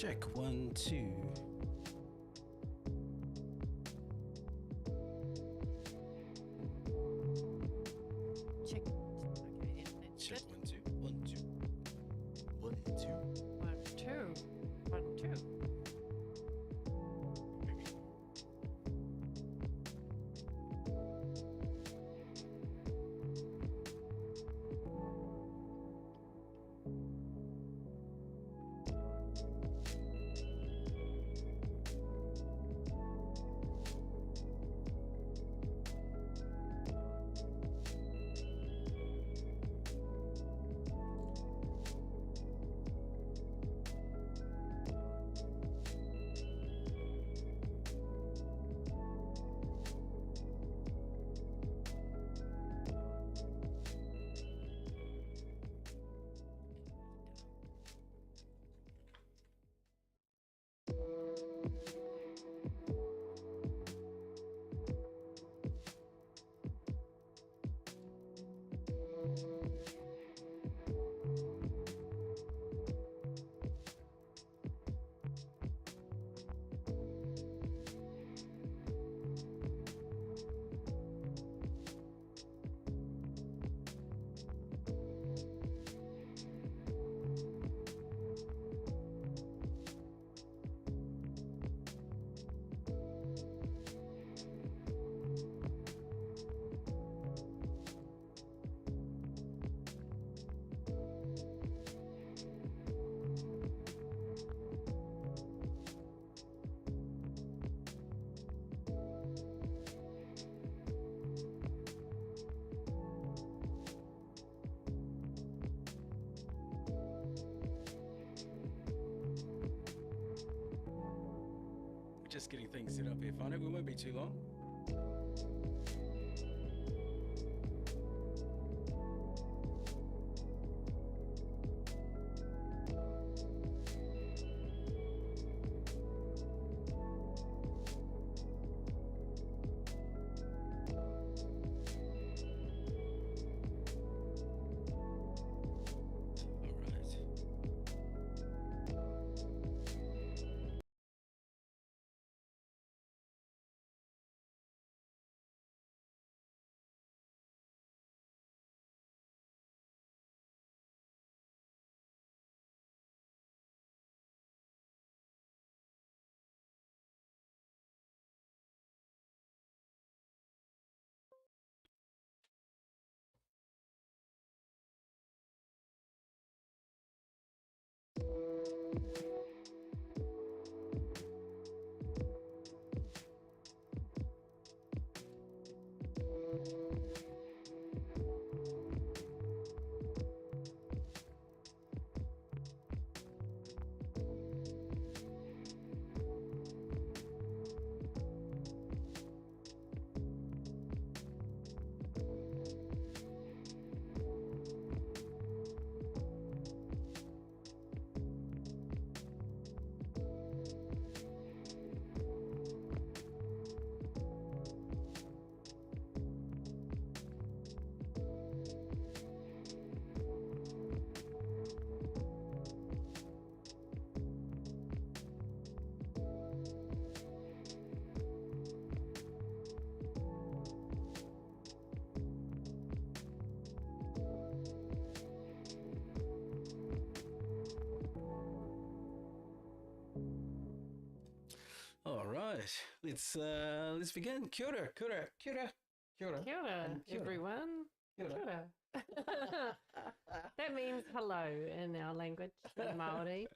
Check 1, 2. Check. Okay, internet's Check good. 1, 2. 1, 2. 1, 2. 1, 2. 1, 2. Just getting things set up here, Whānau. We won't be too long. All right, let's begin. Kia ora, kia ora, kia ora, kia ora. Kia ora, And kia ora. everyone. Kia ora. Kia ora. That means hello in our language, in Māori.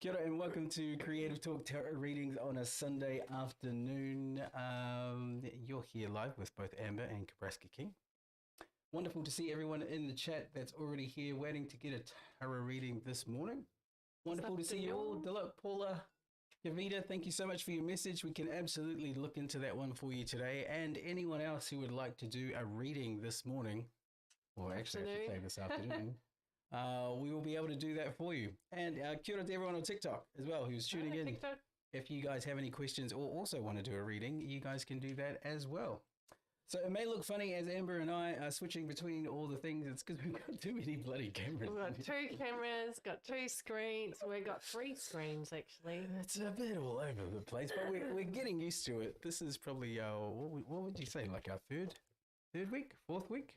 Kia ora and welcome to Creative Talk Tarot Readings on a Sunday afternoon. You're here live with both Amber and Kabraska King. Wonderful to see everyone in the chat that's already here waiting to get a tarot reading this morning. Wonderful to see you all. Dilip, Paula, Kavita, thank you so much for your message. We can absolutely look into that one for you today. And anyone else who would like to do a reading this morning, or actually I should say this afternoon, we will be able to do that for you. And kia ora to everyone on TikTok as well who's tuning in. TikTok. If you guys have any questions or also want to do a reading, you guys can do that as well. So it may look funny as Amber and I are switching between all the things. It's because we've got too many bloody cameras. We've got 2 cameras, got 2 screens. We've got 3 screens, actually. It's a bit all over the place, but we're getting used to it. This is probably our, what would you say, like our third week, 4th week?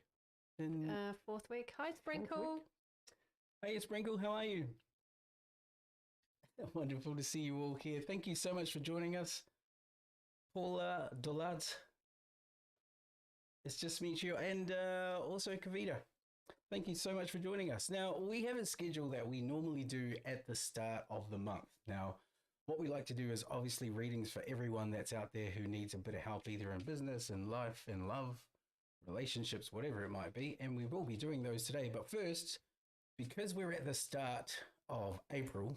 In 4th week. Hi, Sprinkle. Hey, Sprinkle, how are you? Wonderful to see you all here. Thank you so much for joining us. Paula Dollard. It's just me, you, and also Kavita. Thank you so much for joining us. Now, we have a schedule that we normally do at the start of the month. Now, what we like to do is obviously readings for everyone that's out there who needs a bit of help, either in business, in life, in love, relationships, whatever it might be. And we will be doing those today. But first, because we're at the start of April,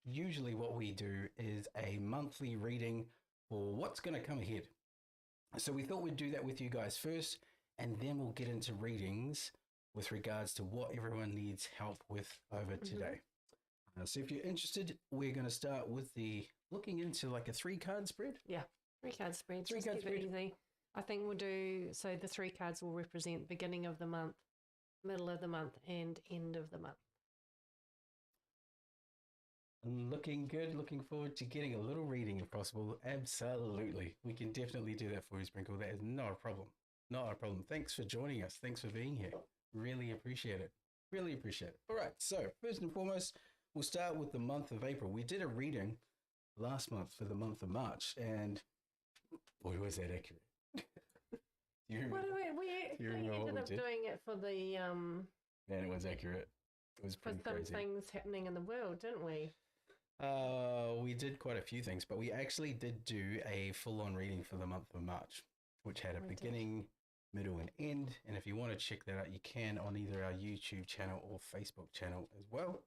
usually what we do is a monthly reading for what's going to come ahead. So we thought we'd do that with you guys first, and then we'll get into readings with regards to what everyone needs help with over today. So if you're interested, we're going to start with looking into like a 3-card spread. Yeah, 3-card spread. 3-card spread. Easy. I think we'll do, so the 3 cards will represent beginning of the month, middle of the month, and end of the month. Looking good. Looking forward to getting a little reading if possible. Absolutely. We can definitely do that for you, Sprinkle. That is not a problem. Not a problem. Thanks for joining us. Thanks for being here. Really appreciate it. Really appreciate it. All right. So first and foremost, we'll start with the month of April. We did a reading last month for the month of March, and boy, was that accurate. We ended up doing it for the... Man, it was accurate. It was pretty crazy. For some things happening in the world, didn't we? We did quite a few things, but we actually did do a full-on reading for the month of March, which had a beginning, middle, and end. And if you want to check that out, you can on either our YouTube channel or Facebook channel as well.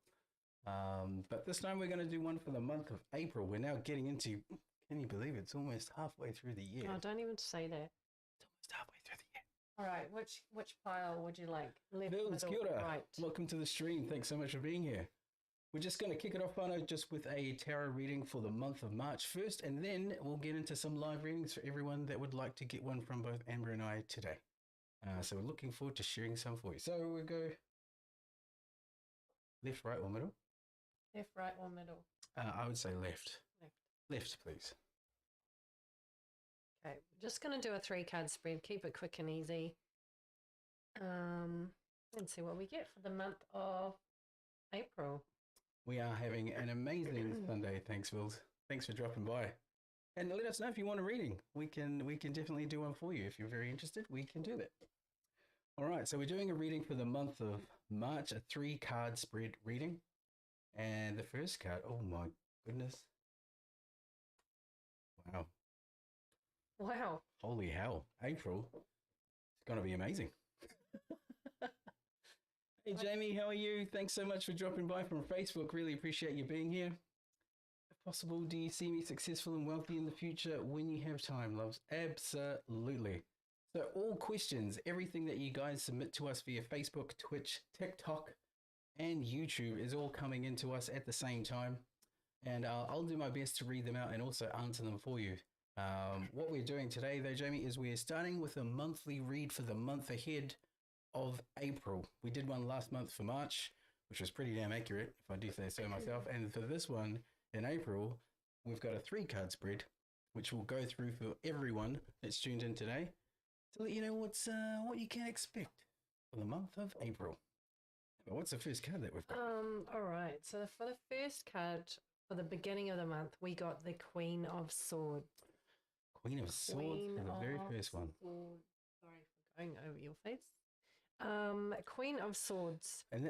But this time we're going to do one for the month of April. We're now getting into, can you believe it's almost halfway through the year? Oh, don't even say that. It's almost halfway through the year. All right, which pile would you like? Left, Bills, middle, right? Welcome to the stream. Thanks so much for being here. We're just going to kick it off, Pano, just with a tarot reading for the month of March first, and then we'll get into some live readings for everyone that would like to get one from both Amber and I today. So we're looking forward to sharing some for you. So we'll go left, right, or middle? Left, right, or middle? I would say left. Left, please. Okay, we're just going to do a 3-card spread. Keep it quick and easy. And see what we get for the month of April. We are having an amazing Sunday. Thanks, Wills. Thanks for dropping by. And let us know if you want a reading. We can definitely do one for you. If you're very interested, we can do that. All right, so we're doing a reading for the month of March, a 3-card spread reading. And the first card, oh my goodness. Wow. Wow. Holy hell. April. It's going to be amazing. Hey, Jamie, how are you? Thanks so much for dropping by from Facebook. Really appreciate you being here. If possible, do you see me successful and wealthy in the future when you have time, loves? Absolutely. So all questions, everything that you guys submit to us via Facebook, Twitch, TikTok, and YouTube is all coming into us at the same time. And I'll do my best to read them out and also answer them for you. What we're doing today, though, Jamie, is we're starting with a monthly read for the month ahead of April. We did one last month for March, which was pretty damn accurate, if I do say so myself. And for this one in April, we've got a 3-card spread, which we'll go through for everyone that's tuned in today to let you know what you can expect for the month of April. But what's the first card that we've got? All right. So for the first card for the beginning of the month, we got the Queen of Swords. Queen of Swords for the very first one. Sorry for going over your face. Queen of Swords. And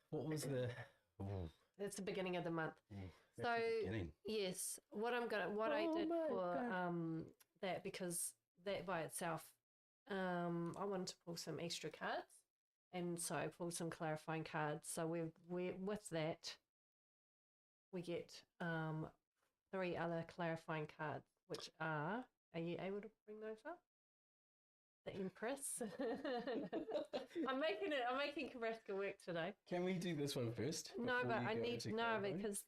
what was the... Ooh. That's the beginning of the month. Ooh, so yes, what I did for that, because that by itself, I wanted to pull some extra cards, and so I pulled some clarifying cards. So we with that, we get 3 other clarifying cards, which are you able to bring those up? The Empress. I'm making Carrasco work today. Can we do this one first? No, but I need because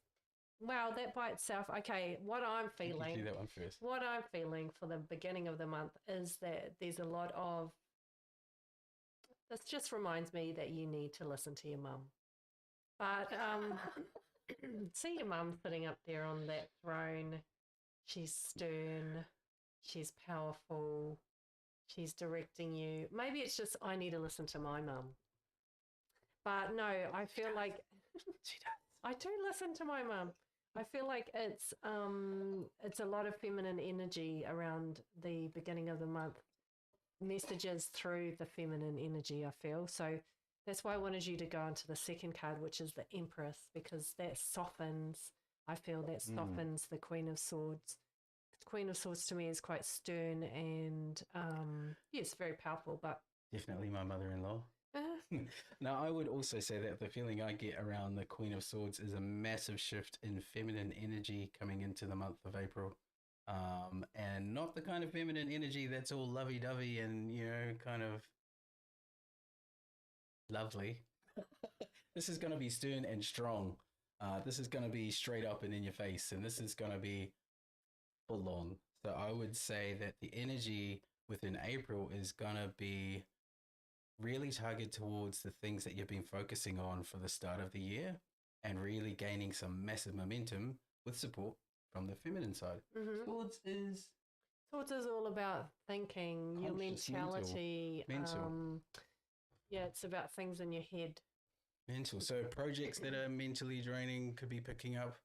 Well, that by itself, okay, what I'm You can do feeling, that one first. what I'm feeling for the beginning of the month is that there's a lot of, this just reminds me that you need to listen to your mum. But see your mum sitting up there on that throne. She's stern, she's powerful, she's directing you. Maybe it's just I need to listen to my mum. But no, I feel like She does. I do listen to my mum. I feel like it's a lot of feminine energy around the beginning of the month. Messages through the feminine energy, I feel. So that's why I wanted you to go into the second card, which is the Empress, because that softens, I feel that softens the Queen of Swords. The Queen of Swords to me is quite stern and, yes, very powerful, but. Definitely my mother-in-law. Now, I would also say that the feeling I get around the Queen of Swords is a massive shift in feminine energy coming into the month of April. And not the kind of feminine energy that's all lovey-dovey and, kind of lovely. This is going to be stern and strong. This is going to be straight up and in your face, and this is going to be full on. So I would say that the energy within April is going to be really targeted towards the things that you've been focusing on for the start of the year and really gaining some massive momentum with support from the feminine side. Mhm. Swords is all about thinking, your conscious, mentality. mental. Yeah, it's about things in your head. Mental. So projects that are mentally draining could be picking up.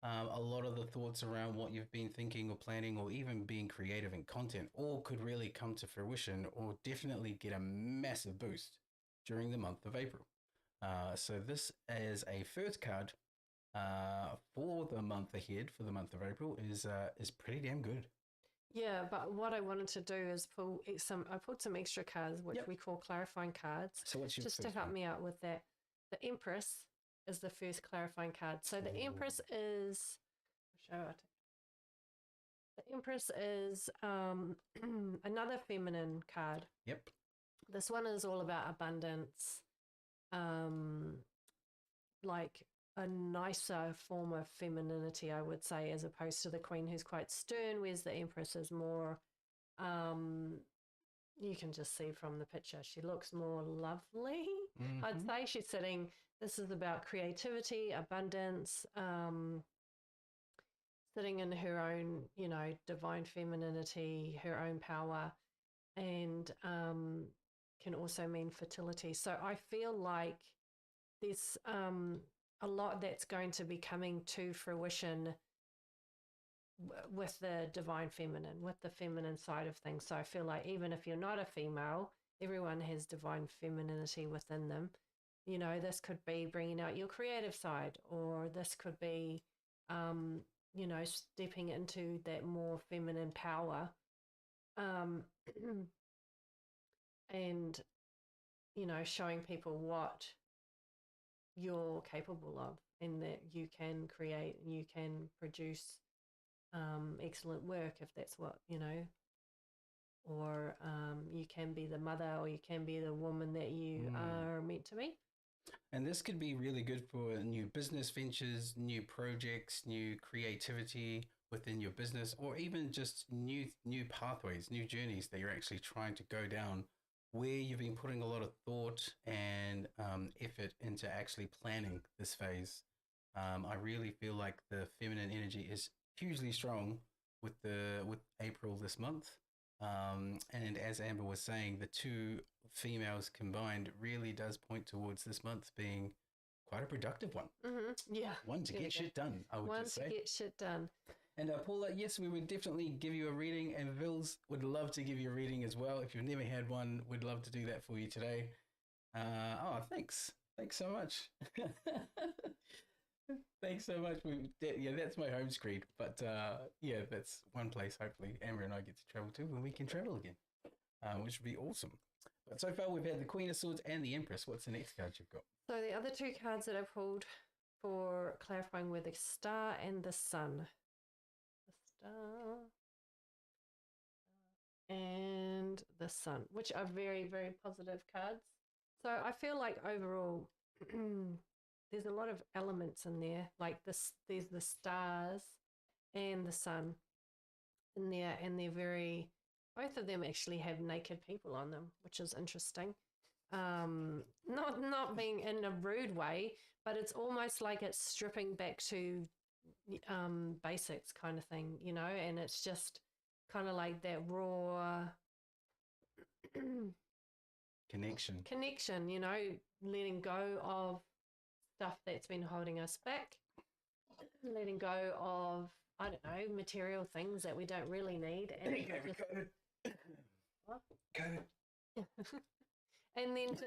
A lot of the thoughts around what you've been thinking or planning or even being creative in content all could really come to fruition or definitely get a massive boost during the month of April. So this as a first card for the month ahead, for the month of April, is pretty damn good. Yeah, but what I wanted to do is I pulled some extra cards, which we call clarifying cards, So what's your just to first help one? me out with that. The Empress is the first clarifying card. So the Empress is, the Empress is another feminine card. Yep. This one is all about abundance, like a nicer form of femininity, I would say, as opposed to the Queen, who's quite stern, whereas the Empress is more, you can just see from the picture, she looks more lovely. Mm-hmm. I'd say she's sitting, this is about creativity, abundance, sitting in her own, divine femininity, her own power, and can also mean fertility. So I feel like there's a lot that's going to be coming to fruition with the divine feminine, with the feminine side of things. So I feel like even if you're not a female, everyone has divine femininity within them. This could be bringing out your creative side, or this could be, stepping into that more feminine power. And, showing people what you're capable of and that you can create and you can produce excellent work if that's what, or you can be the mother or you can be the woman that you are meant to be. And this could be really good for new business ventures, new projects, new creativity within your business, or even just new pathways, new journeys that you're actually trying to go down, where you've been putting a lot of thought and effort into actually planning this phase. I really feel like the feminine energy is hugely strong with April this month. And as Amber was saying, the two females combined really does point towards this month being quite a productive one. Mm-hmm. Yeah. One to get shit done, I would just say. One to get shit done. And Paula, yes, we would definitely give you a reading, and Vils would love to give you a reading as well. If you've never had one, we'd love to do that for you today. Thanks. Thanks so much. Thanks so much. Yeah, that's my home screen. But yeah, that's one place hopefully Amber and I get to travel to when we can travel again, which would be awesome. But so far we've had the Queen of Swords and the Empress. What's the next card you've got? So the other two cards that I pulled for clarifying were the Star and the Sun. The Star and the Sun, which are very, very positive cards. So I feel like overall there's a lot of elements in there. Like this, there's the stars and the sun in there, and both of them actually have naked people on them, which is interesting. Not being in a rude way, but it's almost like it's stripping back to basics kind of thing, and it's just kind of like that raw connection, letting go of stuff that's been holding us back, letting go of, I don't know, material things that we don't really need. And COVID. And then just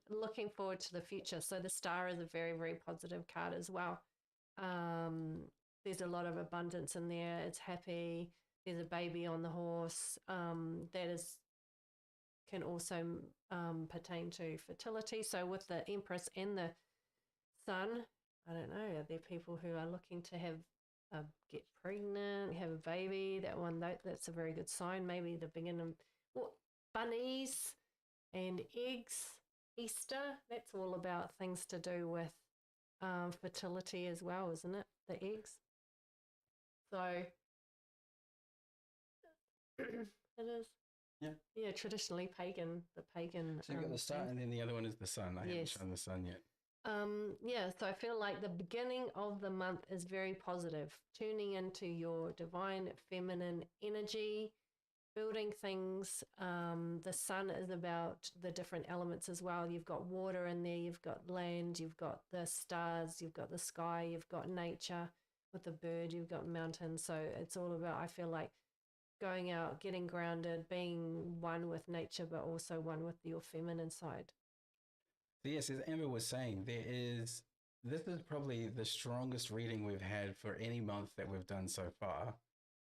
looking forward to the future. So the star is a very, very positive card as well. There's a lot of abundance in there. It's happy. There's a baby on the horse. That can also pertain to fertility. So with the Empress and the Sun, I don't know, are there people who are looking to get pregnant, have a baby? That's a very good sign. Maybe the beginning, bunnies and eggs, Easter, that's all about things to do with fertility as well, isn't it? The eggs. So it is. Yeah. Yeah, traditionally pagan. So you've got the star, and then the other one is the sun. I haven't shown the sun yet. Yeah, so I feel like the beginning of the month is very positive, tuning into your divine feminine energy, building things. The sun is about the different elements as well. You've got water in there, you've got land, you've got the stars, you've got the sky, you've got nature with the bird, you've got mountains. So it's all about, I feel like, going out, getting grounded, being one with nature, but also one with your feminine side. Yes, as Amber was saying, this is probably the strongest reading we've had for any month that we've done so far,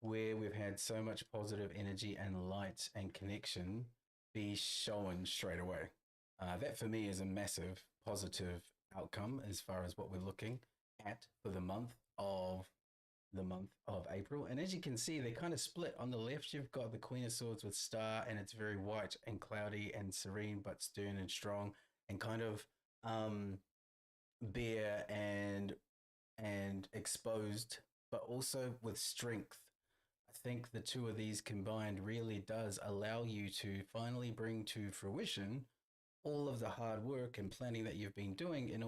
where we've had so much positive energy and light and connection be shown straight away. That for me is a massive positive outcome as far as what we're looking at for the month of April. And as you can see, they kind of split. On the left, you've got the Queen of Swords with star, and it's very white and cloudy and serene, but stern and strong, and kind of bare and exposed, but also with strength. I think the two of these combined really does allow you to finally bring to fruition all of the hard work and planning that you've been doing in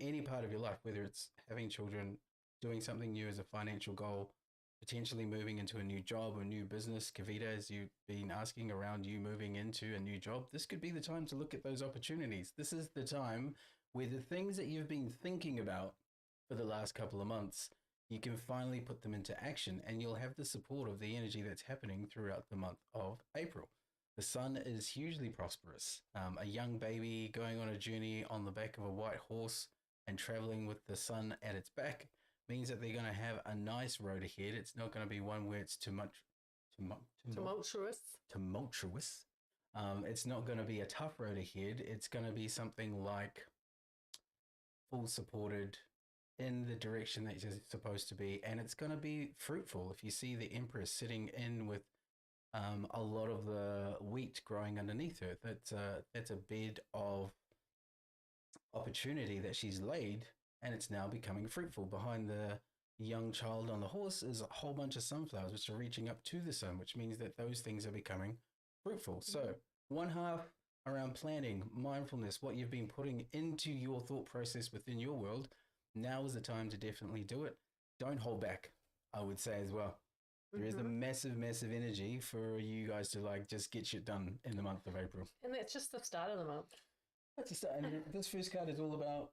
any part of your life, whether it's having children, doing something new as a financial goal, potentially moving into a new job or new business. Kavita, as you've been asking around you moving into a new job, this could be the time to look at those opportunities. This is the time where the things that you've been thinking about for the last couple of months, you can finally put them into action, and you'll have the support of the energy that's happening throughout the month of April. The sun is hugely prosperous. A young baby going on a journey on the back of a white horse and traveling with the sun at its back means that they're going to have a nice road ahead. It's not going to be one where it's tumultuous. It's not going to be a tough road ahead. It's going to be something like full supported in the direction that you're supposed to be, and it's going to be fruitful. If you see the Empress sitting in with a lot of the wheat growing underneath her, that's a bed of opportunity that she's laid, and it's now becoming fruitful. Behind the young child on the horse is a whole bunch of sunflowers which are reaching up to the sun, which means that those things are becoming fruitful. So one half around planning, mindfulness, what you've been putting into your thought process within your world. Now is the time to definitely do it. Don't hold back, I would say as well. There is a massive, massive energy for you guys to just get shit done in the month of April. And that's just the start of the month. That's the start. And this first card is all about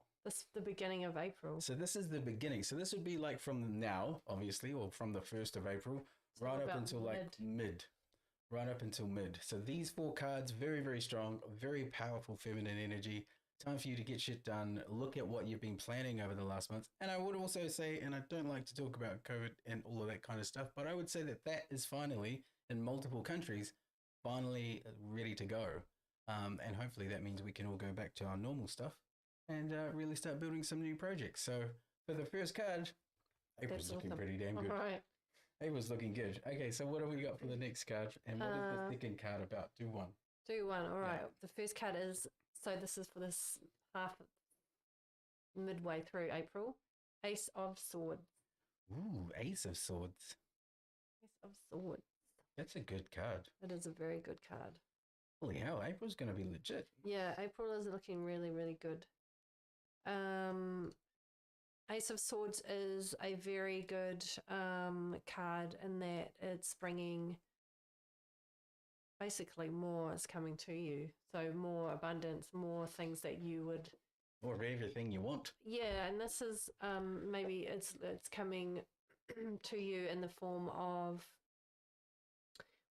the beginning of April. So this is the beginning. So this would be from now, obviously, or from the 1st of April, right up until mid. Right up until mid. So these 4 cards, very, very strong, very powerful feminine energy. Time for you to get shit done. Look at what you've been planning over the last month. And I would also say, and I don't like to talk about COVID and all of that kind of stuff, but I would say that is finally, in multiple countries, finally ready to go. And hopefully that means we can all go back to our normal stuff and really start building some new projects. So for the first card, April's looking pretty damn good. All right. April's looking good. Okay, so what have we got for the next card? And what is the second card about? Do one. All right. Yeah. The first card is, so this is for this midway through April. Ace of Swords. Ooh, Ace of Swords. Ace of Swords. That's a good card. It is a very good card. Holy hell, April's going to be legit. Yeah, April is looking really, really good. Ace of Swords is a very good card in that it's bringing basically more is coming to you. So more abundance, more things that you would... More of everything you want. Yeah, and this is maybe it's coming to you in the form of...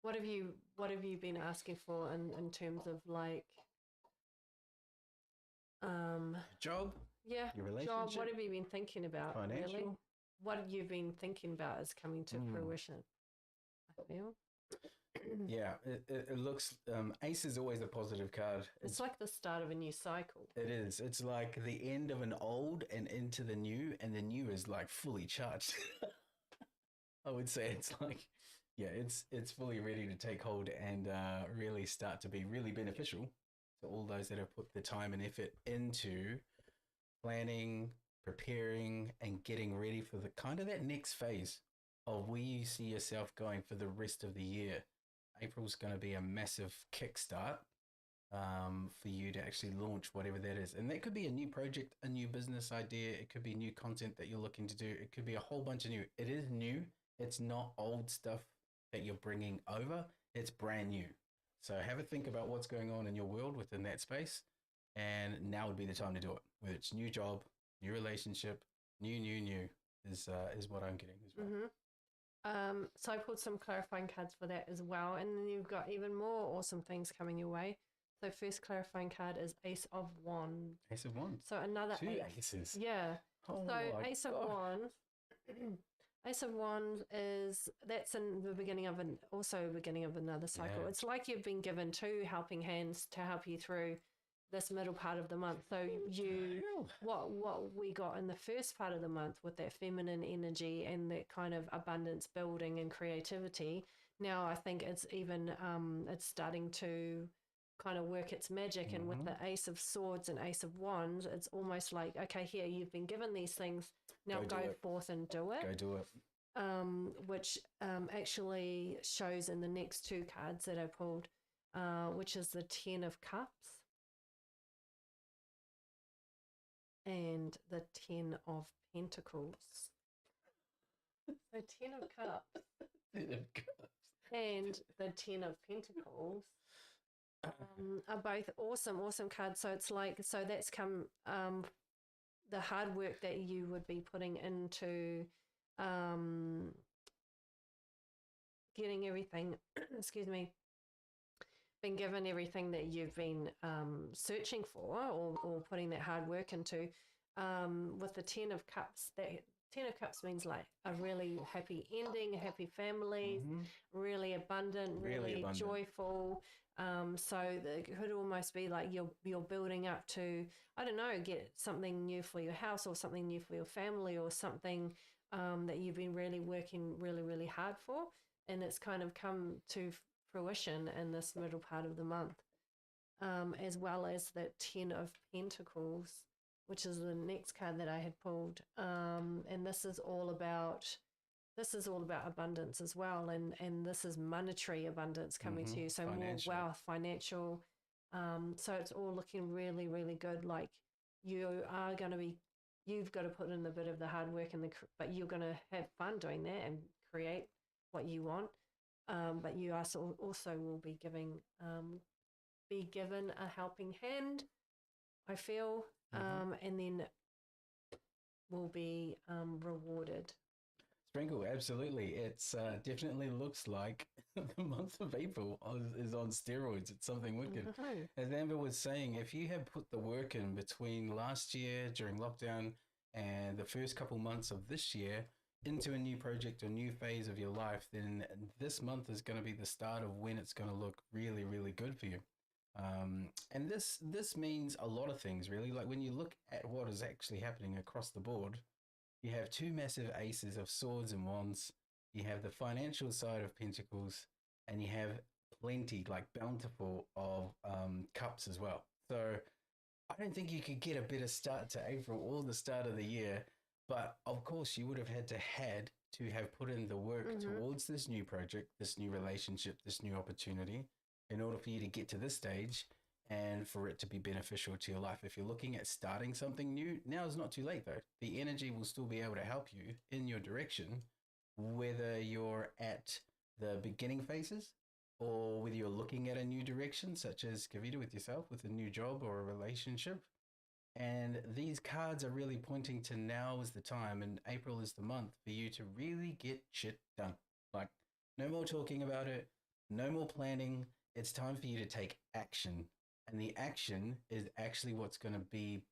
What have you been asking for in terms of like job? Yeah, your relationship? job. What have you been thinking about? Financial? Really? What you've been thinking about is coming to fruition, I feel. Yeah, it looks Ace is always a positive card. It's like the start of a new cycle. It is. It's like the end of an old and into the new, and the new is like fully charged. I would say it's like, yeah, it's fully ready to take hold and really start to be really beneficial to all those that have put the time and effort into planning, preparing, and getting ready for the kind of that next phase of where you see yourself going for the rest of the year. April's going to be a massive kickstart for you to actually launch whatever that is. And that could be a new project, a new business idea. It could be new content that you're looking to do. It could be a whole bunch of new. It is new. It's not old stuff that you're bringing over. It's brand new. So have a think about what's going on in your world within that space. And now would be the time to do it. Whether it's new job, new relationship, new is what I'm getting as well. So I pulled some clarifying cards for that as well. And then you've got even more awesome things coming your way. So first clarifying card is Ace of Wands. Ace of Wands. So another two aces. Yeah. Oh so Ace of Wands. Ace of Wands that's in the beginning of another cycle. Yeah. It's like you've been given two helping hands to help you through this middle part of the month. So what we got in the first part of the month with that feminine energy and that kind of abundance building and creativity, now I think it's even it's starting to kind of work its magic. And with the Ace of Swords and Ace of Wands, it's almost like, okay, here you've been given these things, now go forth and do it. Go do it. Which actually shows in the next two cards that I pulled, which is the Ten of Cups and the Ten of Pentacles. So Ten of Cups and the Ten of Pentacles are both awesome cards. So it's like, so that's come the hard work that you would be putting into getting everything been given everything that you've been searching for or putting that hard work into. With the Ten of Cups, that Ten of Cups means like a really happy ending, a happy family, really abundant, really joyful. So it could almost be like you're building up to, I don't know, get something new for your house or something new for your family or something that you've been really working really hard for, and it's kind of come to fruition in this middle part of the month, as well as the Ten of Pentacles, which is the next card that I had pulled, and this is all about abundance as well, and this is monetary abundance coming to you, so financial. More wealth, financial, so it's all looking really good. Like you've got to put in a bit of the hard work but you're going to have fun doing that and create what you want, but you also will be given a helping hand, I feel, and then will be rewarded. Sprinkle, absolutely. It's definitely looks like the month of April is on steroids. It's something wicked. As Amber was saying, if you have put the work in between last year during lockdown and the first couple months of this year into a new project or new phase of your life, then this month is going to be the start of when it's going to look really good for you. And this means a lot of things, really. Like when you look at what is actually happening across the board, you have two massive aces of swords and wands. You have the financial side of pentacles, and you have plenty, like bountiful, of cups as well. So I don't think you could get a better start to April or the start of the year. But of course, you would have had to have put in the work towards this new project, this new relationship, this new opportunity, in order for you to get to this stage and for it to be beneficial to your life. If you're looking at starting something new, now is not too late though. The energy will still be able to help you in your direction, whether you're at the beginning phases or whether you're looking at a new direction, such as Kavita with yourself, with a new job or a relationship. And these cards are really pointing to now is the time and April is the month for you to really get shit done. Like, no more talking about it, no more planning. It's time for you to take action. And the action is actually what's going to be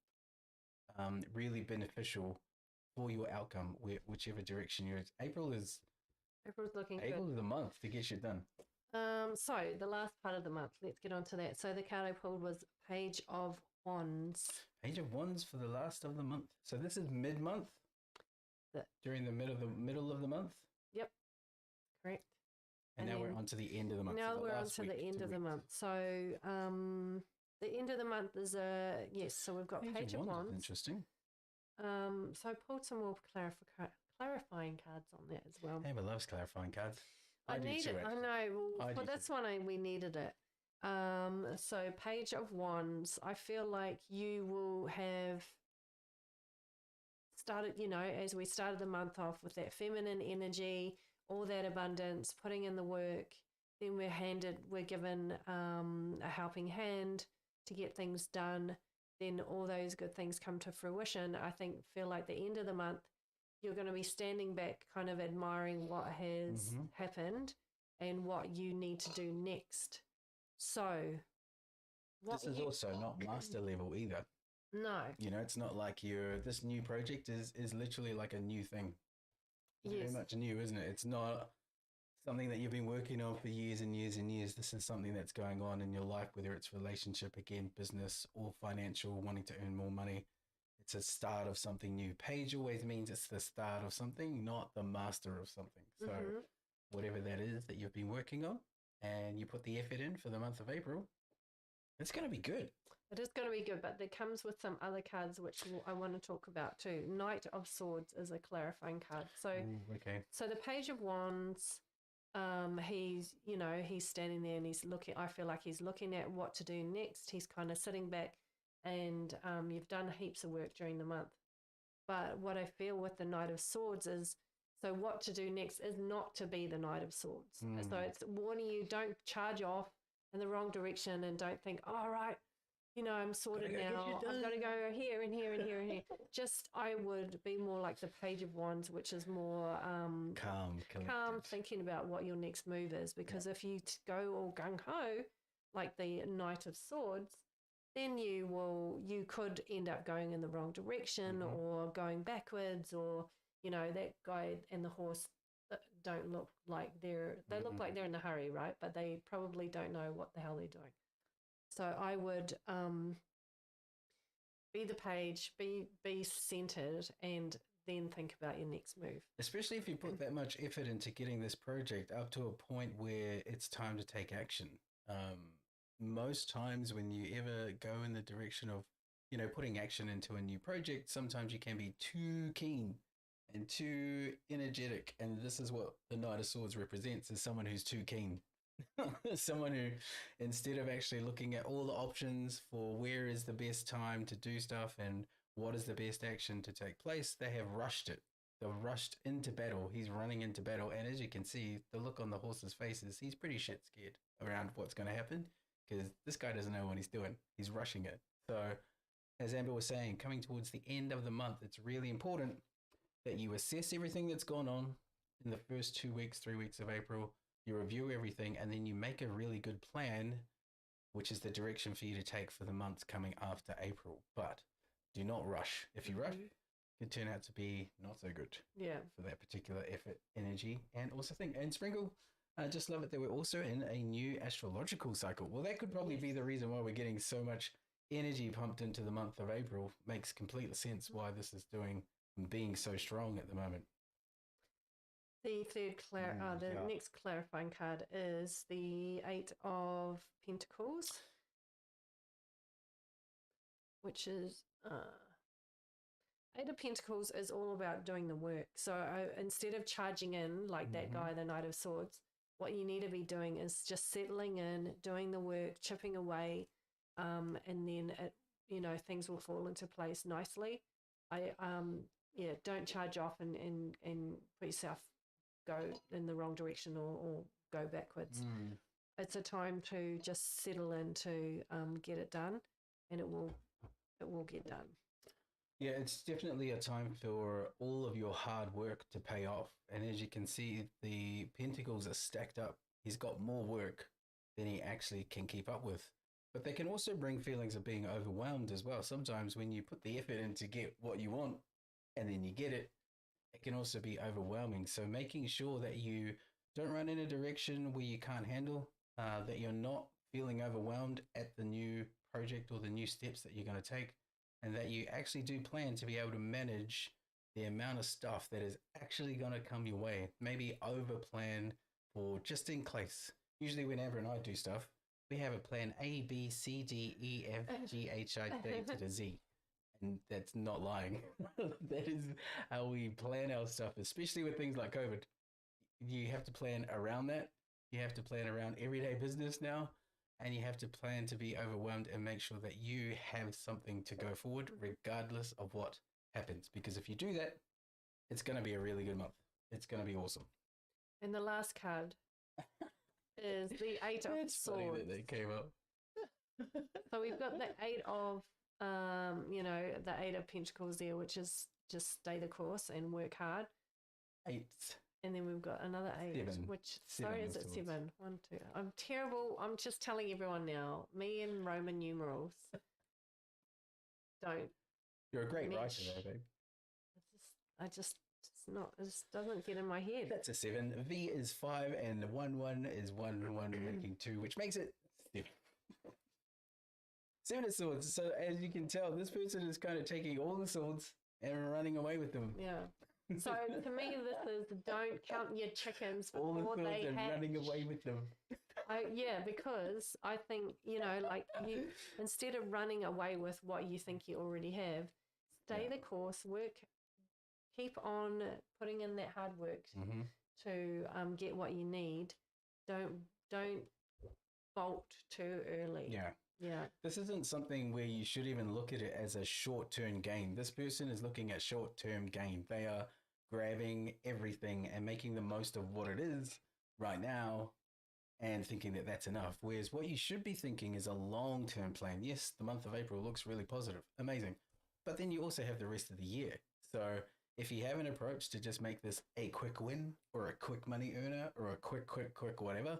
really beneficial for your outcome, whichever direction you're in. April's looking April good. is the month to get shit done. So the last part of the month, let's get on to that. So the card I pulled was Page of Wands. Page of Wands for the last of the month. So this is mid-month? During the middle of the month? Yep, correct. And now we're on to the end of the month. Now we're on to the end of the month. So the end of the month is so we've got Page of Wands. Interesting. So I pulled some more clarifying cards on that as well. Amber loves clarifying cards. I need it. I know. Well, for this one, we needed it. So Page of Wands. I feel like you will have started, as we started the month off with that feminine energy, all that abundance, putting in the work. Then we're given a helping hand to get things done. Then all those good things come to fruition. I feel like the end of the month, you're going to be standing back, kind of admiring what has happened and what you need to do next. So, this is also not master level either. No. It's not like this new project is literally like a new thing. Yes. Very much new, isn't it? It's not something that you've been working on for years and years and years. This is something that's going on in your life, whether it's relationship, again, business or financial, wanting to earn more money. It's a start of something new. Page always means it's the start of something, not the master of something. So whatever that is that you've been working on and you put the effort in for the month of April, it's going to be good. It is going to be good, but there comes with some other cards which I want to talk about too. Knight of Swords is a clarifying card. So, So the Page of Wands, he's standing there and he's looking. I feel like he's looking at what to do next. He's kind of sitting back, and you've done heaps of work during the month. But what I feel with the Knight of Swords is, so what to do next is not to be the Knight of Swords. So it's warning you, don't charge off in the wrong direction and don't think, all right, I'm sorted now. I'm going to go here and here and here and here. Just, I would be more like the Page of Wands, which is more calm, thinking about what your next move is. Because if you go all gung-ho, like the Knight of Swords, then you could end up going in the wrong direction or going backwards, or, that guy and the horse don't look like they look like they're in a hurry, right? But they probably don't know what the hell they're doing. So I would be the page, be centered, and then think about your next move. Especially if you put that much effort into getting this project up to a point where it's time to take action. Most times when you ever go in the direction of, putting action into a new project, sometimes you can be too keen and too energetic. And this is what the Knight of Swords represents, is someone who's too keen. Someone who, instead of actually looking at all the options for where is the best time to do stuff and what is the best action to take place, they have rushed it. They've rushed into battle. He's running into battle. And as you can see, the look on the horse's faces, he's pretty shit scared around what's going to happen, because this guy doesn't know what he's doing. He's rushing it. So as Amber was saying, coming towards the end of the month, it's really important that you assess everything that's gone on in the first 2 weeks, 3 weeks of April. You review everything, and then you make a really good plan, which is the direction for you to take for the months coming after April. But do not rush. If you rush, it could turn out to be not so good. Yeah. For that particular effort, energy, and also thing. And Sprinkle, I just love it that we're also in a new astrological cycle. Well, that could probably be the reason why we're getting so much energy pumped into the month of April. Makes complete sense why this is being so strong at the moment. The next clarifying card is the 8 of Pentacles, which is Eight of Pentacles is all about doing the work. So instead of charging in like that guy, the Knight of Swords, what you need to be doing is just settling in, doing the work, chipping away, and then things will fall into place nicely. Don't charge off and put yourself go in the wrong direction or go backwards. It's a time to just settle in to get it done, and it will get done. Yeah, it's definitely a time for all of your hard work to pay off. And as you can see, the pentacles are stacked up. He's got more work than he actually can keep up with. But they can also bring feelings of being overwhelmed as well. Sometimes when you put the effort in to get what you want and then you get it, it can also be overwhelming. So making sure that you don't run in a direction where you can't handle, that you're not feeling overwhelmed at the new project or the new steps that you're going to take, and that you actually do plan to be able to manage the amount of stuff that is actually going to come your way. Maybe over plan for just in case. Usually when Amber and I do stuff, we have a plan A, B, C, D, E, F, G, H, I, J to the Z. And that's not lying. That is how we plan our stuff, especially with things like COVID. You have to plan around that. You have to plan around everyday business now. And you have to plan to be overwhelmed and make sure that you have something to go forward regardless of what happens. Because if you do that, it's going to be a really good month. It's going to be awesome. And the last card is the Eight of It's funny Swords. that they came up. So we've got the Eight of, the Eight of Pentacles there, which is just stay the course and work hard. 8. And then we've got another 8, 7. which, 7 sorry, is it 7? 1, 2. I'm terrible. I'm just telling everyone now, me and Roman numerals don't. You're a great mesh. writer though, babe. It just doesn't get in my head. That's a 7. V is 5 and 1, 1 is 1, 1 making 2, which makes it 7. 7 of Swords. So as you can tell, this person is kind of taking all the swords and running away with them. Yeah. So to me, this is don't count your chickens All the before swords they and hatch. running away with them. Yeah, because I think, you instead of running away with what you think you already have, stay the course, keep on putting in that hard work to get what you need. Don't bolt too early. Yeah. Yeah. This isn't something where you should even look at it as a short-term gain. This person is looking at short-term gain. They are grabbing everything and making the most of what it is right now and thinking that that's enough. Whereas what you should be thinking is a long-term plan. Yes, the month of April looks really positive. Amazing. But then you also have the rest of the year. So if you have an approach to just make this a quick win or a quick money earner or a quick whatever,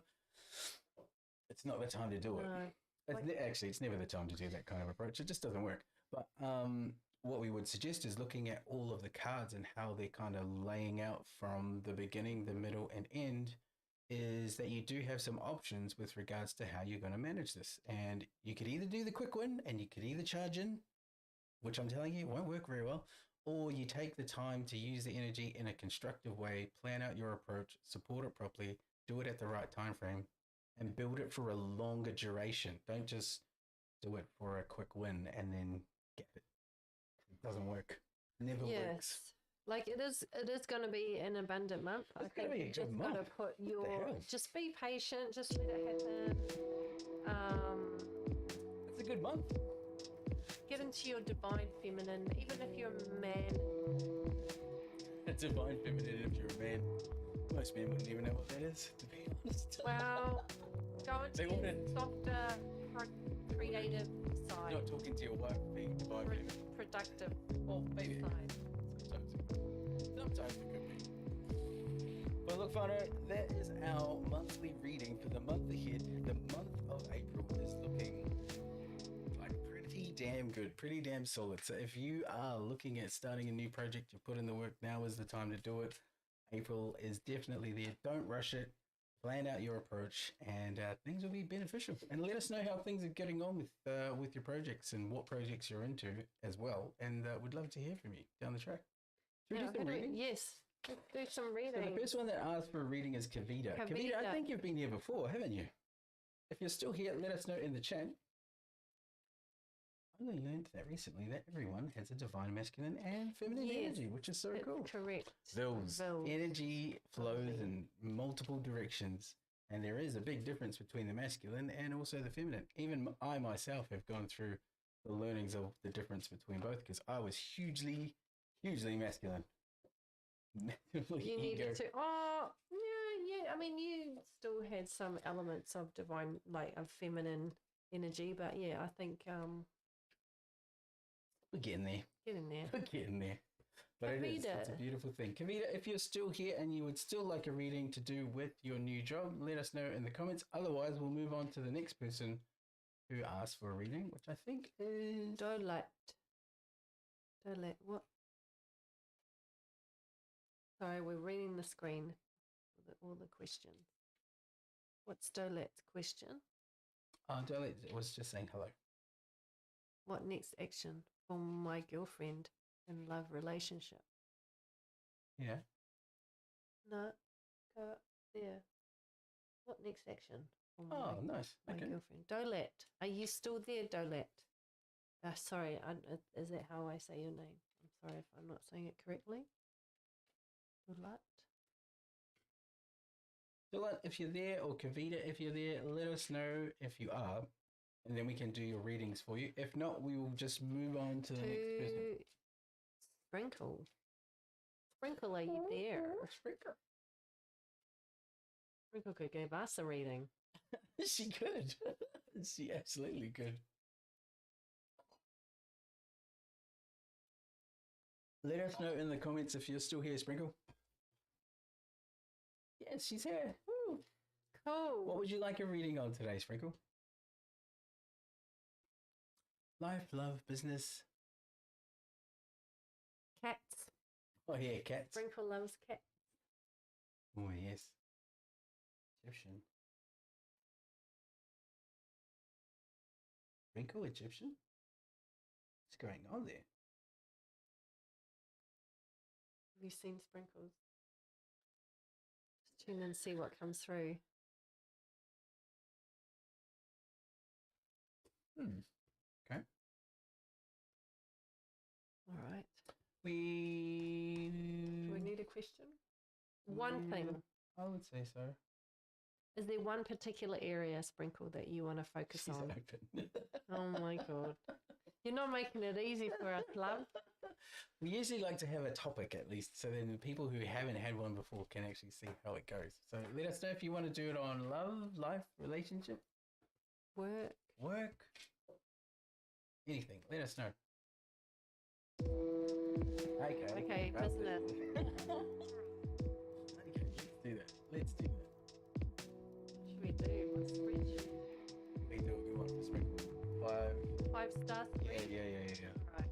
it's not the time to do it. No. It's never the time to do that kind of approach. It just doesn't work. But what we would suggest is looking at all of the cards and how they're kind of laying out from the beginning, the middle, and end, is that you do have some options with regards to how you're going to manage this. And you could either do the quick win and you could either charge in, which I'm telling you won't work very well, or you take the time to use the energy in a constructive way, plan out your approach, support it properly, do it at the right time frame, and build it for a longer duration. Don't just do it for a quick win and then get it. It doesn't work. Never works. Like it is going to be an abundant month. It's going to be a good month. Got to put just be patient. Just let it happen. It's a good month. Get into your divine feminine, even if you're a man. A divine feminine if you're a man. Most men wouldn't even know what that is, to be honest. Well, go into your softer, creative side. Not talking to your wife being divine feminine. Productive maybe. side. Sometimes it could be. Well, look, Whānau, that is our monthly reading for the month ahead. The month of April is looking like pretty damn good, pretty damn solid. So if you are looking at starting a new project, you put in the work, now is the time to do it. April is definitely there. Don't rush it. Plan out your approach, and things will be beneficial. And let us know how things are getting on with your projects and what projects you're into as well. And we'd love to hear from you down the track. Should we do some reading? Yes, do some reading. So the first one that asked for a reading is Kavita. Kavita, I think you've been here before, haven't you? If you're still here, let us know in the chat. I only learned that recently that everyone has a divine masculine and feminine Yes, energy, which is so cool. Correct. Those Vils. energy flows Lovely. in multiple directions, and there is a big difference between the masculine and also the feminine. Even I myself have gone through the learnings of the difference between both because I was hugely masculine. Massively You ego. needed to. Oh, yeah. I mean, you still had some elements of divine, like of feminine energy, but yeah, I think We're getting there. getting there. We're getting there. But it's a Kavita. beautiful thing. Kavita, if you're still here and you would still like a reading to do with your new job, let us know in the comments. Otherwise, we'll move on to the next person who asked for a reading, which I think is... Dolet. What? Sorry, we're reading the screen with all the questions. What's Dolet's question? Dolly was just saying hello. What next action for my girlfriend in love relationship? Yeah. No, go up there. What next action for Oh, nice. my Okay. girlfriend? Dolet, are you still there, Dolet? Sorry, is that how I say your name? I'm sorry if I'm not saying it correctly. Dolet. Dolly, if you're there, or Kavita, if you're there, let us know if you are, and then we can do your readings for you. If not, we will just move on to the next person. Sprinkle. Sprinkle, are you there? Sprinkle. Sprinkle could give us a reading. She could. She absolutely could. Let us know in the comments if you're still here, Sprinkle. Yes, she's here. Woo. Cool. What would you like a reading on today, Sprinkle? Life, love, business. Cats. Oh, yeah, cats. Sprinkle loves cats. Oh, yes. Egyptian. Sprinkle Egyptian? What's going on there? Have you seen Sprinkles? Just tune in and see what comes through. Okay. All right. Do We we need a question? One thing. I would say so. Is there one particular area, Sprinkle, that you want to focus She's on? open. Oh my God. You're not making it easy for us, love. We usually like to have a topic at least, so then the people who haven't had one before can actually see how it goes. So let us know if you want to do it on love, life, relationship, work, anything. Let us know. Okay, business. Okay, let's do that. Let's do that. Should we do a spreadsheet? We do a good one for Sprinkle. 5-star spreadsheet? Yeah. Right.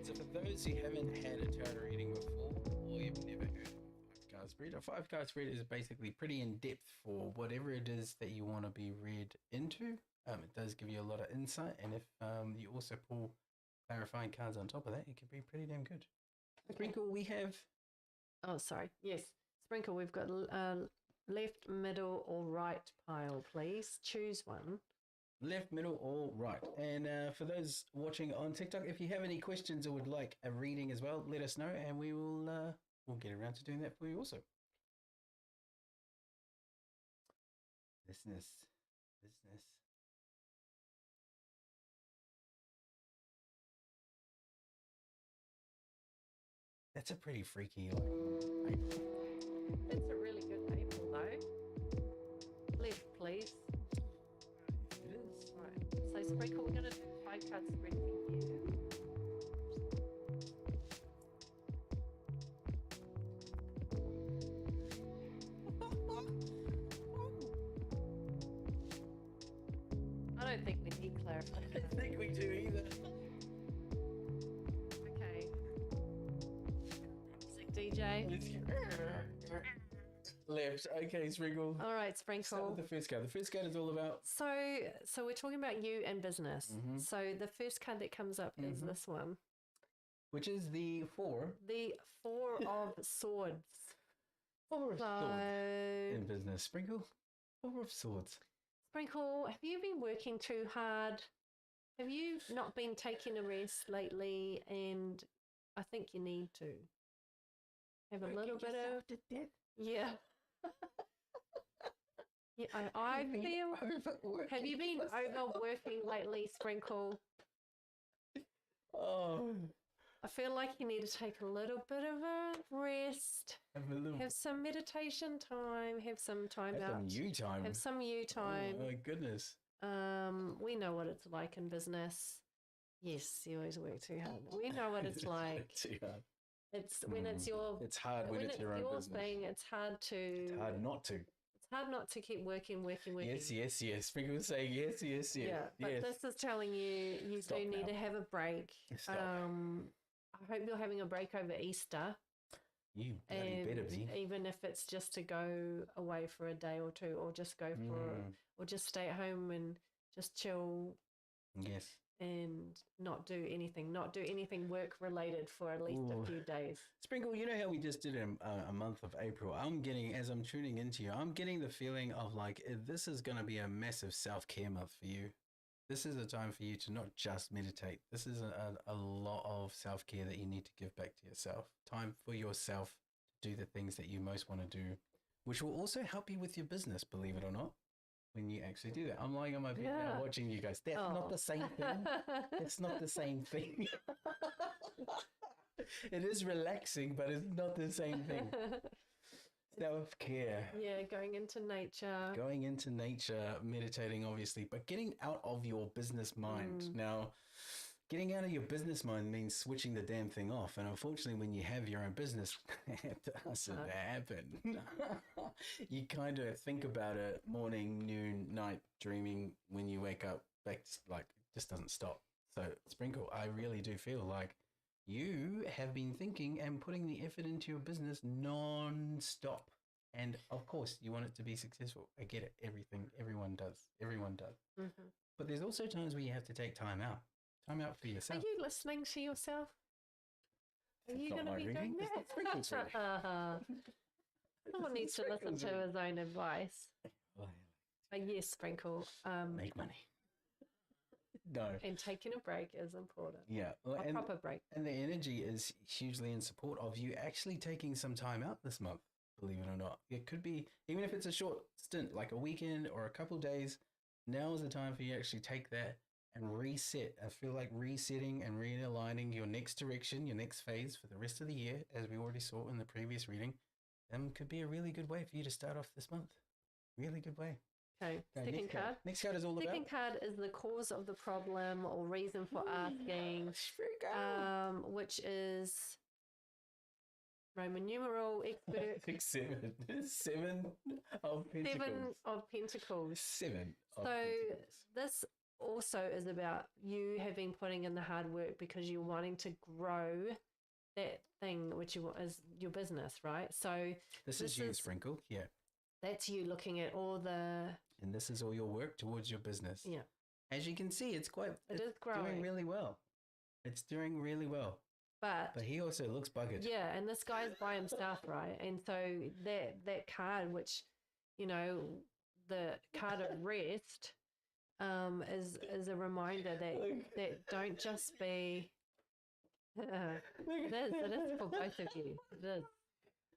So for those who haven't had a tarot reading before, or you've never heard of a 5-card spread, a 5-card spread is basically pretty in depth for whatever it is that you want to be read into. It does give you a lot of insight, and if you also pull clarifying cards on top of that, it can be pretty damn good. Sprinkle, we have... Oh, sorry. Yes. Sprinkle, we've got left, middle, or right pile, please. Choose one. Left, middle, or right. And for those watching on TikTok, if you have any questions or would like a reading as well, let us know, and we will we'll get around to doing that for you also. Business. That's a pretty freaky paper. It's a really good paper, though. Left, please. It is. Right. So, Sprinkle, we're going to do a 5-card spread for you. I don't think we need I clarification. don't think we do either. Okay. Music DJ. Left. Okay, Sprinkle. All right, Start Sprinkle. with the first card. The first card is all about... So we're talking about you and business. Mhm. So the first card that comes up is Mhm. this one. Which is the 4. The 4 of Swords. 4 of So, Swords in business. Sprinkle. 4 of Swords. Sprinkle, have you been working too hard? Have you not been taking a rest lately? And I think you need to have a little bit of yeah. Yeah, I feel. Have you been overworking lately, Sprinkle? Oh, I feel like you need to take a little bit of a rest. Have some meditation time. Have some time out. Some you time. Have some you time. Oh my goodness. We know what it's like in business. Yes, you always work too hard. We know what it's like. Too hard. It's when it's your. It's hard when it's your own business. Thing. It's hard to. It's hard not to. It's hard not to keep working. Yes. Sprinkle was saying yes. Yeah, but this is telling you Stop do need now. to have a break. Stop. I hope you're having a break over Easter. You bloody better be. Even if it's just to go away for a day or two, or just go or just stay at home and just chill. Yes. And not do anything work related for at least a few days. Sprinkle, you know how we just did a month of April? As I'm tuning into you, I'm getting the feeling of like, this is going to be a massive self-care month for you. This is a time for you to not just meditate. This is a lot of self-care that you need to give back to yourself. Time for yourself to do the things that you most want to do, which will also help you with your business, believe it or not. When you actually do that, I'm lying on my bed now watching you guys. That's not the same thing. That's not the same thing. It is relaxing, but it's not the same thing. Self-care. Yeah, going into nature, meditating, obviously, but getting out of your business mind. Now, getting out of your business mind means switching the damn thing off. And unfortunately, when you have your own business, it doesn't happen. You kind of think about it morning, noon, night, dreaming when you wake up. Like, it just doesn't stop. So, Sprinkle, I really do feel like you have been thinking and putting the effort into your business non-stop. And of course, you want it to be successful. I get it. Everyone does. Mm-hmm. But there's also times where you have to take time out. Time out for yourself. Are you listening to yourself? Are you going to be doing that? No one needs to listen to his own advice. Yes, Sprinkle. Make money. No. And taking a break is important. Yeah. A proper break. And the energy is hugely in support of you actually taking some time out this month, believe it or not. It could be, even if it's a short stint, like a weekend or a couple of days, now is the time for you to actually take that and reset. I feel like resetting and realigning your next direction, your next phase for the rest of the year, as we already saw in the previous reading, could be a really good way for you to start off this month. Really good way. Okay, second card. Next card is all about. Second card is the cause of the problem or reason for asking, which is Roman numeral expert. Seven of Pentacles. Seven of Pentacles. Seven of so Pentacles. This also is about you having putting in the hard work because you're wanting to grow that thing which you want is your business, right? So this is you, Sprinkle. Yeah. That's you looking at all the... And this is all your work towards your business. Yeah. As you can see, it's is growing. Doing really well. It's doing really well. But he also looks buggered. Yeah, and this guy's by himself, right? And so that card, which, you know, the card of rest, is a reminder that don't just be... it is for both of you. It is.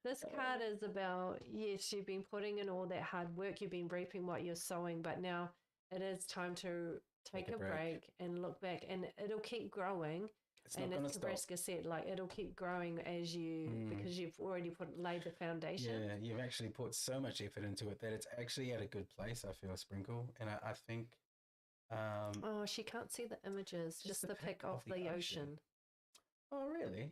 This card is about, yes, you've been putting in all that hard work, you've been reaping what you're sowing, but now it is time to take a break and look back, and it'll keep growing. It's not going to stop. As Kabraska said, like it'll keep growing as you, because you've already laid the foundation. Yeah, you've actually put so much effort into it that it's actually at a good place, I feel, Sprinkle. And I think... oh, she can't see the images, just the pic of the ocean. Oh, really?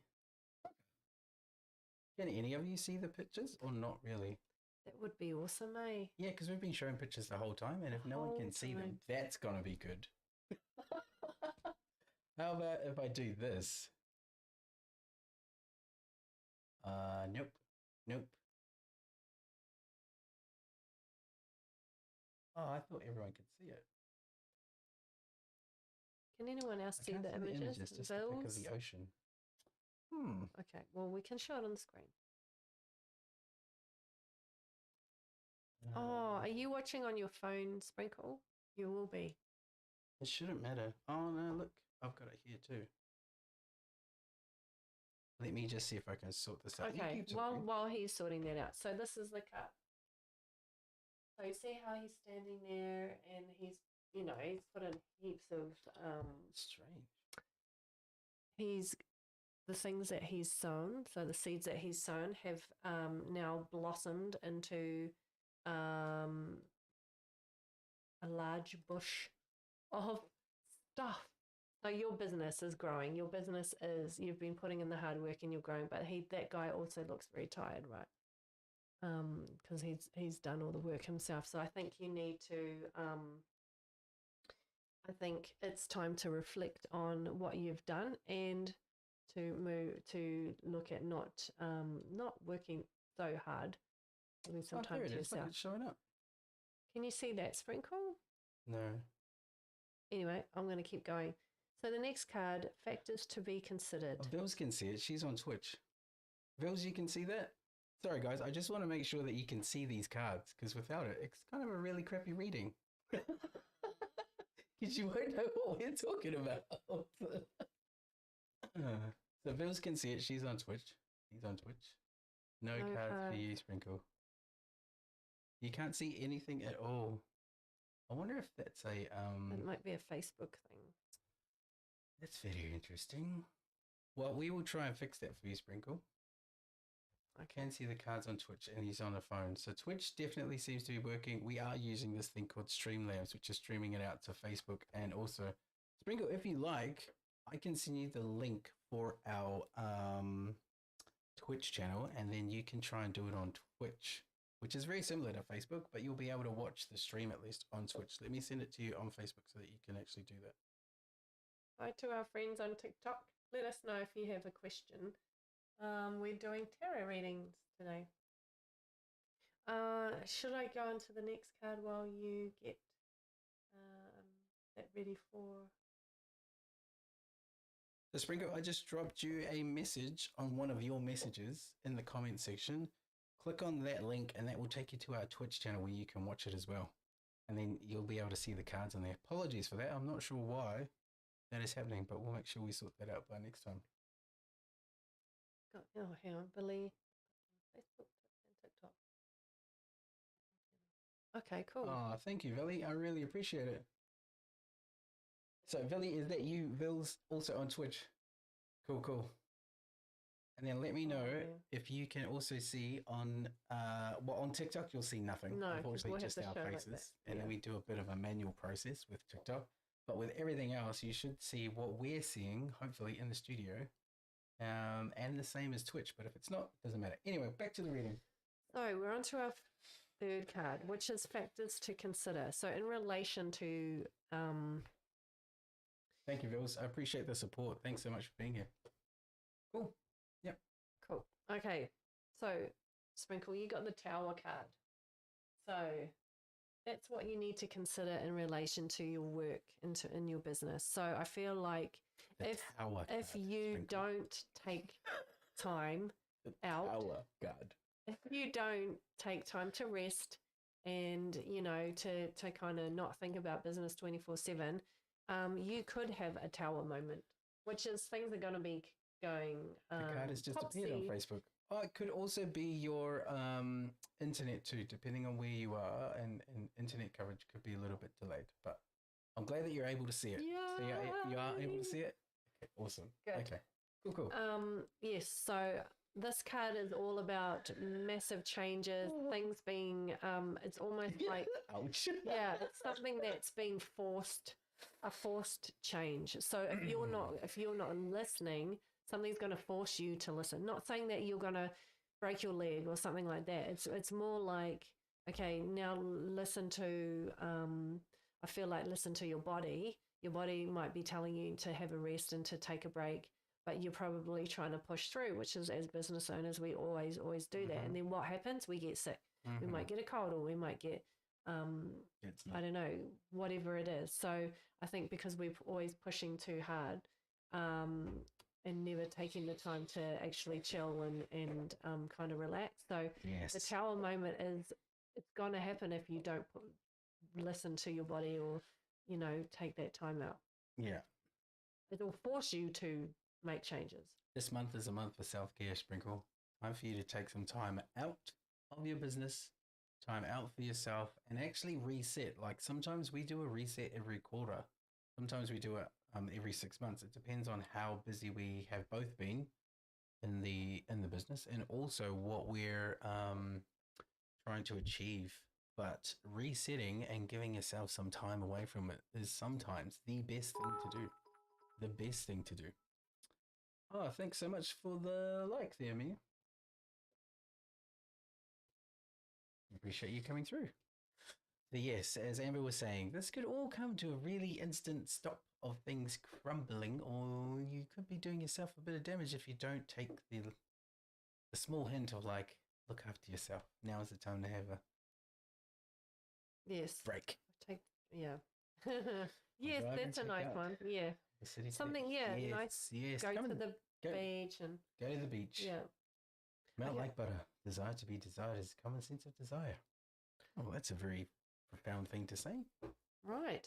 Can any of you see the pictures or not really? That would be awesome, eh? Yeah, because we've been showing pictures the whole time, and if no one can see them, that's going to be good. How about if I do this? Nope. Oh, I thought everyone could see it. Can anyone else see the images? Just the pic of the ocean. Okay, well, we can show it on the screen. Oh, are you watching on your phone, Sprinkle? You will be. It shouldn't matter. Oh no, look, I've got it here too. Let me just see if I can sort this out. You Okay, keep talking. while he's sorting that out. So this is the cut. So you see how he's standing there and he's, he's put in heaps of Strange. he's the things that he's sown, so the seeds that he's sown have now blossomed into a large bush of stuff. So your business is growing. Your business is, you've been putting in the hard work and you're growing, but that guy also looks very tired, right? Because he's done all the work himself. So I think you need to I think it's time to reflect on what you've done and to look at not working so hard. Giving some time there it to is. Look, yourself. it's showing up. Can you see that, Sprinkle? No. Anyway, I'm going to keep going. So the next card, factors to be considered. Oh, Vils can see it. She's on Twitch. Vils, you can see that? Sorry, guys. I just want to make sure that you can see these cards, because without it, it's kind of a really crappy reading. Because you won't know what we're talking about. So Vils can see it. She's on Twitch. He's on Twitch. No cards for you, Sprinkle. You can't see anything at all. I wonder if that's a It might be a Facebook thing. That's very interesting. Well, we will try and fix that for you, Sprinkle. I can see the cards on Twitch and he's on a phone. So Twitch definitely seems to be working. We are using this thing called Streamlabs, which is streaming it out to Facebook. And also, Sprinkle, if you like, I can send you the link for our Twitch channel, and then you can try and do it on Twitch, which is very similar to Facebook, but you'll be able to watch the stream at least on Twitch. Let me send it to you on Facebook so that you can actually do that. Hi to our friends on TikTok. Let us know if you have a question. We're doing tarot readings today. Should I go into the next card while you get that ready for... So Sprinkle, I just dropped you a message on one of your messages in the comment section. Click on that link and that will take you to our Twitch channel where you can watch it as well. And then you'll be able to see the cards on there. Apologies for that. I'm not sure why that is happening, but we'll make sure we sort that out by next time. Oh, hang on, Billy. Facebook, and TikTok. Okay, cool. Oh, thank you, Villy. I really appreciate it. So, Villy, is that you? Vils also on Twitch. Cool. And then let me know if you can also see on on TikTok you'll see nothing. No, unfortunately, we'll just our faces. Like and then we do a bit of a manual process with TikTok. But with everything else, you should see what we're seeing, hopefully, in the studio. And the same as Twitch. But if it's not, it doesn't matter. Anyway, back to the reading. So we're on to our third card, which is factors to consider. So in relation to... Thank you, Vils. I appreciate the support. Thanks so much for being here. Cool. Yep. Cool. Okay. So, Sprinkle, you got the Tower card. So that's what you need to consider in relation to your work in your business. So I feel like if you don't take time out, if you don't take time to rest and, to kind of not think about business 24/7, you could have a tower moment, which is things are going to be going. The card has just appeared on Facebook. Oh, it could also be your internet too, depending on where you are, and internet coverage could be a little bit delayed. But I'm glad that you're able to see it. Yeah. So you are able to see it? Okay, awesome. Good. Okay, cool. Yes, so this card is all about massive changes, things being, it's almost like, ouch. Yeah, it's something that's been a forced change. So if you're not listening, something's going to force you to listen. Not saying that you're going to break your leg or something like that. It's more like, okay, now listen to, I feel like listen to your body. Your body might be telling you to have a rest and to take a break, but you're probably trying to push through, which is, as business owners, we always do that. And then what happens? We get sick. We might get a cold, or we might get, I don't know, whatever it is. So I think because we're always pushing too hard, and never taking the time to actually chill and kind of relax. So yes. The tower moment is it's going to happen if you don't listen to your body or, take that time out. Yeah. It'll force you to make changes. This month is a month for self-care, Sprinkle. Time for you to take some time out of your business, time out for yourself, and actually reset. Like sometimes we do a reset every quarter. Sometimes we do it every 6 months. It depends on how busy we have both been in the business, and also what we're trying to achieve. But resetting and giving yourself some time away from it is sometimes the best thing to do. The best thing to do. Oh, thanks so much for the like there, Mia. Appreciate you coming through. But yes, as Amber was saying, this could all come to a really instant stop of things crumbling, or you could be doing yourself a bit of damage if you don't take the small hint of like, look after yourself. Now is the time to have a break. Yeah. Yes, that's a nice one. Yeah. Something, nice. Yes. Go to the beach and go to the beach. Yeah. Melt like butter. Desire to be desired is common sense of desire. Oh, that's a very profound thing to say. Right.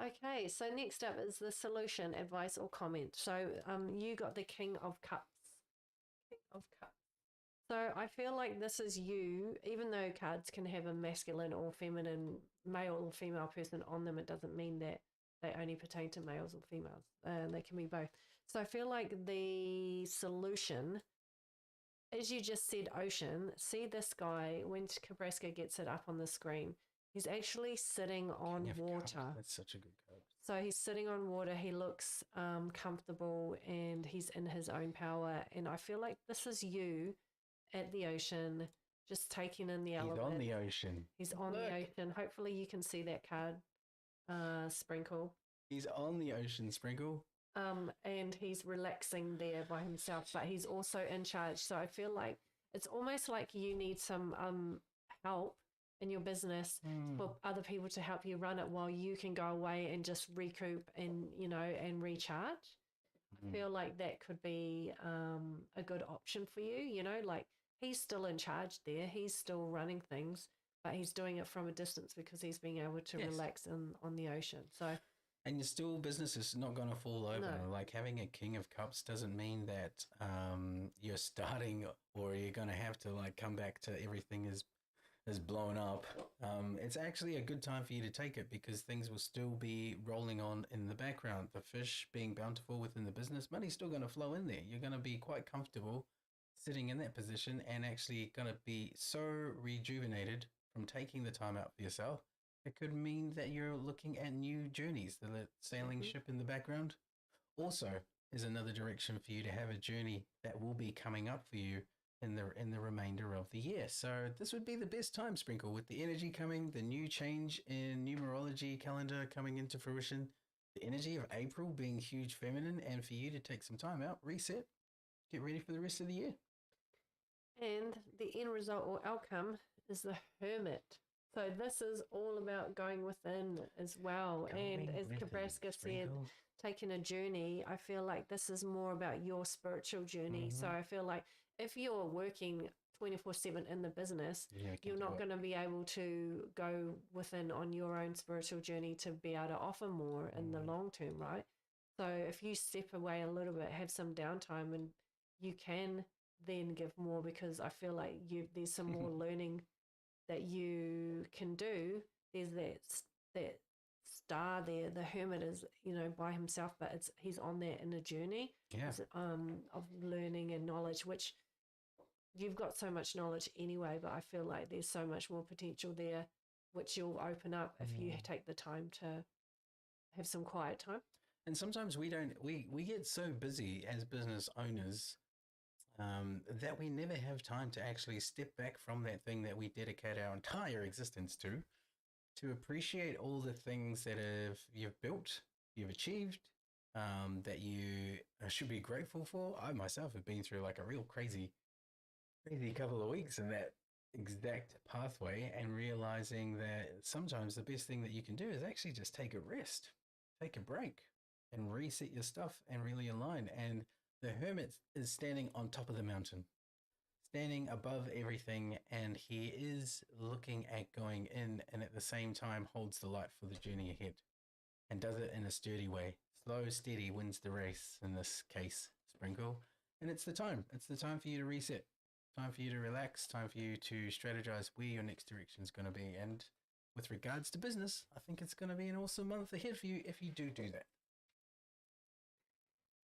Okay. So next up is the solution, advice, or comment. So you got the King of Cups. King of Cups. So I feel like this is you, even though cards can have a masculine or feminine, male or female person on them, it doesn't mean that they only pertain to males or females. They can be both. So I feel like the solution, as you just said, ocean, see this guy, when Cabrasca gets it up on the screen, he's actually sitting on water. That's such a good card. So he's sitting on water. He looks comfortable and he's in his own power. And I feel like this is you at the ocean, just taking in the element. He's on the ocean. He's on the ocean. Hopefully you can see that card, Sprinkle. He's on the ocean, Sprinkle. And he's relaxing there by himself, but he's also in charge. So I feel like it's almost like you need some help in your business for other people to help you run it while you can go away and just recoup and, and recharge. I feel like that could be a good option for you, like he's still in charge there. He's still running things, but he's doing it from a distance because he's being able to relax on the ocean. So, and your still business is not going to fall over. No. Like having a King of Cups doesn't mean that you're starting or you're going to have to like come back to everything is blown up. It's actually a good time for you to take it because things will still be rolling on in the background. The fish being bountiful within the business, money's still going to flow in there. You're going to be quite comfortable sitting in that position and actually going to be so rejuvenated from taking the time out for yourself. It could mean that you're looking at new journeys. The sailing ship in the background also is another direction for you to have a journey that will be coming up for you in the remainder of the year. So this would be the best time, Sprinkle, with the energy coming, the new change in numerology calendar coming into fruition, the energy of April being huge feminine, and for you to take some time out, reset, get ready for the rest of the year. And the end result or outcome is the Hermit. So this is all about going within as well. And as Cabrasca said, taking a journey, I feel like this is more about your spiritual journey. So I feel like if you're working 24/7 in the business, you're not going to be able to go within on your own spiritual journey to be able to offer more in the long term, right? So if you step away a little bit, have some downtime, and you can then give more, because I feel like there's some more learning that you can do. There's that star there. The Hermit is, by himself, but he's on that inner journey of learning and knowledge, which you've got so much knowledge anyway, but I feel like there's so much more potential there, which you'll open up if you take the time to have some quiet time. And sometimes we get so busy as business owners that we never have time to actually step back from that thing that we dedicate our entire existence to appreciate all the things that you've built, you've achieved, that you should be grateful for. I myself have been through like a real crazy couple of weeks in that exact pathway, and realizing that sometimes the best thing that you can do is actually just take a rest, take a break, and reset your stuff and really align. And the Hermit is standing on top of the mountain, standing above everything, and he is looking at going in, and at the same time holds the light for the journey ahead, and does it in a sturdy way. Slow, steady wins the race in this case, Sprinkle. And it's the time. It's the time for you to reset. Time for you to relax. Time for you to strategize where your next direction is going to be. And with regards to business, I think it's going to be an awesome month ahead for you if you do that.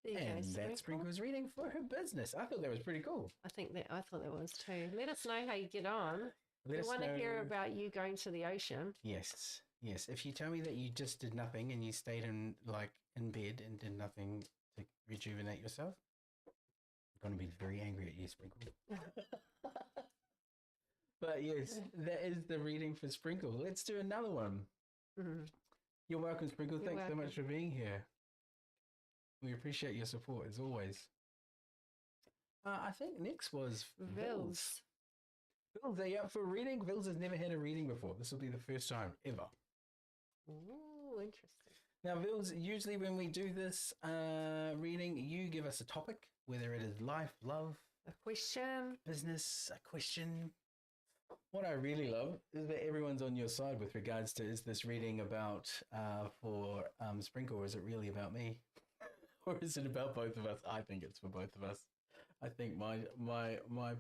And that's Sprinkle's reading for her business. I thought that was pretty cool. I thought that was too. Let us know how you get on. We want to hear about you going to the ocean. Yes. If you tell me that you just did nothing and you stayed in bed and did nothing to rejuvenate yourself, I'm going to be very angry at you, Sprinkle. But yes, that is the reading for Sprinkle. Let's do another one. Mm-hmm. You're welcome, Sprinkle. Thanks so much for being here. We appreciate your support as always. I think next was Vils. Vils, are you up for a reading? Vils has never had a reading before. This will be the first time ever. Ooh, interesting. Now, Vils, usually when we do this reading, you give us a topic, whether it is life, love, a question, business, a question. What I really love is that everyone's on your side with regards to, is this reading about for Sprinkle, or is it really about me? Or is it about both of us? I think it's for both of us. I think my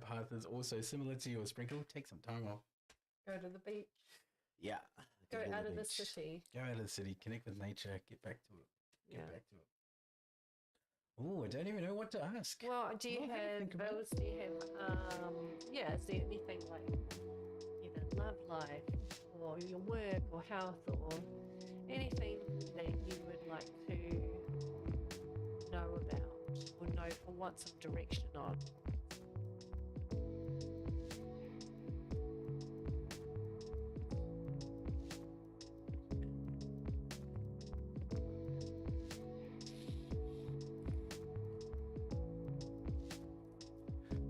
path is also similar to yours, Sprinkle. Take some time off. Go to the beach. Yeah. Go out of the city. Go out of the city. Connect with nature. Get back to it. Get back to it. Oh, I don't even know what to ask. Well, do you have, is there anything like either love life or your work or health or anything that you would like to know about or know or want some direction on?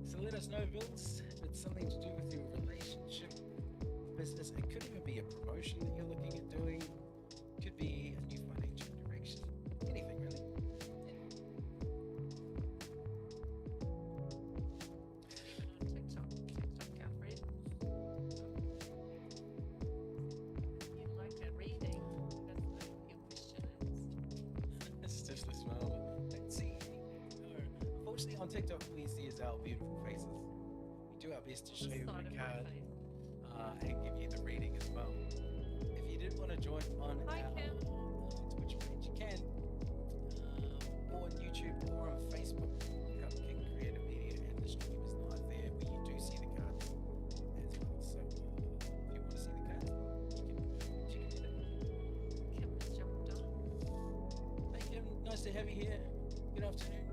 So let us know, Vils, if it's something to do with your relationship, business. It could even be a promotion that you're looking at doing. It could be a new financial direction. Anything really. Even on TikTok, our friends. If you'd like a reading, that's what your question is. It's just a smile. Let's see. No. Unfortunately, on TikTok, all you see is our beautiful faces. We do our best to show you the card and give you the reading as well. If you did want to join on our Twitch page, you can. Or on YouTube or on Facebook. Look up King Creative Media, and the stream is live there where you do see the cards as well. So if you want to see the cards, you can do that. Kim has jumped on. Hey Kim, nice to have you here. Good afternoon.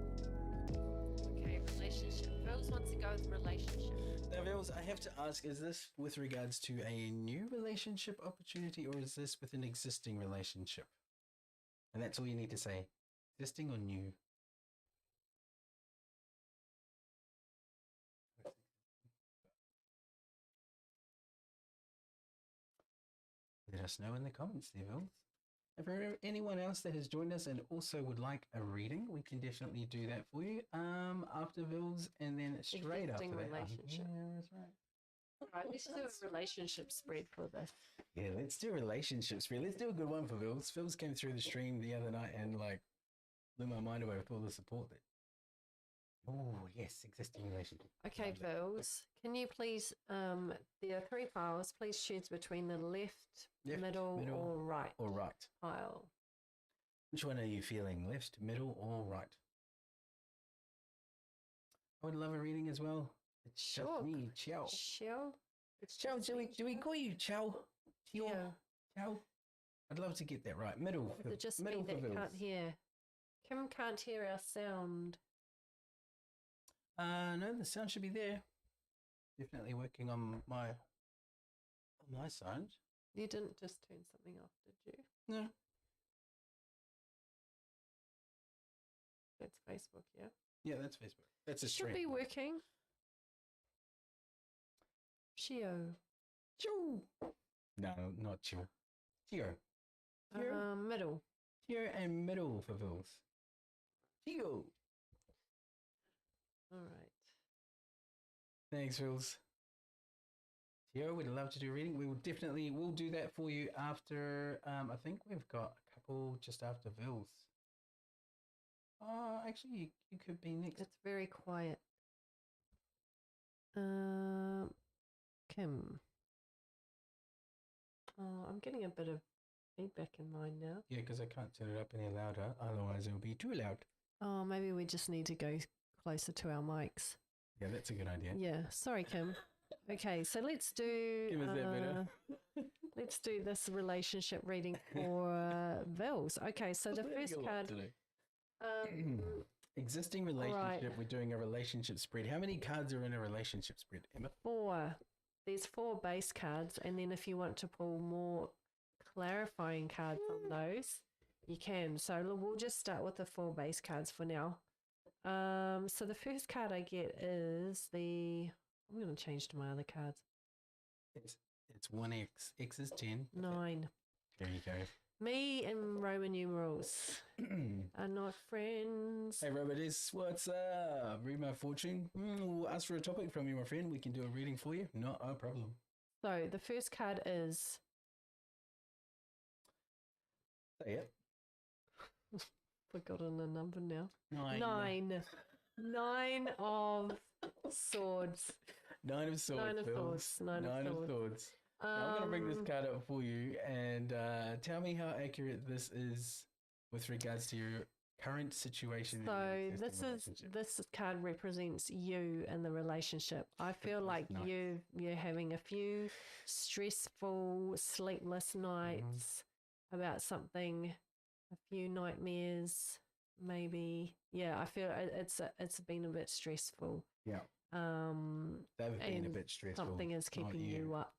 Okay, relationship. Vils wants to go with relationship. Now, Vils, I have to ask, is this with regards to a new relationship opportunity, or is this with an existing relationship? And that's all you need to say. Existing or new? Let us know in the comments there, Vils. If there are anyone else that has joined us and also would like a reading, we can definitely do that for you after Vils, and then straight Existing after that. relationship. Yeah, that's right. All right, let's do a relationship spread for this. Yeah, let's do relationships. Let's do a good one for Vils. Vils came through the stream the other night and blew my mind away with all the support that. Oh yes, existing relationship. Okay, Vils, can you please? There are 3 files. Please choose between the left, middle, or right. Or right. File. Which one are you feeling? Left, middle, or right? I would love a reading as well. It's just me, Chow. Chow. It's Chow. Do we call you Chow? Yeah. Chow. I'd love to get that right. Middle. Is it just middle me that can't hear? Kim can't hear our sound. No, the sound should be there. Definitely working on my side. You didn't just turn something off, did you? No. That's Facebook, yeah? Yeah, that's Facebook. That's a stream. Should be working. Chio. Chio. No, not Chio. Chio. Middle. Chio and middle for Vils. Chio. All right. Thanks, Jules. Tio, we'd love to do a reading. We'll do that for you after. I think we've got a couple just after Vils. Actually, you could be next. It's very quiet. Kim. I'm getting a bit of feedback in mine now. Yeah, because I can't turn it up any louder. Otherwise, it'll be too loud. Oh, maybe we just need to go closer to our mics. Yeah, that's a good idea. Yeah, sorry, Kim. Okay, so let's do. Kim, is that better? Let's do this relationship reading for Vils. Okay, so the first card. Existing relationship. Right. We're doing a relationship spread. How many cards are in a relationship spread, Emma? 4. There's 4 base cards, and then if you want to pull more clarifying cards on those, you can. So we'll just start with the 4 base cards for now. So the first card I get is the. I'm going to change to my other cards. It's 1x. X is 10. 9. There you go. Me and Roman numerals are not friends. Hey, Robert, what's up? Read my fortune. We'll ask for a topic from you, my friend. We can do a reading for you. Not a problem. So the first card is. Say it. Forgotten the number now. 9. 9 of swords. 9 of swords. 9 of swords. 9 of swords. Now I'm going to bring this card up for you and tell me how accurate this is with regards to your current situation. So this card represents you and the relationship. I feel like you're having a few stressful, sleepless nights about something, a few nightmares, maybe. Yeah, I feel it's been a bit stressful. Yeah. They've been a bit stressful. Something is keeping you up.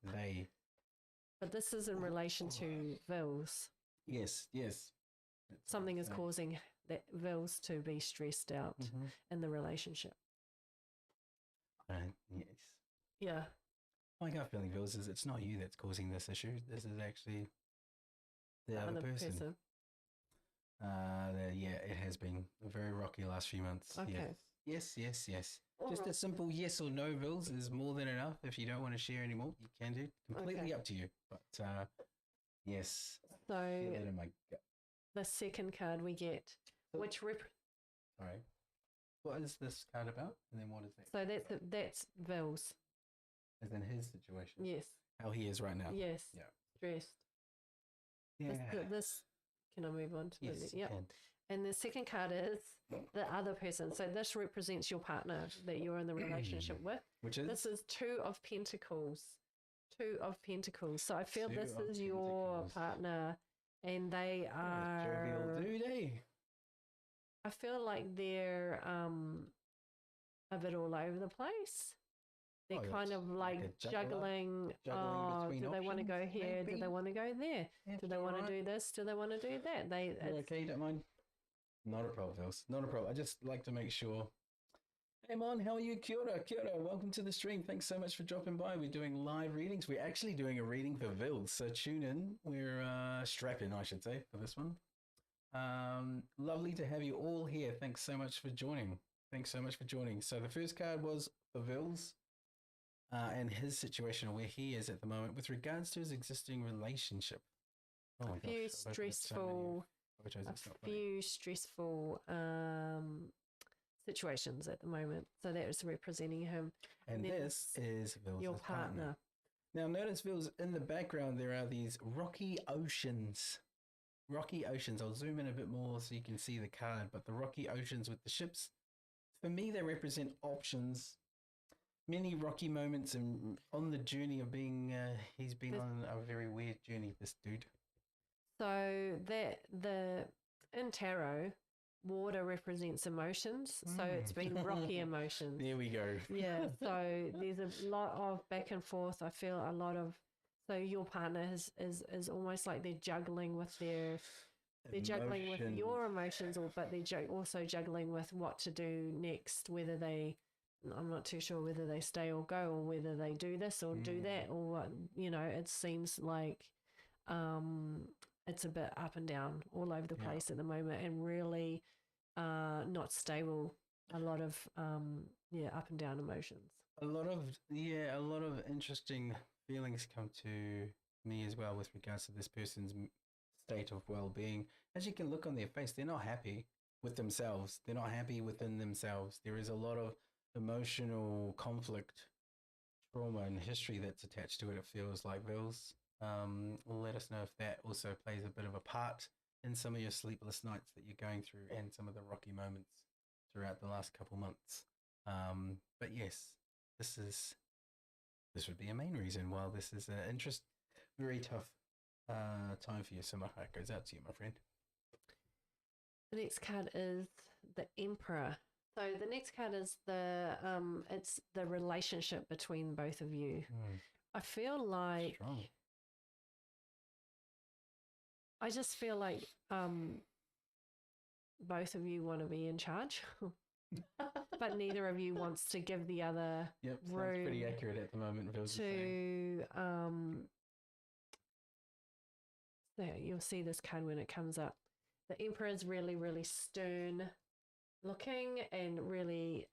But this is in relation to Vils. Yes. Something is causing that Vils to be stressed out in the relationship. Yes. Yeah. My gut feeling, Vils, is it's not you that's causing this issue. This is actually the other person. Yeah, it has been a very rocky last few months. Okay. Yes. Just a simple yes or no, Vils, is more than enough. If you don't want to share anymore, you can do. Completely up to you. But yes. So I feel it in my gut. The second card we get, which Sorry. What is this card about? And then what is that? So that's Vils. As in his situation. Yes. How he is right now. Yes. Yeah. Stressed. Yeah. This can I move on to yes, the can. And the second card is the other person. So this represents your partner that you're in the relationship with. Which is? This is 2 of Pentacles. 2 of Pentacles. So I feel this is your partner and they are... Do they? I feel like they're a bit all over the place. They're kind of like juggling do they want to go here? Maybe? Do they want to go there? Do they want to do this? Do they want to do that? Okay, you don't mind? Not a problem, Vils. Not a problem. I just like to make sure. Hey, Mon, how are you? Kia ora, kia ora. Welcome to the stream. Thanks so much for dropping by. We're doing live readings. We're actually doing a reading for Vils, so tune in. We're strapped in, I should say, for this one. Lovely to have you all here. Thanks so much for joining. So the first card was for Vils and his situation, where he is at the moment with regards to his existing relationship. Oh my gosh. A few stressful situations at the moment. So that is representing him. And this is Vils' your partner. Now notice, Vils, in the background there are these rocky oceans. I'll zoom in a bit more so you can see the card, but the rocky oceans with the ships, for me, they represent options. Many rocky moments on the journey of being, he's been on a very weird journey, this dude. So in tarot, water represents emotions. So it's been rocky emotions. There we go. Yeah. So there's a lot of back and forth. I feel a lot of. So your partner is almost like they're juggling with they're juggling with your emotions, but they're also juggling with what to do next. Whether I'm not too sure whether they stay or go, or whether they do this or do that, or what. It seems like it's a bit up and down all over the place at the moment, and really not stable a lot of up and down emotions. A lot of interesting feelings come to me as well with regards to this person's state of well-being. As you can look on their face, they're not happy with themselves. They're not happy within themselves. There is a lot of emotional conflict, trauma, and history that's attached to it. It feels like, Vils. Let us know if that also plays a bit of a part in some of your sleepless nights that you're going through and some of the rocky moments throughout the last couple months. But yes, this would be a main reason why this is an very tough time for you. So my heart goes out to you, my friend. The next card is the Emperor. So the next card is it's the relationship between both of you. I feel like Strong. I just feel like both of you want to be in charge, but neither of you wants to give the other sounds pretty accurate at the moment. So you'll see this card when it comes up. The Emperor is really, really stern looking and really,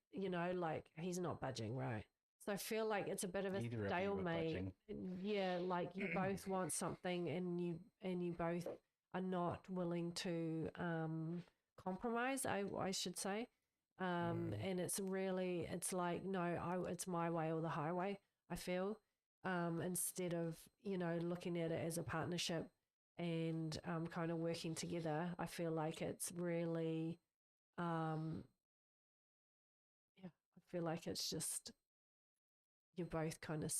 like he's not budging, right? So I feel like it's a bit of a stalemate. Yeah, like you both want something and you both are not willing to compromise, I should say. And it's like, no, it's my way or the highway, I feel. Instead of, looking at it as a partnership and kind of working together, I feel like it's really I feel like it's just you're both kind of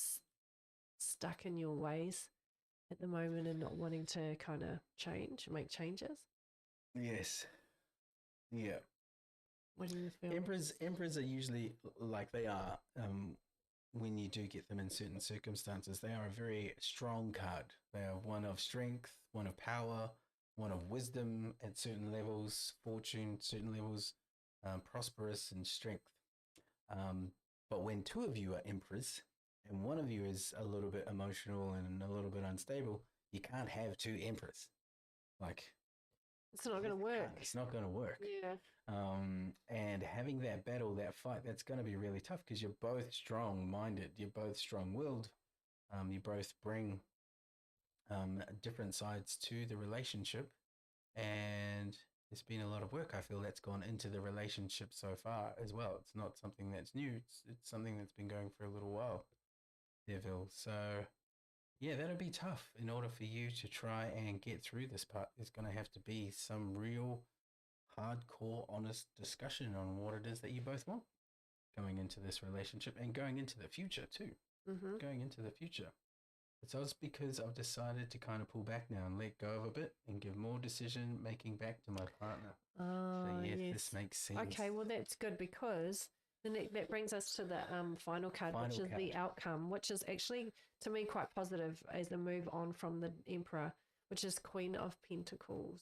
stuck in your ways at the moment and not wanting to kind of make changes. Yes. Yeah. What do you feel? Emperors are usually like they are. When you do get them in certain circumstances, they are a very strong card. They are one of strength, one of power, one of wisdom at certain levels, fortune, certain levels, prosperous and strength. But when two of you are emperors and one of you is a little bit emotional and a little bit unstable, you can't have two emperors. Like, it's not going to work. It's not going to work. Yeah. And having that battle, that fight, that's going to be really tough because you're both strong-minded. You're both strong-willed. You both bring different sides to the relationship. And there's been a lot of work, I feel, that's gone into the relationship so far as well. It's not something that's new. It's something that's been going for a little while, Deville. So, yeah, that'll be tough. In order for you to try and get through this part, there's going to have to be some real hardcore, honest discussion on what it is that you both want going into this relationship and going into the future too. Mm-hmm. Going into the future. It's also because I've decided to kind of pull back now and let go of a bit and give more decision making back to my partner. So yes, this makes sense. Okay, well that's good because that brings us to the final card, which is the outcome, which is actually to me quite positive as a move on from the Emperor, which is Queen of Pentacles.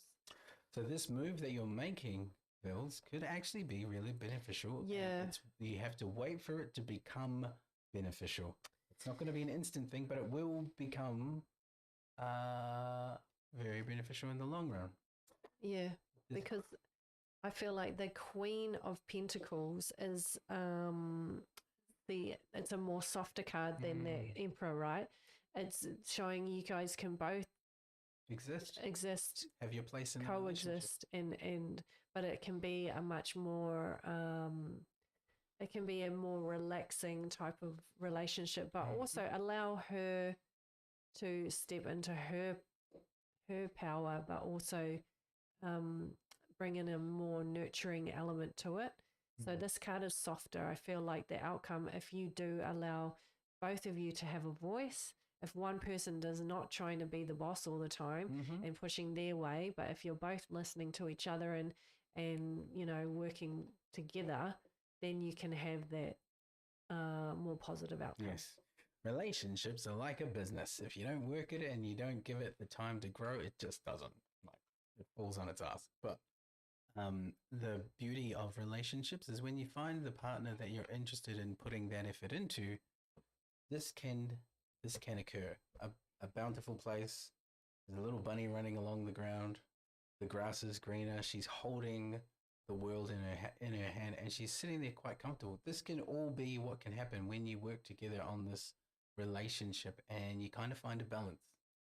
So this move that you're making, Vils, could actually be really beneficial. Yeah. You have to wait for it to become beneficial. It's not going to be an instant thing, but it will become very beneficial in the long run. Yeah, because I feel like the Queen of Pentacles is it's a more softer card than the Emperor, right? It's showing you guys can both exist, have your place in coexist, but it can be a much more it can be a more relaxing type of relationship, but also allow her to step into her power, but also bring in a more nurturing element to it. So this card is softer. I feel like the outcome, if you do allow both of you to have a voice, if one person does not trying to be the boss all the time and pushing their way, but if you're both listening to each other and working together, then you can have that more positive outcome. Yes. Relationships are like a business. If you don't work it and you don't give it the time to grow, it just doesn't. It falls on its ass. But the beauty of relationships is when you find the partner that you're interested in putting that effort into, this can occur. A bountiful place. There's a little bunny running along the ground. The grass is greener. She's holding the world in her hand, and she's sitting there quite comfortable. This can all be what can happen when you work together on this relationship, and you kind of find a balance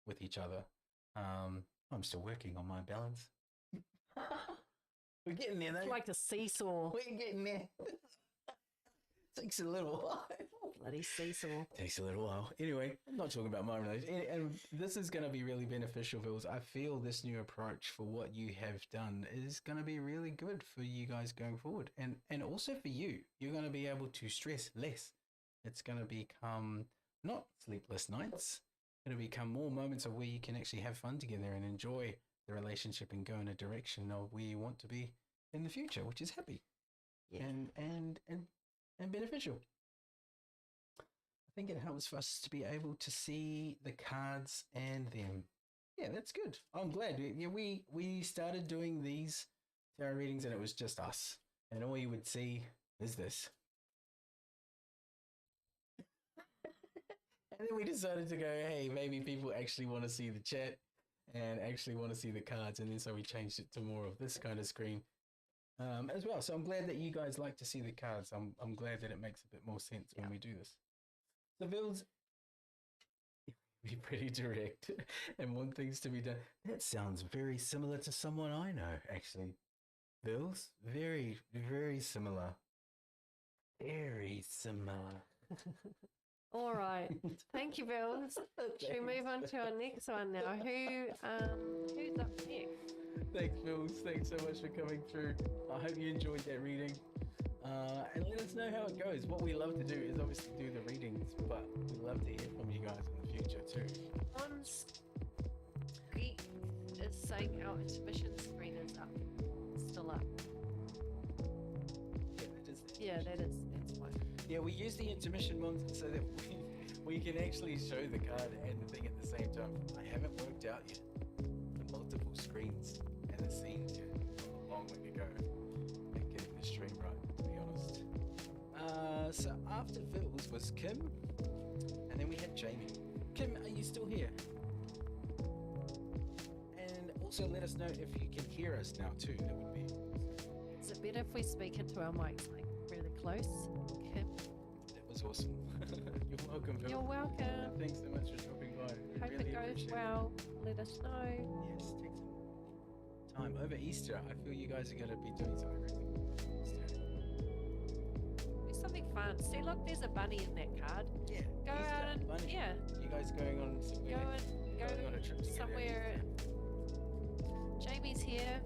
with each other. I'm still working on my balance. We're getting there, though. It's like a seesaw. We're getting there. Takes a little while. Bloody seesaw. Takes a little while. Anyway, I'm not talking about my relationship. And this is going to be really beneficial, Vils. I feel this new approach for what you have done is going to be really good for you guys going forward. And also for you. You're going to be able to stress less. It's going to become not sleepless nights. It'll become more moments of where you can actually have fun together and enjoy the relationship and go in a direction of where you want to be in the future, which is happy. Yeah. And beneficial. I think it helps for us to be able to see the cards and them. Yeah, that's good. I'm glad. Yeah, we started doing these tarot readings and it was just us. And all you would see is this. And then we decided to go, hey, maybe people actually want to see the chat and actually want to see the cards. And then so we changed it to more of this kind of screen. As well. So I'm glad that you guys like to see the cards. I'm glad that it makes a bit more sense when we do this. So Vils, be pretty direct and want things to be done. That sounds very similar to someone I know, actually. Vils, very, very similar. Very similar. All right. Thank you, Vils. Should we move on to our next one now? Who's up next? Thanks, Vils. Thanks so much for coming through. I hope you enjoyed that reading. And let us know how it goes. What we love to do is obviously do the readings, but we'd love to hear from you guys in the future too. Geek is saying our intermission screen is up. Still up. Yeah, that is. That's fine. Yeah, we use the intermission ones so that we can actually show the card and the thing at the same time. I haven't worked out yet the multiple screens and the scenes yet. A long way to go and getting the stream right, to be honest. So after Vils was Kim, and then we had Jamie. Kim, are you still here? And also let us know if you can hear us now too. That would be. Is it better if we speak into our mics like really close? Kim? That was awesome. You're welcome, Vils. You're welcome. Thanks so much for dropping by. Hope Really it goes appreciate well. Let us know. Yes, take some time. Over Easter, I feel you guys are going to be doing something really Easter. Do something fun. See, look, there's a bunny in that card. Yeah. Go Easter, out and bunny. yeah, You guys going on somewhere? Going on a trip together? somewhere. Jamie's here.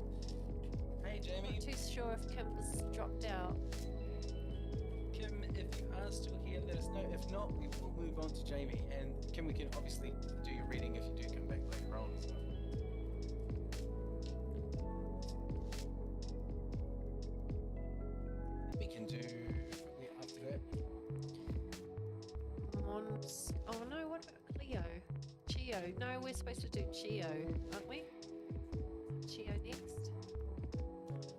Hey, Jamie. Not too sure if Kim's dropped out. Kim, if you are still here, let us know. If not, we will move on to Jamie. And Kim, we can obviously do your reading if you do come back later on as well. We can do after that. Oh no, what about Cleo? Chio. No, we're supposed to do Chio, aren't we? Chio next.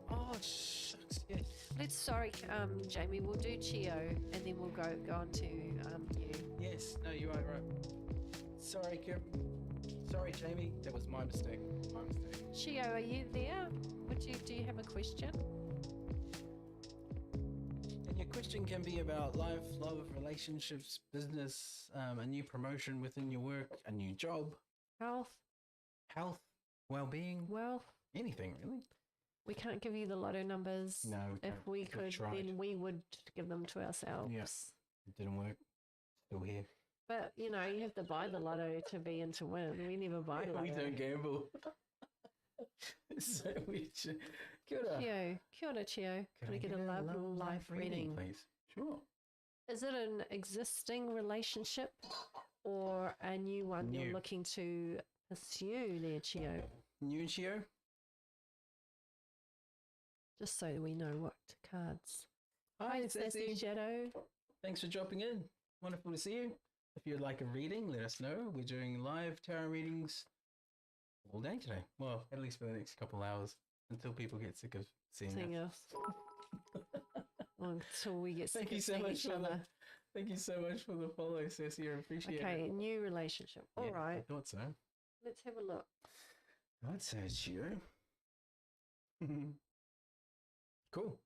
Oh, shucks. Yes. Sorry, Jamie, we'll do Chio and then we'll go on to you. Yes. No, you are right. Sorry, Kim. Sorry, Jamie. That was my mistake. My mistake. Chio, are you there? Do you have a question? And your question can be about life, love, relationships, business, a new promotion within your work, a new job, Health, well-being, wealth. anything really. We can't give you the lotto numbers. No, If we We've could, tried. then we would give them to ourselves. Yeah. It didn't work. Still here. But, you know, you have to buy the lotto to be in to win. We never buy lotto. We don't gamble. So we should. Kia ora. Chio. Kia ora, Chio. Can Can I get a love life reading? please? Sure. Is it an existing relationship or a new one New. you're looking to pursue there, Chio? New Chio? Just so we know what cards. Hi, Hi, Sassy Shadow. Thanks for dropping in. Wonderful to see you. If you'd like a reading, let us know. We're doing live tarot readings all day today. Well, at least for the next couple hours until people get sick of seeing Seeing us. us. Until we get sick Thank you of so seeing much each for other. Thank you so much for the follow, Sassy. I appreciate it. Okay, new relationship. All Yeah, right, I thought so. let's have a look. I'd say it's you. Cool.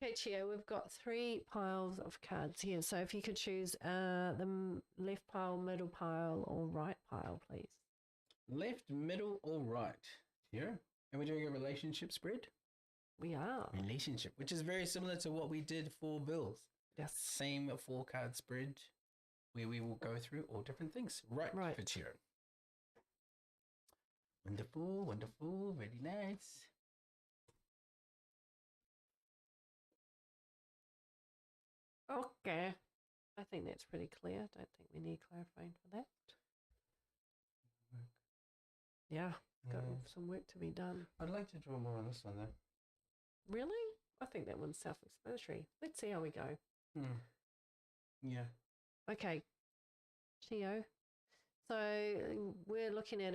Okay, Chia, we've got 3 piles of cards here. So if you could choose the left pile, middle pile, or right pile, please. Left, middle, or right? Here. And we're doing a relationship spread? We are. Relationship, which is very similar to what we did for bills. Yes. Same 4-card spread where we will go through all different things. Right. For Chiro. Wonderful, wonderful, very nice. Okay. I think that's pretty clear. Don't think we need clarifying for that. Yeah, got some work to be done. I'd like to draw more on this one though. Really? I think that one's self-explanatory. Let's see how we go. Yeah. Okay, Chio. So we're looking at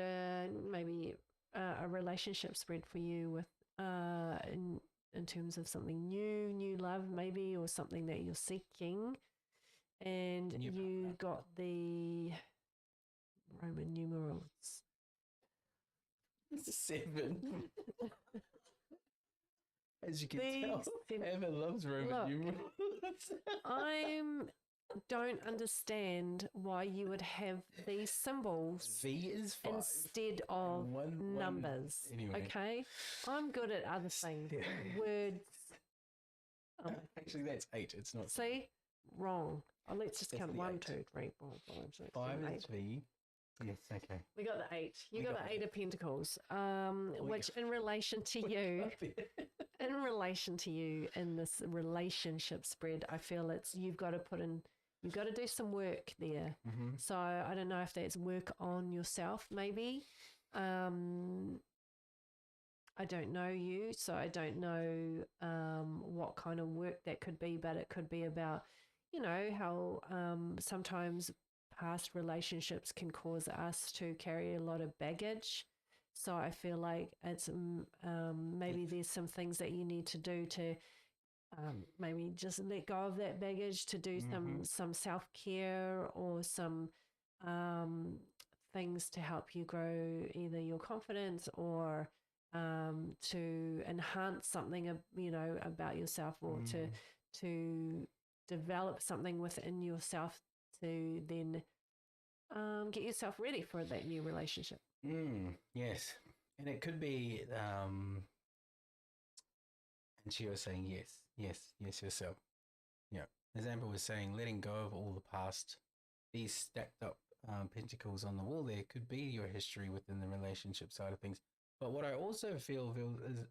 maybe a relationship spread for you with in terms of something new love maybe, or something that you're seeking, and you got the Roman numerals. 7. As you can tell, Emma loves Roman numerals. I don't understand why you would have these symbols V is 5 instead of numbers. Anyway. Okay, I'm good at other things. Words. Actually, that's 8. It's not. See, wrong. Oh, let's just count 1, 2, 3, 4, 5, 6, 5 7, 8. is V. Yes, okay. We got the 8. You got the 8 of Pentacles. Which in relation to you, in this relationship spread, I feel you've got to do some work there. So I don't know if that's work on yourself, maybe. I don't know you, so I don't know what kind of work that could be, but it could be about, how sometimes past relationships can cause us to carry a lot of baggage. So I feel like it's maybe there's some things that you need to do to maybe just let go of that baggage, to do some self-care, or some things to help you grow either your confidence, or to enhance something about yourself, or to develop something within yourself to then get yourself ready for that new relationship. Yes. And it could be, and she was saying yes yourself. Yeah. As Amber was saying, letting go of all the past, these stacked up pentacles on the wall there could be your history within the relationship side of things. But what I also feel is,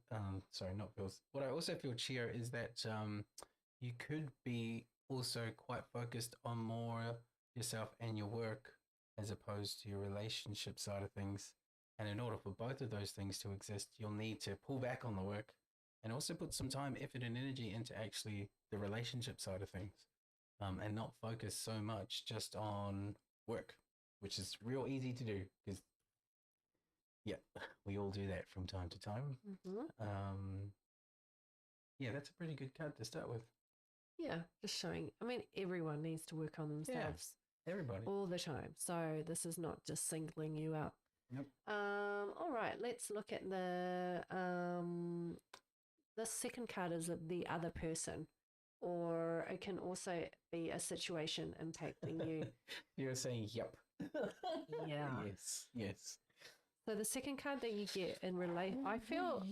what I also feel, Chia, is that you could be also quite focused on more yourself and your work as opposed to your relationship side of things. And in order for both of those things to exist, you'll need to pull back on the work and also put some time, effort, and energy into actually the relationship side of things, and not focus so much just on work, which is real easy to do because, yeah, we all do that from time to time. Yeah, that's a pretty good card to start with. Yeah, just showing. I mean, everyone needs to work on themselves. Yeah, everybody. All the time. So this is not just singling you out. Yep. All right, let's look at the second card is the other person, or it can also be a situation impacting you. You're saying yep. Yeah. Yes. So the second card that you get in relation, I feel,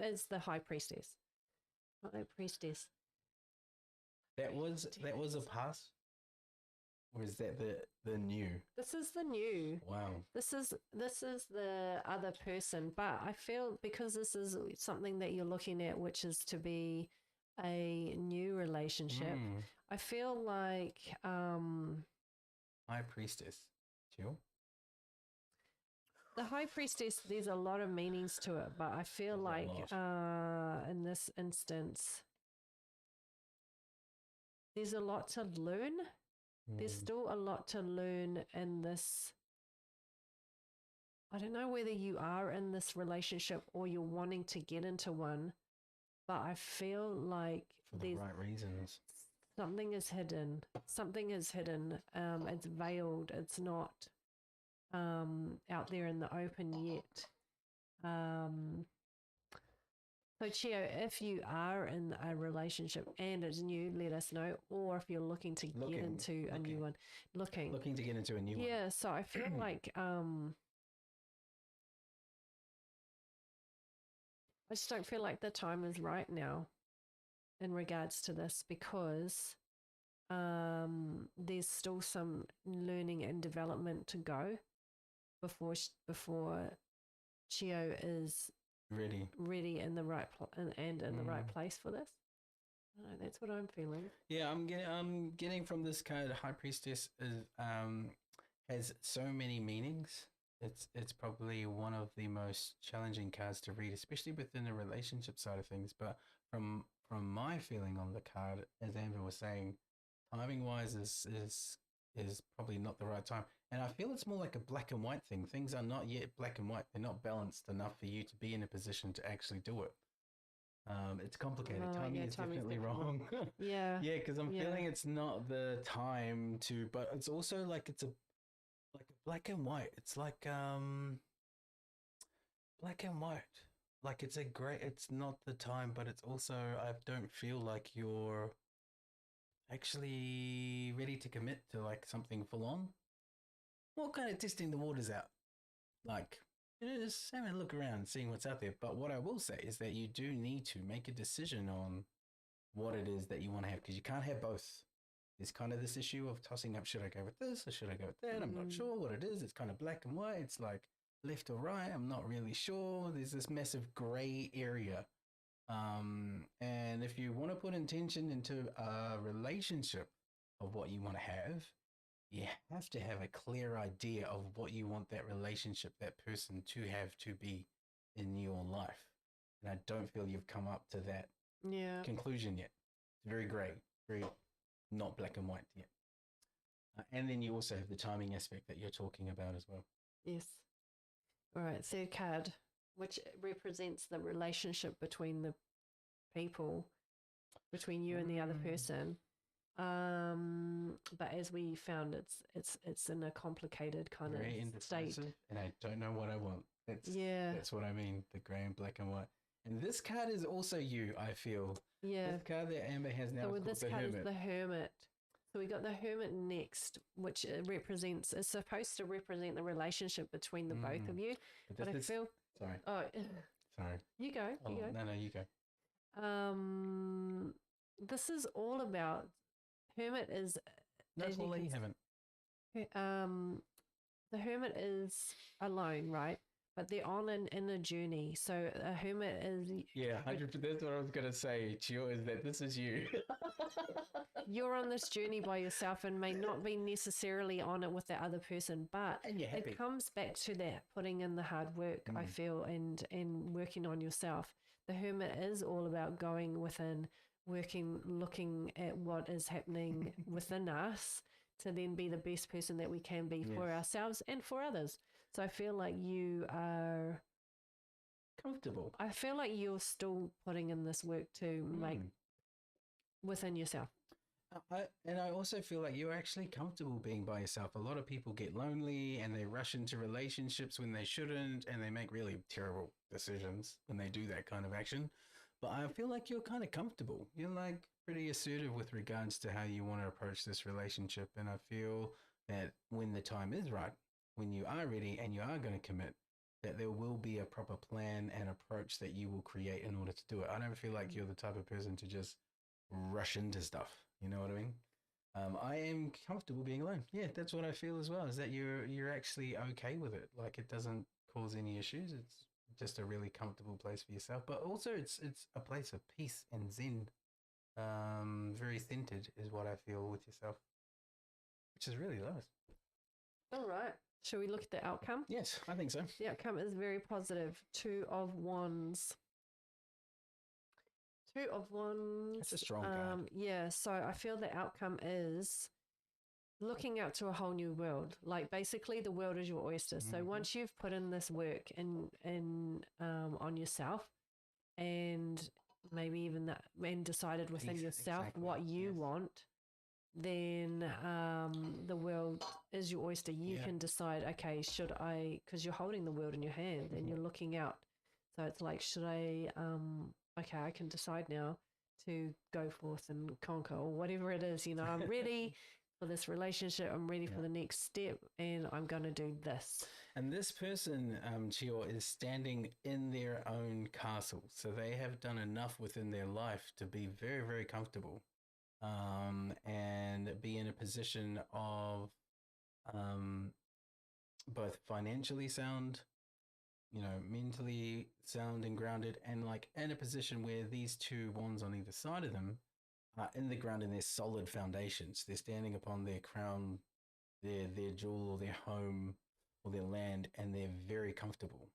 is the High Priestess. High Priestess. That was a pass, or is that the new? This is the new. Wow. This is the other person, but I feel because this is something that you're looking at, which is to be a new relationship. I feel like High Priestess, Jill. The High Priestess, there's a lot of meanings to it, but I feel like in this instance, there's a lot to learn. There's still a lot to learn in this. I don't know whether you are in this relationship or you're wanting to get into one, but I feel like for the right reasons. Something is hidden. Something is hidden. It's veiled. It's not out there in the open yet. So, Chio, if you are in a relationship and it's new, let us know. Or if you're looking to get into a new one, looking to get into a new one. Yeah, so I feel like I just don't feel like the time is right now in regards to this because there's still some learning and development to go before Chio is ready in the right in the right place for this. I don't know, that's what I'm feeling. Yeah, I'm getting from this card. High Priestess is has so many meanings. It's probably one of the most challenging cards to read, especially within the relationship side of things. But from my feeling on the card, as Amber was saying, timing wise is probably not the right time. And I feel it's more like a black and white thing. Things are not yet black and white. They're not balanced enough for you to be in a position to actually do it. It's complicated. Timing is definitely wrong. Yeah. Yeah, because I'm feeling it's not the time to, but it's also like it's a black and white. It's like black and white. Like it's not the time, but it's also I don't feel like you're actually ready to commit to like something full on. What kind of testing the waters out? Like, just having a look around, seeing what's out there. But what I will say is that you do need to make a decision on what it is that you want to have, because you can't have both. There's kind of this issue of tossing up, should I go with this or should I go with that? I'm not sure what it is. It's kind of black and white. It's like left or right. I'm not really sure. There's this massive gray area. And if you want to put intention into a relationship of what you want to have, you have to have a clear idea of what you want that relationship, that person to have to be in your life. And I don't feel you've come up to that conclusion yet. It's very gray, very not black and white yet. And then you also have the timing aspect that you're talking about as well. Yes. All right, third card, which represents the relationship between the people, between you and the other person. But as we found, it's in a complicated kind very of state, and I don't know what I want. That's what I mean. The grey and black and white. And this card is also you. I feel. Yeah. This card that Amber has now. So this card is the Hermit. So we got the Hermit next, which is supposed to represent the relationship between the both of you. But I feel. Sorry. Oh. Sorry. You go. You go. No, you go. This is all about. Hermit is. That's all you haven't. The Hermit is alone, right? But they're on an inner journey. So a hermit is. Yeah, 100%. That's what I was going to say, Chio, is that this is you. You're on this journey by yourself and may not be necessarily on it with the other person, but it comes back to that putting in the hard work, I feel, and working on yourself. The Hermit is all about going within, looking at what is happening within us to then be the best person that we can be for ourselves and for others. So I feel like you are comfortable. I feel like you're still putting in this work to make within yourself. I also feel like you're actually comfortable being by yourself. A lot of people get lonely and they rush into relationships when they shouldn't, and they make really terrible decisions when they do that kind of action. But I feel like you're kind of comfortable. You're like pretty assertive with regards to how you want to approach this relationship. And I feel that when the time is right, when you are ready and you are going to commit, that there will be a proper plan and approach that you will create in order to do it. I don't feel like you're the type of person to just rush into stuff. You know what I mean? I am comfortable being alone. Yeah, that's what I feel as well, is that you're actually okay with it. Like it doesn't cause any issues. It's just a really comfortable place for yourself. But also it's a place of peace and zen. Very centered is what I feel with yourself, which is really nice. All right. Shall we look at the outcome? Yes, I think so. The outcome is very positive. 2 of Wands. 2 of Wands. That's a strong card. Yeah, so I feel the outcome is looking out to a whole new world. Like basically the world is your oyster. So once you've put in this work in on yourself and maybe even that and decided within yourself what you want, then the world is your oyster. You can decide, okay, should I, because you're holding the world in your hand and you're looking out. So it's like, should I okay, I can decide now to go forth and conquer or whatever it is. I'm ready for this relationship. I'm ready for the next step, and I'm going to do this. And this person, Chio, is standing in their own castle. So they have done enough within their life to be very, very comfortable, and be in a position of both financially sound, mentally sound and grounded, and like in a position where these two wands on either side of them are in the ground and they're solid foundations. They're standing upon their crown, their jewel or their home or their land, and they're very comfortable,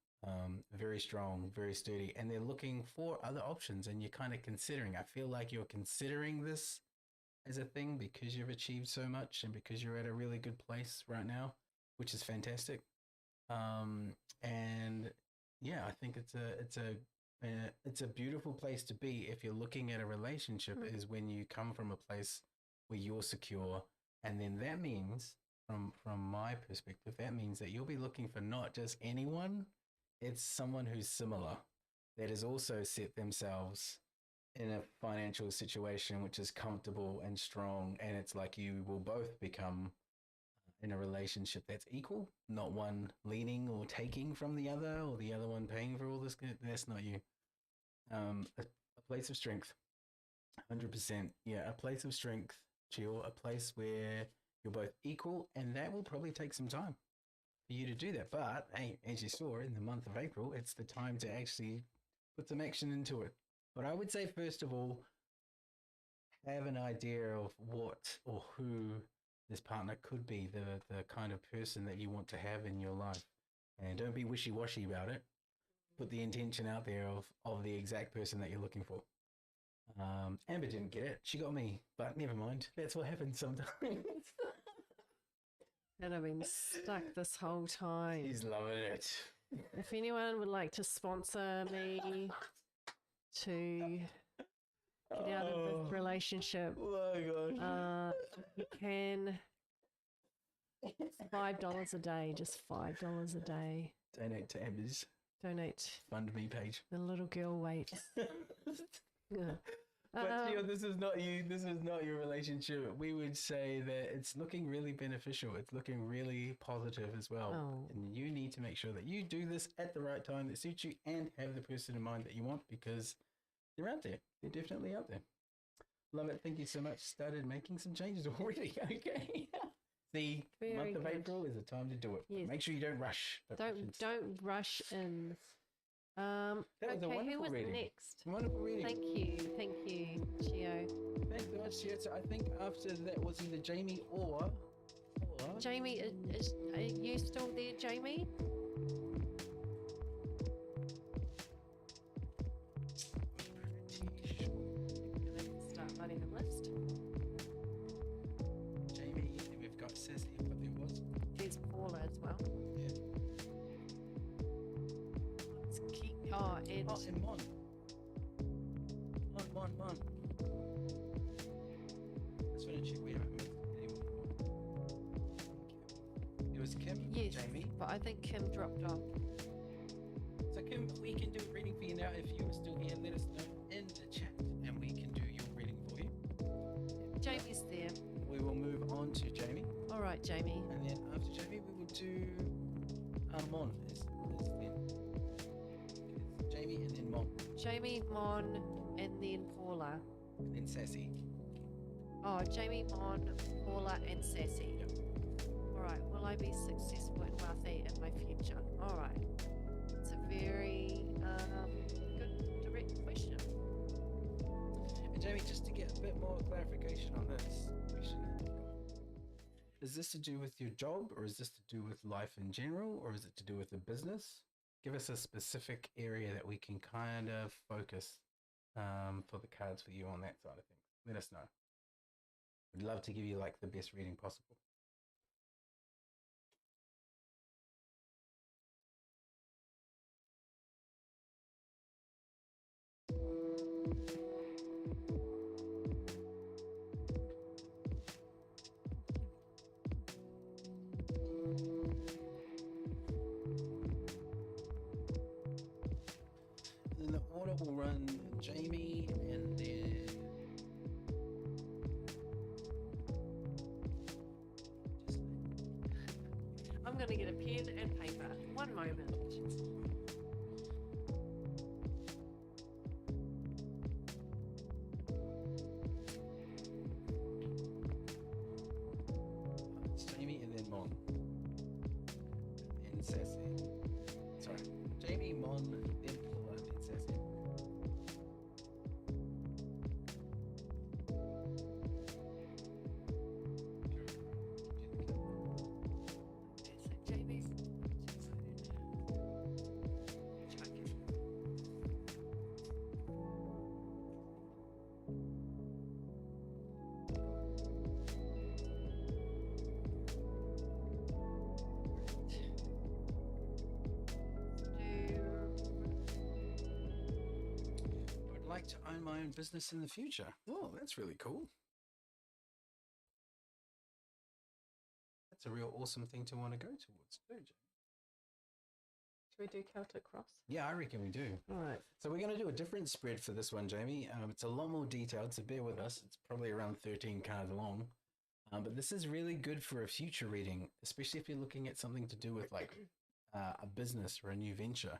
very strong, very sturdy, and they're looking for other options. And you're kind of considering, I feel like you're considering this as a thing because you've achieved so much and because you're at a really good place right now, which is fantastic. And yeah, I think it's a beautiful place to be if you're looking at a relationship, is when you come from a place where you're secure. And then that means, from my perspective, that means that you'll be looking for not just anyone, it's someone who's similar, that has also set themselves in a financial situation which is comfortable and strong. And it's like you will both become in a relationship that's equal, not one leaning or taking from the other, or the other one paying for all this. That's not you. A place of strength, 100%. Yeah, a place of strength, Chill, a place where you're both equal, and that will probably take some time for you to do that. But hey, as you saw in the month of April, it's the time to actually put some action into it. But I would say, first of all, have an idea of what or who this partner could be, the kind of person that you want to have in your life. And don't be wishy-washy about it. Put the intention out there of the exact person that you're looking for. Amber didn't get it. She got me, but never mind. That's what happens sometimes. And I've been stuck this whole time. She's loving it. If anyone would like to sponsor me to get out of this relationship, oh my gosh. you can. $5 a day, just $5 a day. Donate to Amber's Donate. Fund Me page. The little girl waits. Yeah. But Gio, this is not you. This is not your relationship. We would say that it's looking really beneficial. It's looking really positive as well. Oh. And you need to make sure that you do this at the right time that suits you, and have the person in mind that you want, because they're out there. They're definitely out there. Love it. Thank you so much. Started making some changes already. Okay. The month of April is the time to do it. Yes. Make sure you don't rush. Don't rush in. That was a wonderful who was reading. next? Wonderful reading. Thank you, Gio. Thanks so much, Gio. So I think after that was either Jamie or Jamie. Are you still there, Jamie? Start writing the list. Jamie, we've got Sassy, but there was. There's Paula as well. Yeah. Let's keep. Oh, and And Mon. Mon. Let's finish it. We haven't missed anyone. It was Kim, yes, Jamie. but I think Kim dropped off. So Kim, we can do a reading for you now. If you are still here, let us know in the chat, and we can do your reading for you. Jamie's there. We will move on to Jamie, All right, Jamie. and then after Jamie, we will do Mon. Is then it's Jamie and then Mon, Jamie, Mon, and then Paula. and then Sassy. Oh, Jamie, Mon, Paula, and Sassy. Yep. All right. Will I be successful and wealthy in my future? All right. It's a very good, direct question. And Jamie, just to get a bit more clarification on this question, is this to do with your job, or is this to do with life in general, or is it to do with the business? Give us a specific area that we can kind of focus for the cards for you on that side of things. Let us know. We'd love to give you like the best reading possible. And the order will run Jamie, pen and paper. One moment. It's Jamie and then Mon. And Sassy. Sorry. Jamie, Mon, then Paula, then Sassy. I would like to own my own business in the future. Oh, that's really cool. That's a real awesome thing to want to go towards too, Jamie. Should we do Celtic Cross? Yeah, I reckon we do. All right. So we're going to do a different spread for this one, Jamie. It's a lot more detailed, so bear with us. It's probably around 13 cards long. But this is really good for a future reading, especially if you're looking at something to do with like a business or a new venture.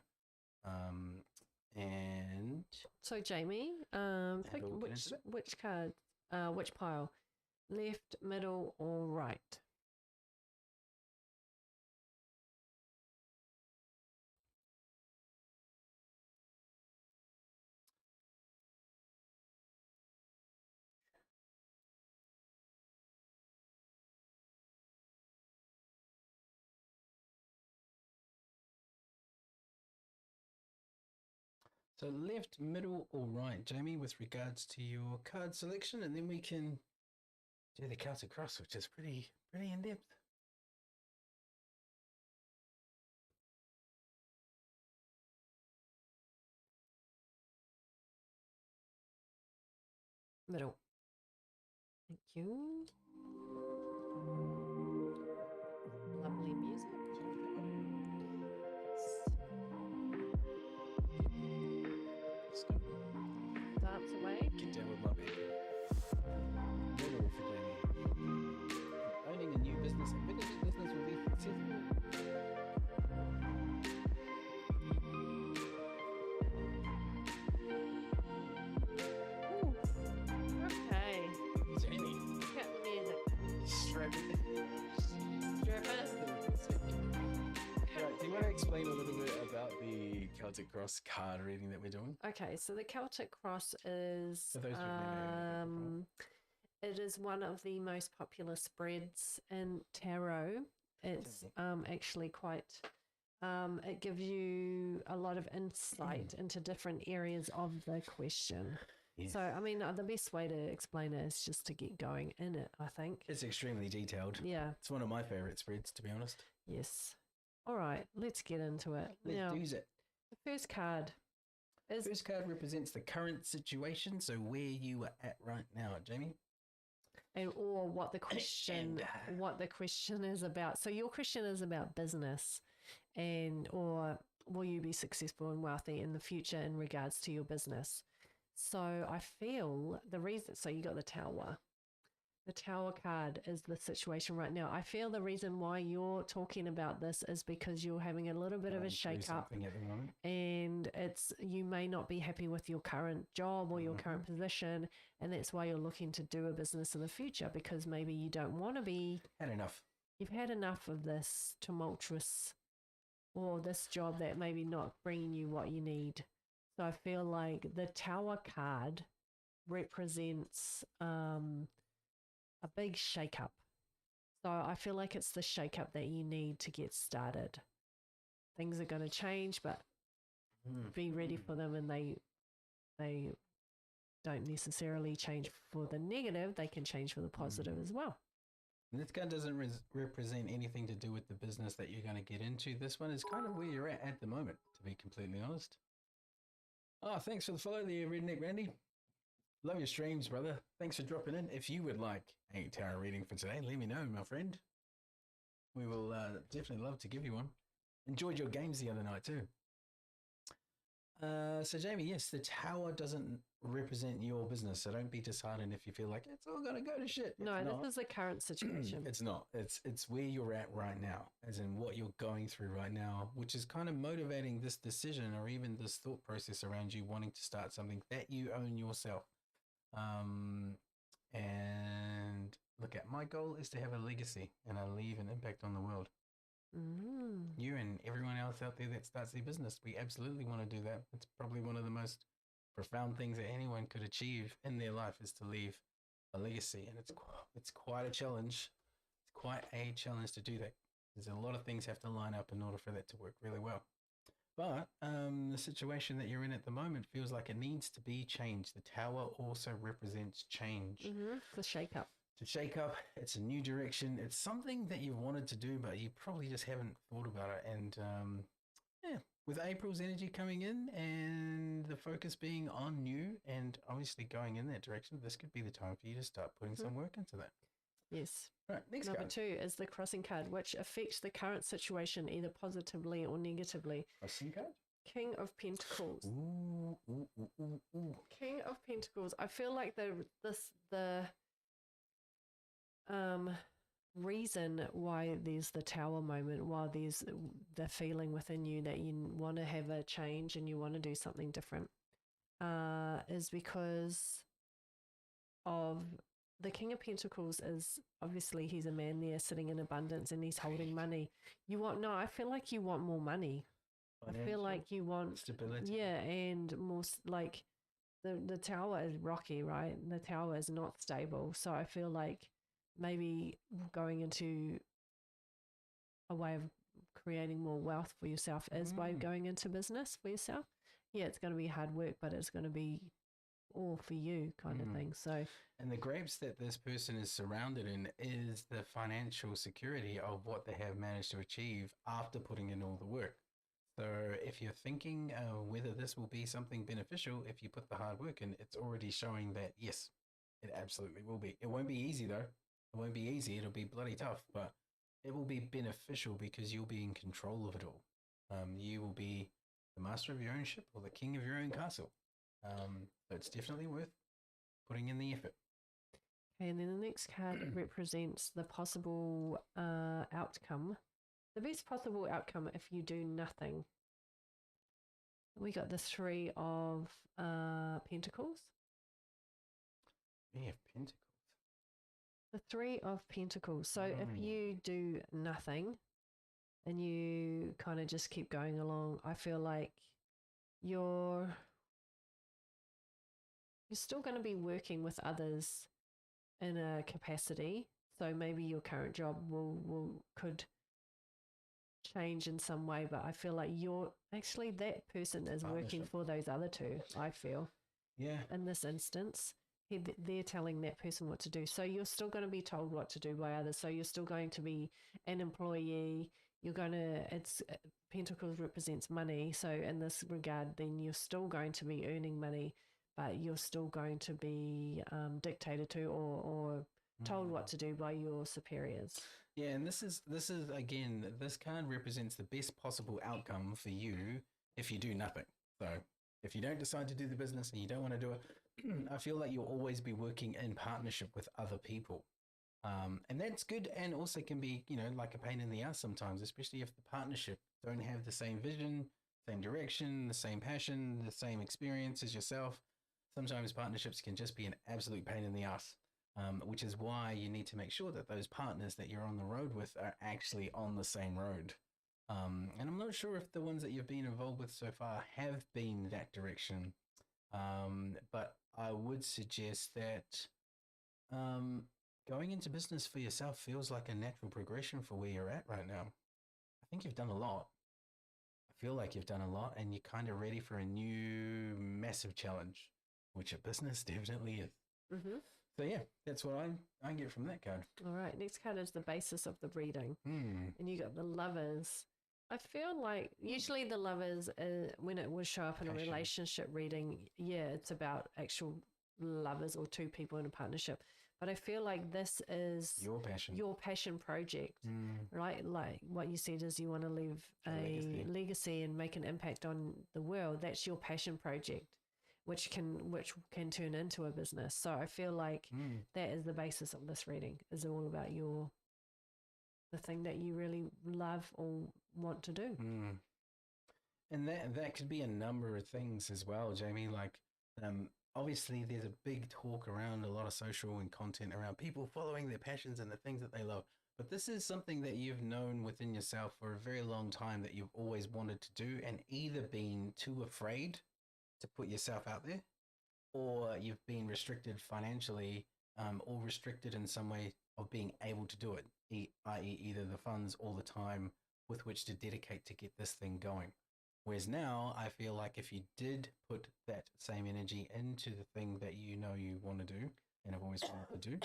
And So Jamie, pick we'll get into it. which card, which pile, left, middle, or right? so left, middle, or right, Jamie, with regards to your card selection, and then we can do the Celtic Cross, which is pretty in depth. Middle. Thank you. Lovely music. Just gonna Dance away. get down with my baby. Middle for Jamie. Owning a new business, a bigger business will be successful. Ooh. Okay. Jamie, Cut the music. strap it. Strip it. Right, do you want to explain a little bit about the Celtic Cross card reading that we're doing? Okay, so the Celtic Cross is For those who've never heard of it before. it is one of the most popular spreads in tarot. It's actually quite it gives you a lot of insight into different areas of the question. Yes. So I mean the best way to explain it is just to get going in it, I think. It's extremely detailed. Yeah. It's one of my favorite spreads, to be honest. Yes. All right, let's get into it. Let's Now, do it. the first card is First card represents the current situation, so where you are at right now, Jamie. or what the question And, what the question is about. So your question is about business and or will you be successful and wealthy in the future in regards to your business. So I feel the reason, so you got the Tower. The Tower card is the situation right now. I feel the reason why you're talking about this is because you're having a little bit of a Going through shake up something at the moment. and it's you may not be happy with your current job or your current position, and that's why you're looking to do a business in the future, because maybe you don't want to be, Had enough. you've had enough of this tumultuous or this job that maybe not bringing you what you need. So I feel like the Tower card represents a big shake up. So I feel like it's the shake up that you need to get started. Things are going to change, but be ready for them, and they don't necessarily change for the negative, they can change for the positive as well. And this card doesn't represent anything to do with the business that you're going to get into. This one is kind of where you're at the moment, to be completely honest. Oh, thanks for the follow there, Redneck Randy. Love your streams, brother. Thanks for dropping in. If you would like a tarot reading for today, let me know, my friend. We will definitely love to give you one. Enjoyed your games the other night too. So Jamie, yes, the tower doesn't represent your business, so don't be disheartened if you feel like it's all gonna go to shit. No, It's this not. is the current situation. It's not. It's where you're at right now, as in what you're going through right now, which is kind of motivating this decision or even this thought process around you wanting to start something that you own yourself. Um, and look at my goal is to have a legacy and I leave an impact on the world. You and everyone else out there that starts their business, we absolutely want to do that. It's probably one of the most profound things that anyone could achieve in their life is to leave a legacy, and it's quite a challenge. It's quite a challenge to do that. There's a lot of things have to line up in order for that to work really well. But the situation that you're in at the moment feels like it needs to be changed. The tower also represents change. The shake up. To shake up, it's a new direction. It's something that you've wanted to do, but you probably just haven't thought about it. And yeah, with April's energy coming in and the focus being on you and obviously going in that direction, this could be the time for you to start putting some work into that. Yes. Right, next Number card. 2 is the crossing card, which affects the current situation either positively or negatively. Crossing card? King of Pentacles. Ooh, ooh, ooh, ooh, ooh. King of Pentacles. I feel like the reason why there's the tower moment, why there's the feeling within you that you want to have a change and you want to do something different, is because of the King of Pentacles. Is obviously he's a man there sitting in abundance and he's holding money. I feel like you want more money. I feel like you want stability. Yeah, and more like the tower is rocky, right? The tower is not stable. So I feel like maybe going into a way of creating more wealth for yourself is by going into business for yourself. Yeah, it's going to be hard work, but it's going to be all for you kind of thing. So, and the grapes that this person is surrounded in is the financial security of what they have managed to achieve after putting in all the work. So if you're thinking whether this will be something beneficial, if you put the hard work in, it's already showing that, yes, it absolutely will be. It won't be easy, though. It won't be easy. It'll be bloody tough, but it will be beneficial because you'll be in control of it all. You will be the master of your own ship or the king of your own castle. So it's definitely worth putting in the effort. Okay, and then the next card represents the possible outcome. The best possible outcome if you do nothing. We got the 3 of Pentacles. Yeah, Pentacles. The 3 of Pentacles. So if you do nothing and you kind of just keep going along, I feel like you're still going to be working with others in a capacity. So maybe your current job could change in some way, but I feel like that person is working for those other 2, I feel. Yeah. In this instance, they're telling that person what to do. So you're still going to be told what to do by others. So you're still going to be an employee. Pentacles represents money. So in this regard, then you're still going to be earning money, but you're still going to be dictated to or told what to do by your superiors. Yeah, and this is again, this card represents the best possible outcome for you if you do nothing. So if you don't decide to do the business and you don't want to do it, I feel like you'll always be working in partnership with other people. And that's good, and also can be, like a pain in the ass sometimes, especially if the partnership don't have the same vision, same direction, the same passion, the same experience as yourself. Sometimes partnerships can just be an absolute pain in the ass, which is why you need to make sure that those partners that you're on the road with are actually on the same road. And I'm not sure if the ones that you've been involved with so far have been that direction. But I would suggest that going into business for yourself feels like a natural progression for where you're at right now. I think you've done a lot. I feel like you've done a lot and you're kind of ready for a new massive challenge, which a business definitely is. So yeah, that's what I get from that card. All right, next card is the basis of the reading. And you got the Lovers. I feel like usually the Lovers, when it would show up in a relationship reading, yeah, it's about actual lovers or 2 people in a partnership. but I feel like this is Your passion. your passion project, right? Like what you said is you want to leave a legacy and make an impact on the world. That's your passion project, which can turn into a business. So I feel like that is the basis of this reading, is all about the thing that you really love or want to do. And that could be a number of things as well, Jamie. Like, obviously, there's a big talk around a lot of social and content around people following their passions and the things that they love. But this is something that you've known within yourself for a very long time that you've always wanted to do, and either been too afraid to put yourself out there, or you've been restricted financially, or restricted in some way of being able to do it, i.e. either the funds or the time with which to dedicate to get this thing going. Whereas now I feel like if you did put that same energy into the thing that you know you want to do and have always wanted to do,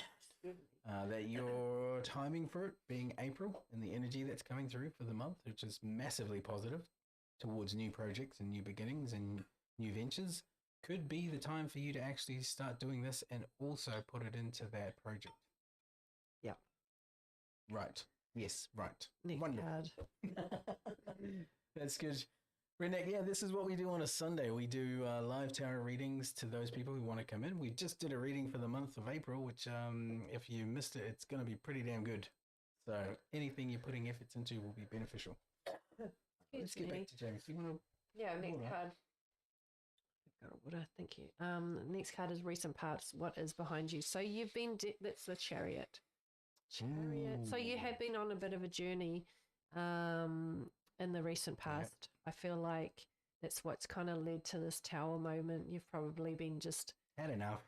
that your timing for it being April and the energy that's coming through for the month, which is massively positive towards new projects and new beginnings and new ventures, could be the time for you to actually start doing this and also put it into that project. Yeah. Right. Yes, right. Next Wonderful. card. That's good. Renee, yeah, this is what we do on a Sunday. We do live tarot readings to those people who want to come in. We just did a reading for the month of April, which if you missed it, it's going to be pretty damn good. So anything you're putting efforts into will be beneficial. Let's get back to James. You want to? Yeah, next card. What I think you. Next card is recent parts. What is behind you? So you've been. That's the Chariot. Chariot. Ooh. So you have been on a bit of a journey. In the recent past, I feel like that's what's kind of led to this tower moment. You've probably been just had enough,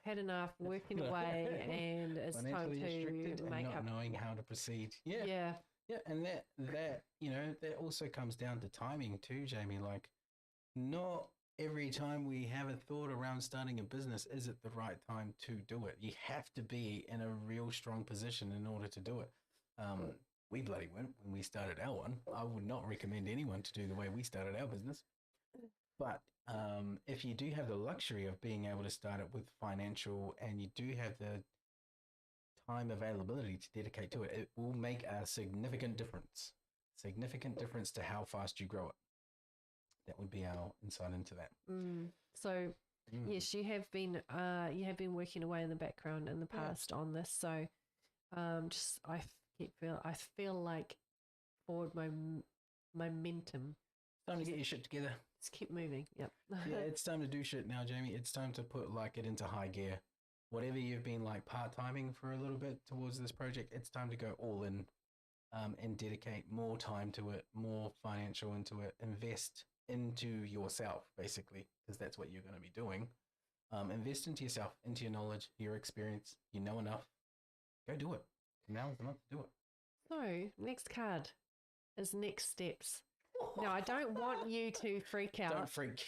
working away, and it's time to make not up. Knowing how to proceed. Yeah, and that that also comes down to timing too, Jamie. Like, not every time we have a thought around starting a business is it the right time to do it. You have to be in a real strong position in order to do it. We bloody went when we started our one. I would not recommend anyone to do the way we started our business. But if you do have the luxury of being able to start it with financial, and you do have the time availability to dedicate to it, it will make a significant difference to how fast you grow it. That would be our insight into that. So yes, you have been working away in the background in the past on this. So I feel like forward momentum. Time to get your shit together. Just keep moving. Yep. Yeah, it's time to do shit now, Jamie. It's time to put it into high gear. Whatever you've been like part-timing for a little bit towards this project, it's time to go all in, and dedicate more time to it, more financial into it, invest into yourself, basically, because that's what you're going to be doing. Invest into yourself, into your knowledge, your experience. You know enough. Go do it. Now is the month to do it. So, next card is next steps. Now, I don't want you to freak out. Don't freak.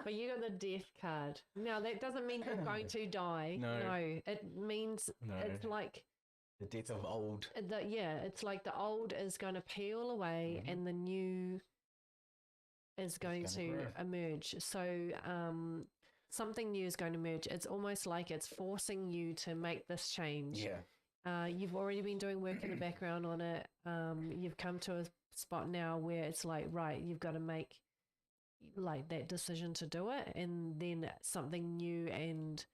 But you got the death card. Now, that doesn't mean you're going to die. No, it means it's like the death of old. It's like the old is going to peel away and the new is going to emerge. So, something new is going to emerge. It's almost like it's forcing you to make this change. Yeah. You've already been doing work in the background on it. You've come to a spot now where it's like, right, you've got to make like that decision to do it, and then something new and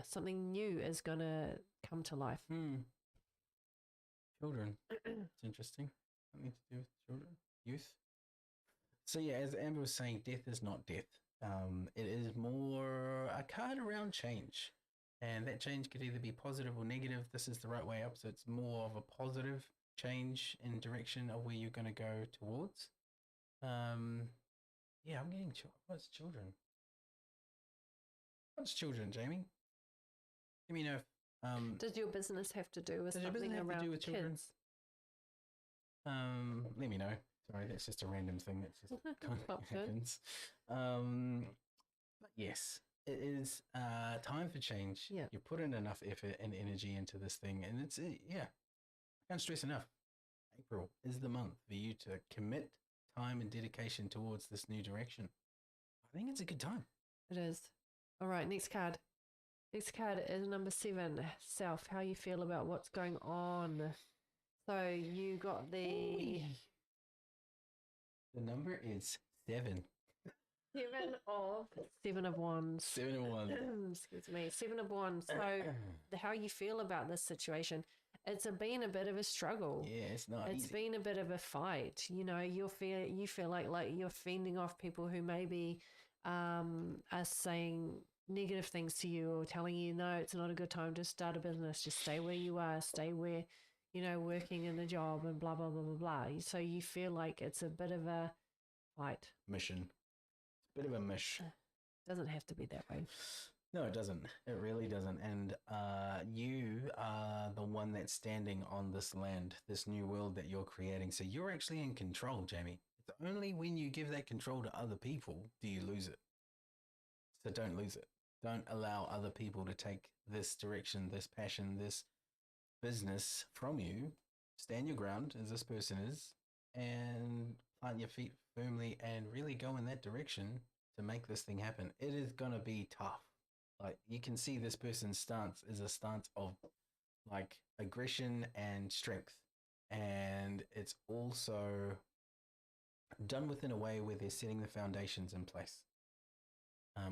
something new is going to come to life. Children. It's interesting. Something to do with children, youth. So yeah, as Amber was saying, death is not death. It is more a card around change. And that change could either be positive or negative. This is the right way up. So it's more of a positive change in direction of where you're going to go towards. I'm getting what's children? What's children, Jamie? Let me know if, does your business have to do with something around kids? Children? Let me know. Sorry, that's just a random thing that just kind of happens. But yes. It is time for change. Yeah. You put in enough effort and energy into this thing, and it's I can't stress enough. April is the month for you to commit time and dedication towards this new direction. I think it's a good time. It is. All right, next card. Next card is number 7, self. How you feel about what's going on. So you got the number is 7. 7 of wands. 7 of wands. Excuse me. 7 of wands. So how you feel about this situation. It's been a bit of a struggle. Yeah, it's not It's easy. been a bit of a fight. You know, you feel like you're fending off people who maybe are saying negative things to you or telling you, no, it's not a good time to start a business. Just stay where you are. Stay where, working in a job and blah, blah, blah, blah, blah. So you feel like it's a bit of a fight. Mission. It's a bit of a mish. Doesn't have to be that way. No, it doesn't. It really doesn't. And you are the one that's standing on this land, this new world that you're creating. So you're actually in control, Jamie. It's only when you give that control to other people do you lose it. So don't lose it. Don't allow other people to take this direction, this passion, this business from you. Stand your ground as this person is and plant your feet firmly and really go in that direction to make this thing happen. It is going to be tough. Like, you can see this person's stance is a stance of like aggression and strength. And it's also done within a way where they're setting the foundations in place.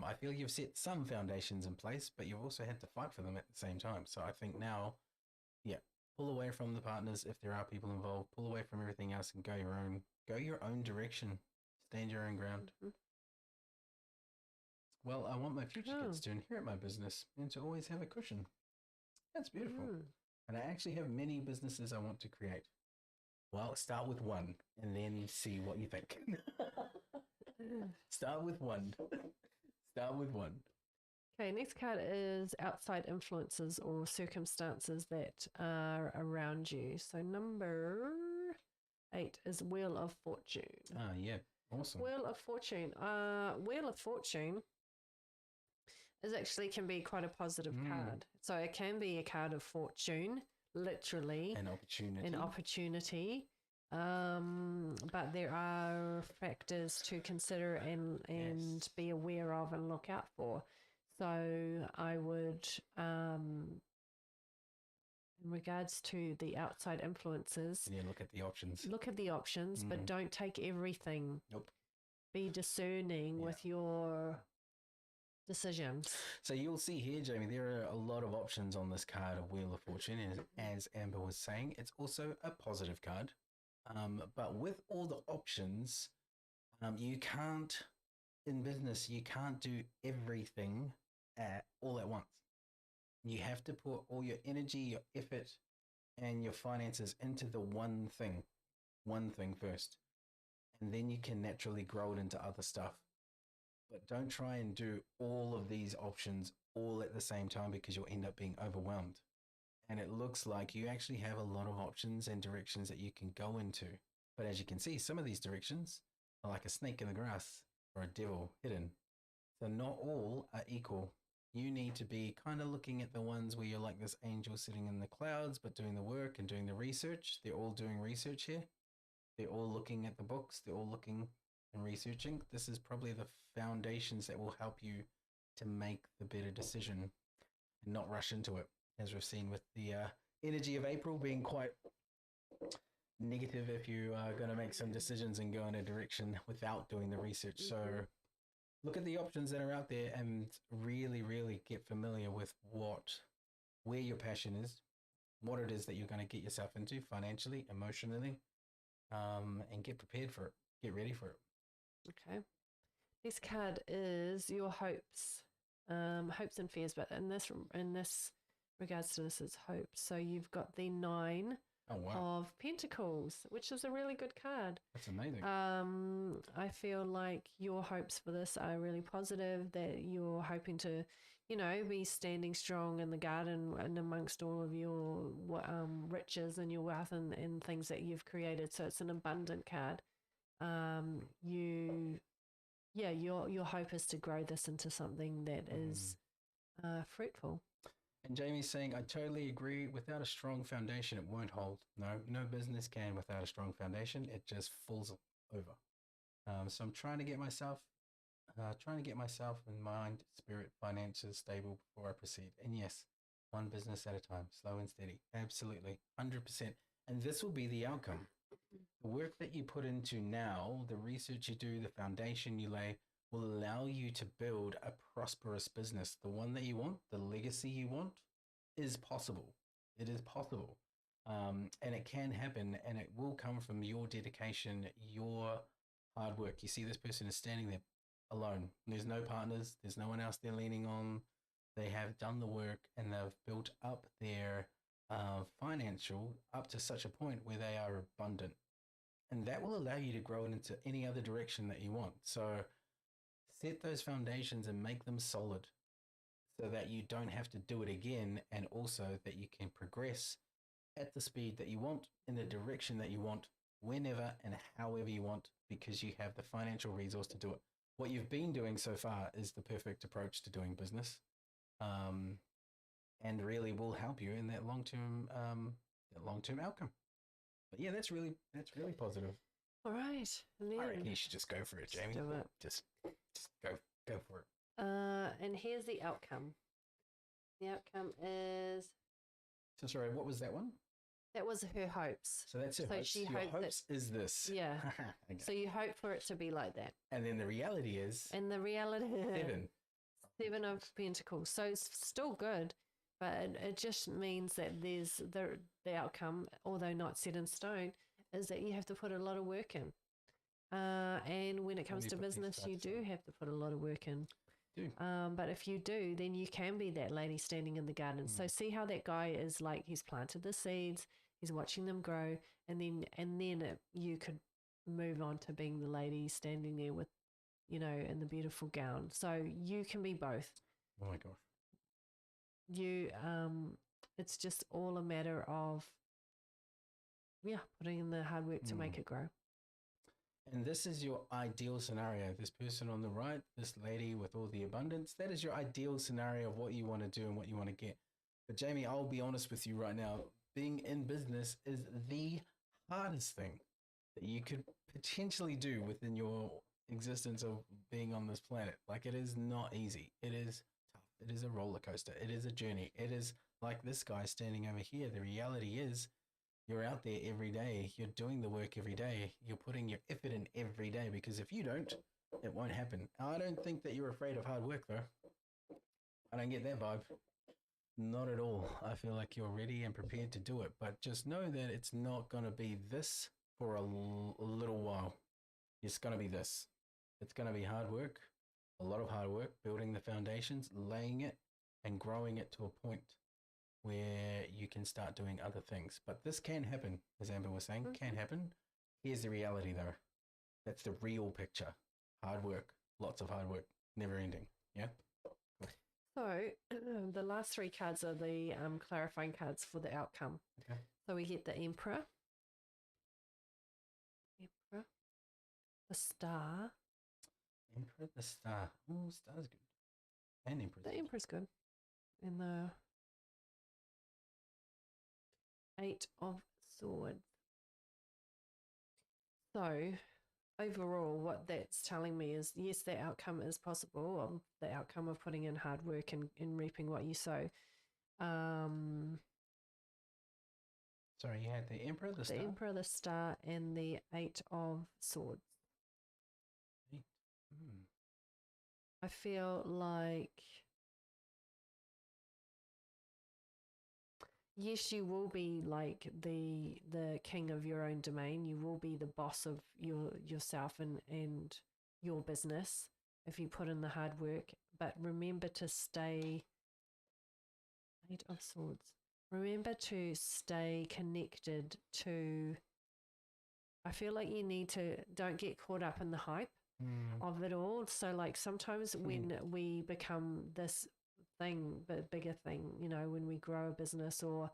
I feel you've set some foundations in place, but you've also had to fight for them at the same time. So I think now, pull away from the partners if there are people involved. Pull away from everything else and go your own direction. Stand your own ground. Mm-hmm. Well, I want my future kids to inherit my business and to always have a cushion. That's beautiful. And I actually have many businesses I want to create. Well, start with one and then see what you think. Start with one. Start with one. Okay, next card is outside influences or circumstances that are around you. So number 8 is Wheel of Fortune. Ah, yeah. Awesome. Wheel of Fortune. Wheel of Fortune can be quite a positive card. So it can be a card of fortune, literally. An opportunity. But there are factors to consider and be aware of and look out for. So I would, in regards to the outside influences, look at the options. But don't take everything. Nope. Be discerning with your decisions. So you'll see here, Jamie, there are a lot of options on this card of Wheel of Fortune. And as Amber was saying, it's also a positive card. But with all the options, you can't, in business, you can't do everything all at once. You have to put all your energy, your effort, and your finances into the one thing first. And then you can naturally grow it into other stuff. But don't try and do all of these options all at the same time because you'll end up being overwhelmed. And it looks like you actually have a lot of options and directions that you can go into. But as you can see, some of these directions are like a snake in the grass or a devil hidden. So not all are equal. You need to be kind of looking at the ones where you're like this angel sitting in the clouds, but doing the work and doing the research. They're all doing research here. They're all looking at the books. They're all looking and researching. This is probably the foundations that will help you to make the better decision and not rush into it. As we've seen with the energy of April being quite negative if you are going to make some decisions and go in a direction without doing the research. So look at the options that are out there and really, really get familiar with where your passion is, what it is that you're going to get yourself into financially, emotionally, and get prepared for it. Get ready for it. Okay. This card is your hopes and fears, but in this regards to this is hope. So you've got the 9 of Pentacles, which is a really good card. That's amazing. I feel like your hopes for this are really positive, that you're hoping to, be standing strong in the garden and amongst all of your riches and your wealth and things that you've created. So it's an abundant card. Your hope is to grow this into something that is fruitful. And Jamie's saying, I totally agree. Without a strong foundation, it won't hold. No business can without a strong foundation. It just falls over. So I'm trying to get myself Trying to get myself and mind, spirit, finances stable before I proceed. And yes, one business at a time, slow and steady. Absolutely, 100%. And this will be the outcome. The work that you put into now, the research you do, the foundation you lay, will allow you to build a prosperous business. The one that you want, the legacy you want, is possible. It is possible. And it can happen, and it will come from your dedication, your hard work. You see, this person is standing there alone. There's no partners, there's no one else they're leaning on. They have done the work and they've built up their financial up to such a point where they are abundant. And that will allow you to grow it into any other direction that you want. So set those foundations and make them solid so that you don't have to do it again, and also that you can progress at the speed that you want, in the direction that you want, whenever and however you want, because you have the financial resource to do it. What you've been doing so far is the perfect approach to doing business, and really will help you in that long-term outcome. But yeah, that's really positive. All right. And I reckon you should just go for it, Jamie. Do it. Just go for it. And here's the outcome. The outcome is... So sorry, what was that one? That was her hopes. So that's her hopes. She Your hopes is this. Yeah. Okay. So you hope for it to be like that. And then the reality is... And the reality... 7. 7 of Pentacles. So it's still good, but it just means that there's the outcome, although not set in stone, is that you have to put a lot of work in. And when it comes to business, you do have to put a lot of work in. But if you do, then you can be that lady standing in the garden. So see how that guy is like, he's planted the seeds, he's watching them grow, and then you could move on to being the lady standing there with, in the beautiful gown. So you can be both. Oh my gosh. It's just all a matter of, putting in the hard work to make it grow. And this is your ideal scenario. This person on the right, this lady with all the abundance, that is your ideal scenario of what you want to do and what you want to get. But Jamie, I'll be honest with you right now. Being in business is the hardest thing that you could potentially do within your existence of being on this planet. Like, it is not easy. It is tough. It is a roller coaster. It is a journey. It is like this guy standing over here. The reality is, you're out there every day. You're doing the work every day. You're putting your effort in every day, because if you don't, it won't happen. I don't think that you're afraid of hard work, though. I don't get that vibe. Not at all. I feel like you're ready and prepared to do it. But just know that it's not going to be this for a little while. It's going to be this. It's going to be hard work, a lot of hard work, building the foundations, laying it, and growing it to a point where you can start doing other things. But this can happen, as Amber was saying, can happen. Here's the reality, though. That's the real picture. Hard work, lots of hard work, never ending. Yeah? So the last 3 cards are the clarifying cards for the outcome. Okay. So we get the Emperor, the Star. Emperor, the Star. Oh, Star's good. And Emperor's The Emperor's good. And the 8 of Swords. So overall, what that's telling me is, yes, the outcome is possible. The outcome of putting in hard work and reaping what you sow. Sorry, you had the Emperor, the Star? The Emperor, the Star, and the 8 of Swords. 8. I feel like, yes, you will be like the king of your own domain. You will be the boss of yourself and your business if you put in the hard work. But remember to stay... 8 of Swords. Remember to stay connected to... I feel like you need to... Don't get caught up in the hype of it all. So like sometimes when we become this thing, but bigger thing, when we grow a business, or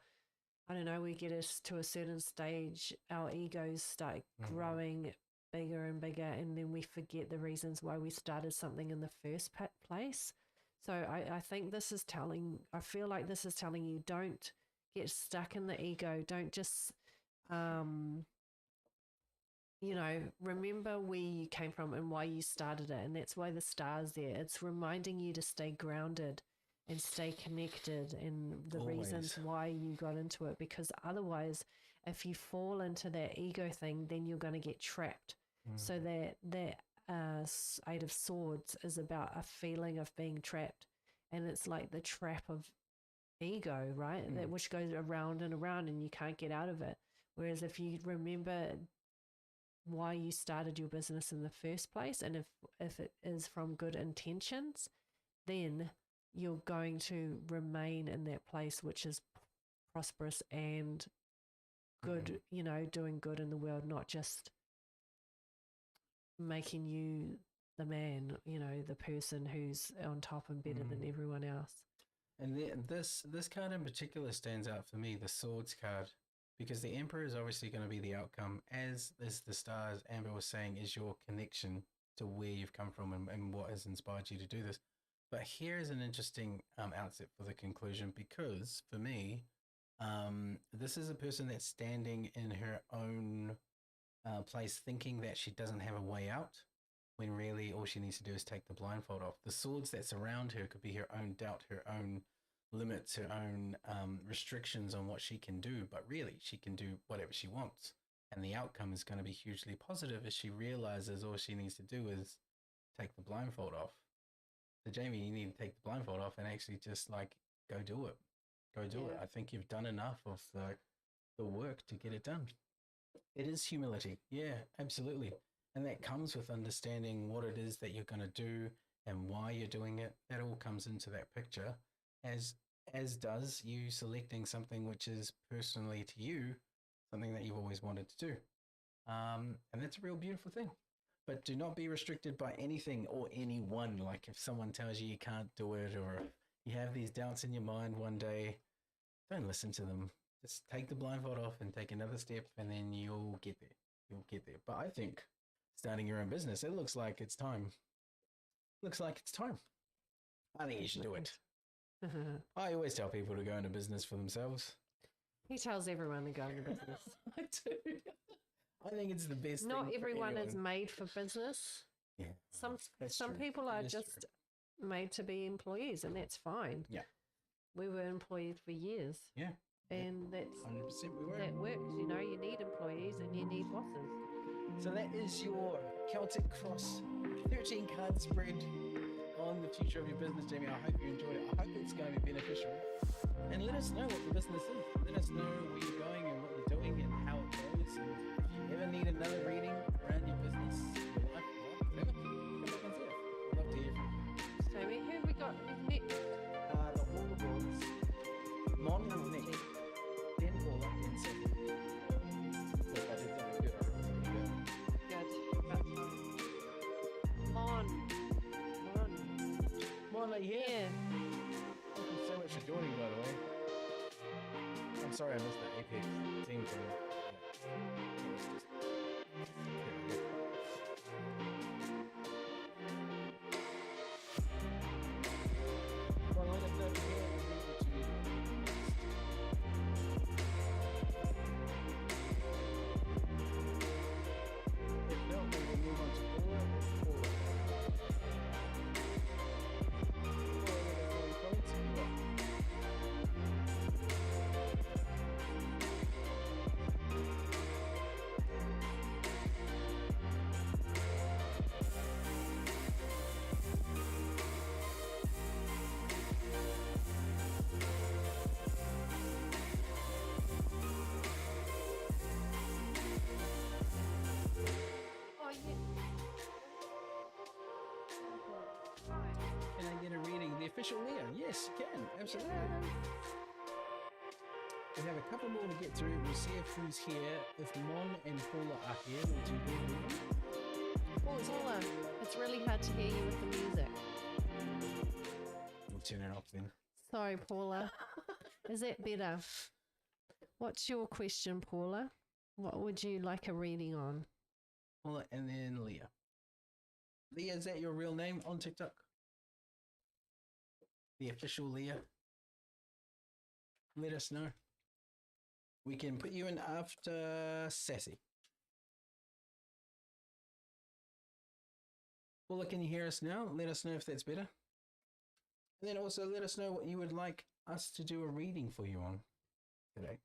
I don't know, we get us to a certain stage, our egos start growing bigger and bigger, and then we forget the reasons why we started something in the first place. So I think I feel like this is telling you, don't get stuck in the ego. Don't just remember where you came from and why you started it. And that's why the star's there. It's reminding you to stay grounded and stay connected and the reasons why you got into it. Because otherwise, if you fall into that ego thing, then you're going to get trapped. So that Eight of Swords is about a feeling of being trapped. And it's like the trap of ego, right? That which goes around and around and you can't get out of it. Whereas if you remember why you started your business in the first place, and if it is from good intentions, then you're going to remain in that place which is prosperous and good, doing good in the world, not just making you the man, the person who's on top and better than everyone else. And this card in particular stands out for me, the Swords card, because the Emperor is obviously going to be the outcome, as is the stars. Amber was saying, is your connection to where you've come from and what has inspired you to do this. But here is an interesting outset for the conclusion, because for me, this is a person that's standing in her own place, thinking that she doesn't have a way out, when really all she needs to do is take the blindfold off. The swords that's around her could be her own doubt, her own limits, her own restrictions on what she can do, but really she can do whatever she wants. And the outcome is going to be hugely positive as she realizes all she needs to do is take the blindfold off. So Jamie, you need to take the blindfold off and actually just go do it. Go do it. I think you've done enough of the work to get it done. It is humility. Yeah, absolutely. And that comes with understanding what it is that you're going to do and why you're doing it. That all comes into that picture, as does you selecting something which is personally to you, something that you've always wanted to do. And that's a real beautiful thing. But do not be restricted by anything or anyone. Like if someone tells you can't do it, or you have these doubts in your mind one day, don't listen to them. Just take the blindfold off and take another step, and then you'll get there. You'll get there. But I think starting your own business, it looks like it's time. Looks like it's time. I think you should do it. I always tell people to go into business for themselves. He tells everyone to go into business. I do. I think it's the best thing. Not everyone is made for business. Yeah. Some people are just made to be employees, and that's fine. Yeah. We were employed for years. Yeah. And that's 100% we were. That works. You need employees and you need bosses. So that is your Celtic Cross 13 card spread on the future of your business, Jamie. I hope you enjoyed it. I hope it's going to be beneficial. And let us know what the business is. Let us know where you're going and what you're doing and how it goes. And if you ever need another reading around your business, your life, whatever, come back and see it. I'd love to hear from you. Jamie, who have we got next? The Hall of Worlds. Mon is next. Then Paula, then Seth. Look, I did that good. Good. About time. Mon, are you here? Yeah. Thank you so much for joining, by the way. I'm sorry I missed the Apex team thing. Well, let us know if you're here and we'll read what you need. If not, then we'll move on to Paula. Oh, yeah. Can I get a reading? The official Leah? Yes, you can. Absolutely. We have a couple more to get through. We'll see if who's here. If Mon and Paula are here, we'll do them. Paula, it's really hard to hear you with the music. We'll turn it off then. Sorry, Paula. Is that better? What's your question, Paula? What would you like a reading on? Paula and then Leah. Leah, is that your real name on TikTok? The official Leah? Let us know. We can put you in after Sassy. Paula, can you hear us now? Let us know if that's better. And then also let us know what you would like us to do a reading for you on today.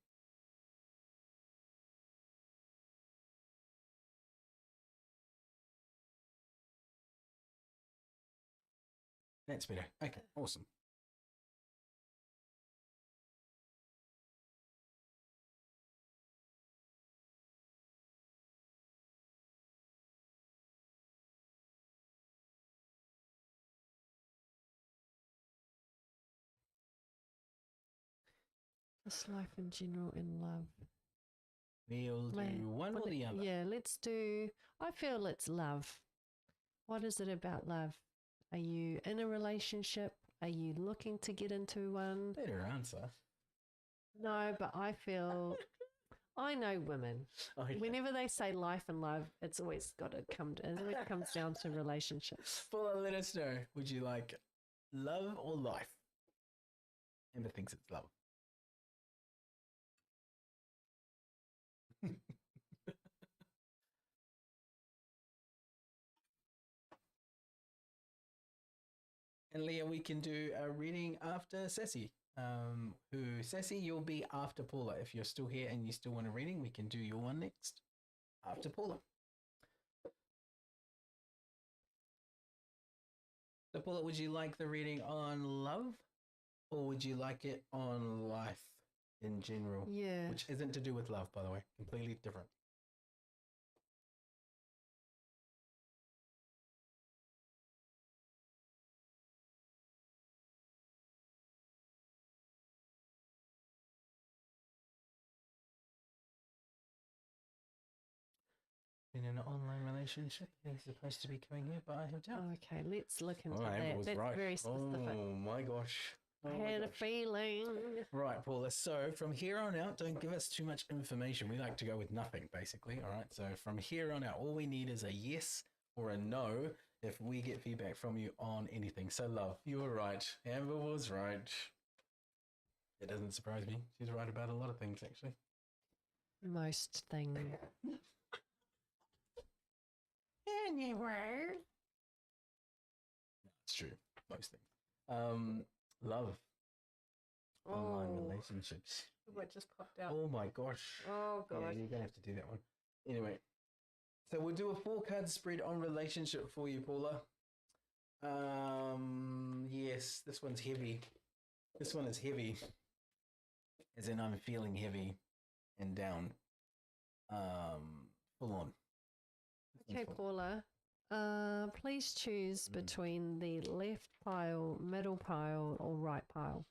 That's better. Okay, awesome. Just life in general and love. We'll do one or the other. Yeah, let's do. I feel it's love. What is it about love? Are you in a relationship? Are you looking to get into one? Better answer. No, but I feel. I know women. Okay. Whenever they say life and love, it's always got to come. It always comes down to relationships. Paula, let us know. Would you like love or life? Emma thinks it's love. And Leah, we can do a reading after Sassy. Sassy, you'll be after Paula. If you're still here and you still want a reading, we can do your one next after Paula. So Paula, would you like the reading on love or would you like it on life in general? Yeah. Which isn't to do with love, by the way. Completely different. In an online relationship, he's supposed to be coming here, but I have doubt. Okay, let's look into All right, that. That's right. very specific. Oh my gosh. I had a feeling. Right, Paula. So from here on out, don't give us too much information. We like to go with nothing, basically. All right. So from here on out, all we need is a yes or a no if we get feedback from you on anything. So love, you were right. Amber was right. It doesn't surprise me. She's right about a lot of things, actually. Most things. Anywhere. It's true. Most things. Love. Online relationships. What just popped out? Oh my gosh. Oh god. Yeah, you're gonna have to do that one. Anyway, so we'll do a 4-card spread on relationship for you, Paula. Yes, this one's heavy. This one is heavy. As in, I'm feeling heavy and down. Full on. Okay, Paula. Please choose between the left pile, middle pile, or right pile.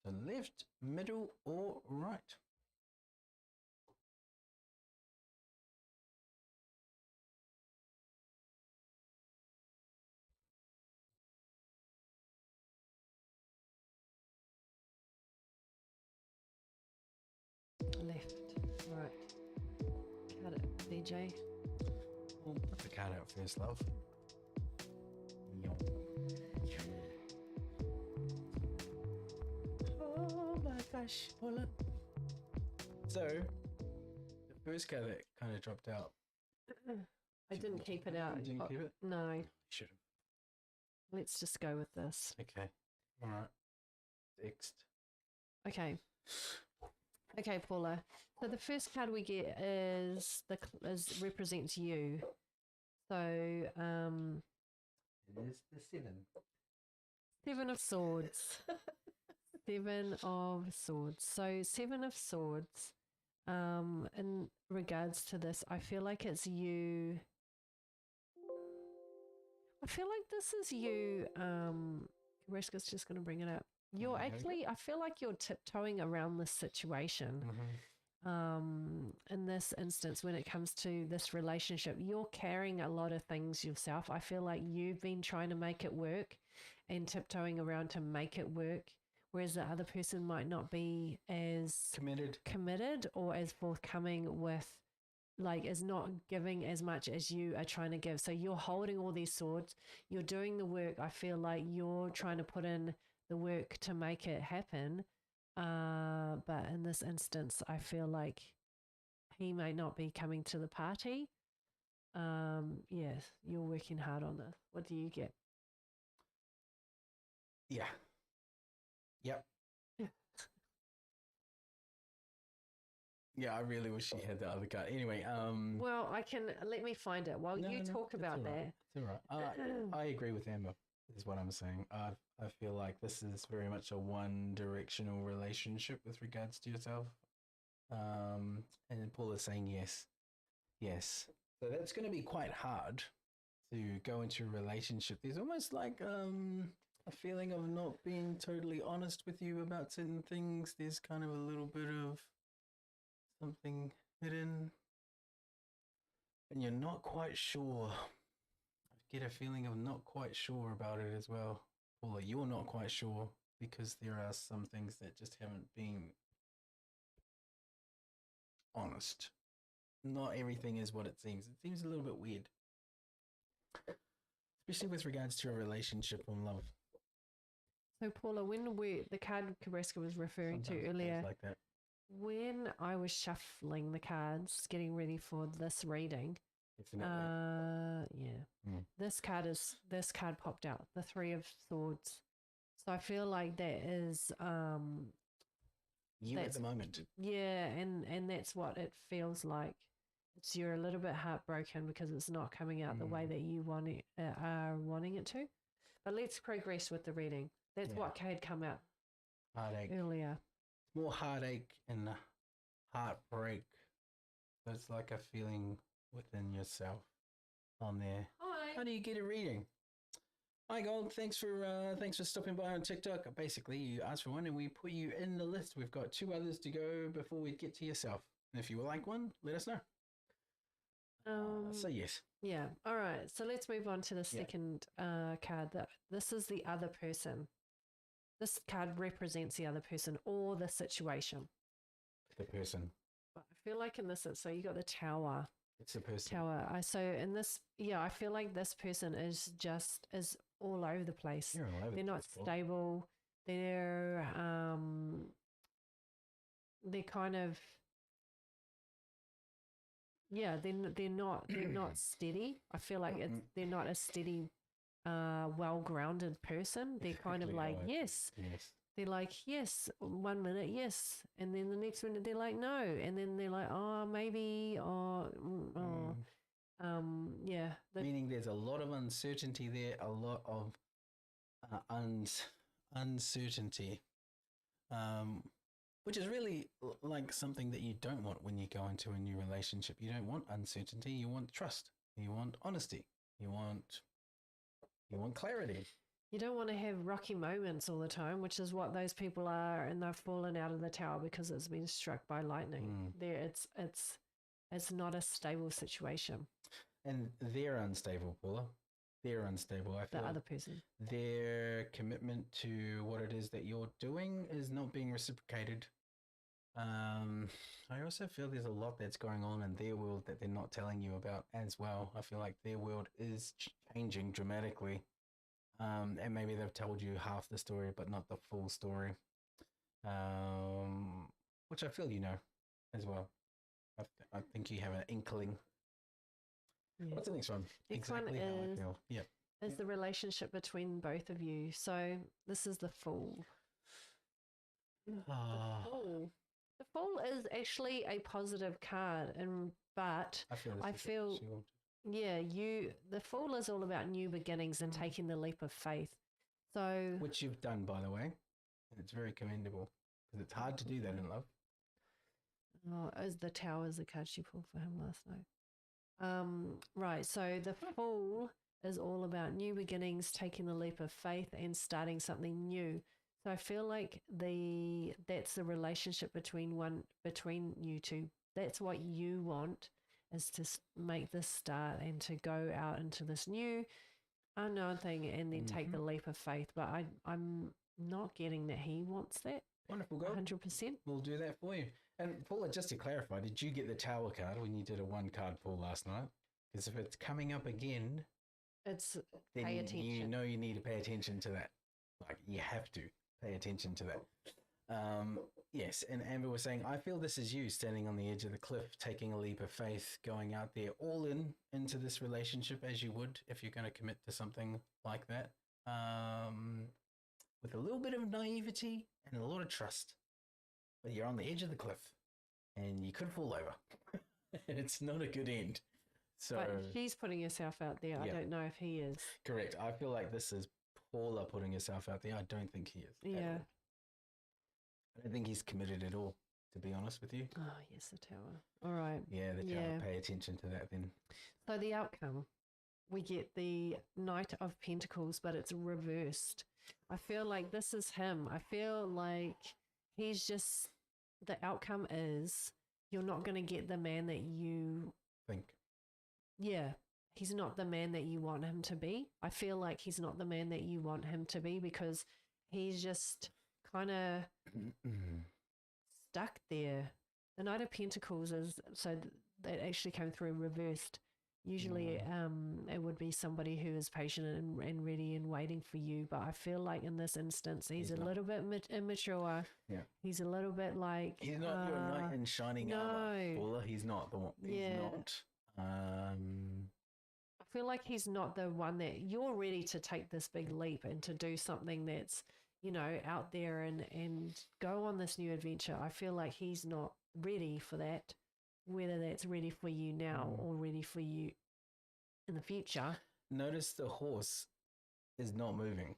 So left, middle, or right? Left. Right. Cut it, DJ. We'll put the card out first, love. Oh my gosh, Paula. So, the first card that kind of dropped out. I didn't keep it out. You didn't keep it? No. Should have. Let's just go with this. Okay. All right. Next. Okay. Okay, Paula. So the first card we get is represents you. So It is the 7. 7 of Swords. 7 of Swords. So 7 of Swords. In regards to this, I feel like it's you. I feel like this is you. Kareska's just going to bring it up. You're actually, I feel like you're tiptoeing around this situation. In this instance, when it comes to this relationship, you're carrying a lot of things yourself. I feel like you've been trying to make it work and tiptoeing around to make it work, whereas the other person might not be as Committed or as forthcoming with like is not giving as much as you are trying to give. So you're holding all these swords, you're doing the work. I feel like you're trying to put in the work to make it happen. But in this instance, I feel like he may not be coming to the party. Yes, you're working hard on this. What do you get? Yeah. Yep. Yeah, I really wish she had the other card. Anyway, well, let me find it while you talk about that. It's all right. I agree with Amber, is what I'm saying. I feel like this is very much a one-directional relationship with regards to yourself. And Paul is saying yes. Yes. So that's going to be quite hard to go into a relationship. There's almost like a feeling of not being totally honest with you about certain things. There's kind of a little bit of something hidden, and you're not quite sure. I get a feeling of not quite sure about it as well. Paula, you're not quite sure because there are some things that just haven't been honest. Not everything is what it seems. It seems a little bit weird, especially with regards to a relationship and love. So, Paula, when the card Kareska was referring to earlier, like that. When I was shuffling the cards, getting ready for this reading, this card popped out, the Three of Swords. So I feel like that is you at the moment. Yeah, and that's what it feels like. It's you're a little bit heartbroken because it's not coming out the way that you are wanting it to. But let's progress with the reading. That's what had come out Heartache earlier. More heartache and heartbreak. It's like a feeling within yourself on there. Hi. How do you get a reading? Hi Gold, thanks for stopping by on TikTok. Basically, you asked for one and we put you in the list. We've got 2 others to go before we get to yourself. And if you would like one, let us know. So yes. Yeah. All right. So let's move on to the second card. This is the other person. This card represents the other person or the situation. The person. But I feel like in this, so you got the Tower. It's the person. Tower. So in this, I feel like this person is all over the place. They're not stable. They're kind of they're not steady. I feel like they're not a steady well-grounded person. They're kind of like yes. They're like yes 1 minute, yes, and then the next minute they're like no, and then they're like maybe meaning there's a lot of uncertainty there, a lot of uncertainty, which is really like something that you don't want when you go into a new relationship. You don't want uncertainty. You want trust. You want honesty. You want clarity. You don't want to have rocky moments all the time, which is what those people are, and they've fallen out of the tower because it's been struck by lightning. It's not a stable situation. And they're unstable, Paula. They're unstable. I feel the other person. Their commitment to what it is that you're doing is not being reciprocated. I also feel there's a lot that's going on in their world that they're not telling you about as well. I feel like their world is changing dramatically. And maybe they've told you half the story, but not the full story. Which I feel as well. I think you have an inkling. Yeah. What's the next one? Next one is the relationship between both of you. So this is the Fool. The Fool is actually a positive card, but I feel the Fool is all about new beginnings and taking the leap of faith. So which you've done, by the way, and it's very commendable because it's hard to do that in love. As the Tower is the card she pulled for him last night. Right. So the Fool is all about new beginnings, taking the leap of faith, and starting something new. So I feel like that's the relationship between you two. That's what you want, is to make this start and to go out into this new unknown thing and then take the leap of faith. But I'm not getting that he wants that. Wonderful, girl. 100%. We'll do that for you. And Paula, just to clarify, did you get the tower card when you did a 1 card pull last night? Because if it's coming up again, It's then pay attention. you know you need to pay attention to that. Like, you have to pay attention to that. Yes, and Amber was saying, I feel this is you standing on the edge of the cliff, taking a leap of faith, going out there all into this relationship as you would if you're going to commit to something like that. With a little bit of naivety and a lot of trust. But you're on the edge of the cliff and you could fall over. It's not a good end. So But she's putting herself out there. I Yeah. don't know if he is. correct. I feel like this is Paula putting herself out there. I don't think he is. at Yeah. all. I don't think he's committed at all, to be honest with you. Oh, yes, the tower. All right. Yeah, the tower. Yeah. Pay attention to that then. So the outcome, we get the Knight of Pentacles, but it's reversed. I feel like this is him. I feel like he's just, the outcome is you're not going to get the man that you, Think. yeah, he's not the man that you want him to be. I feel like he's not the man that you want him to be because he's just kind of stuck there. The Knight of Pentacles is, so that actually came through reversed. Usually it would be somebody who is patient and ready and waiting for you. But I feel like in this instance, he's a not. little bit immature. Yeah. He's a little bit like... He's not your knight in shining armor, no. Paula. He's not the one. He's Yeah. not. I feel like he's not the one that you're ready to take this big leap and to do something that's, you know, out there and go on this new adventure. I feel like he's not ready for that, whether that's ready for you now or ready for you in the future. Notice the horse is not moving.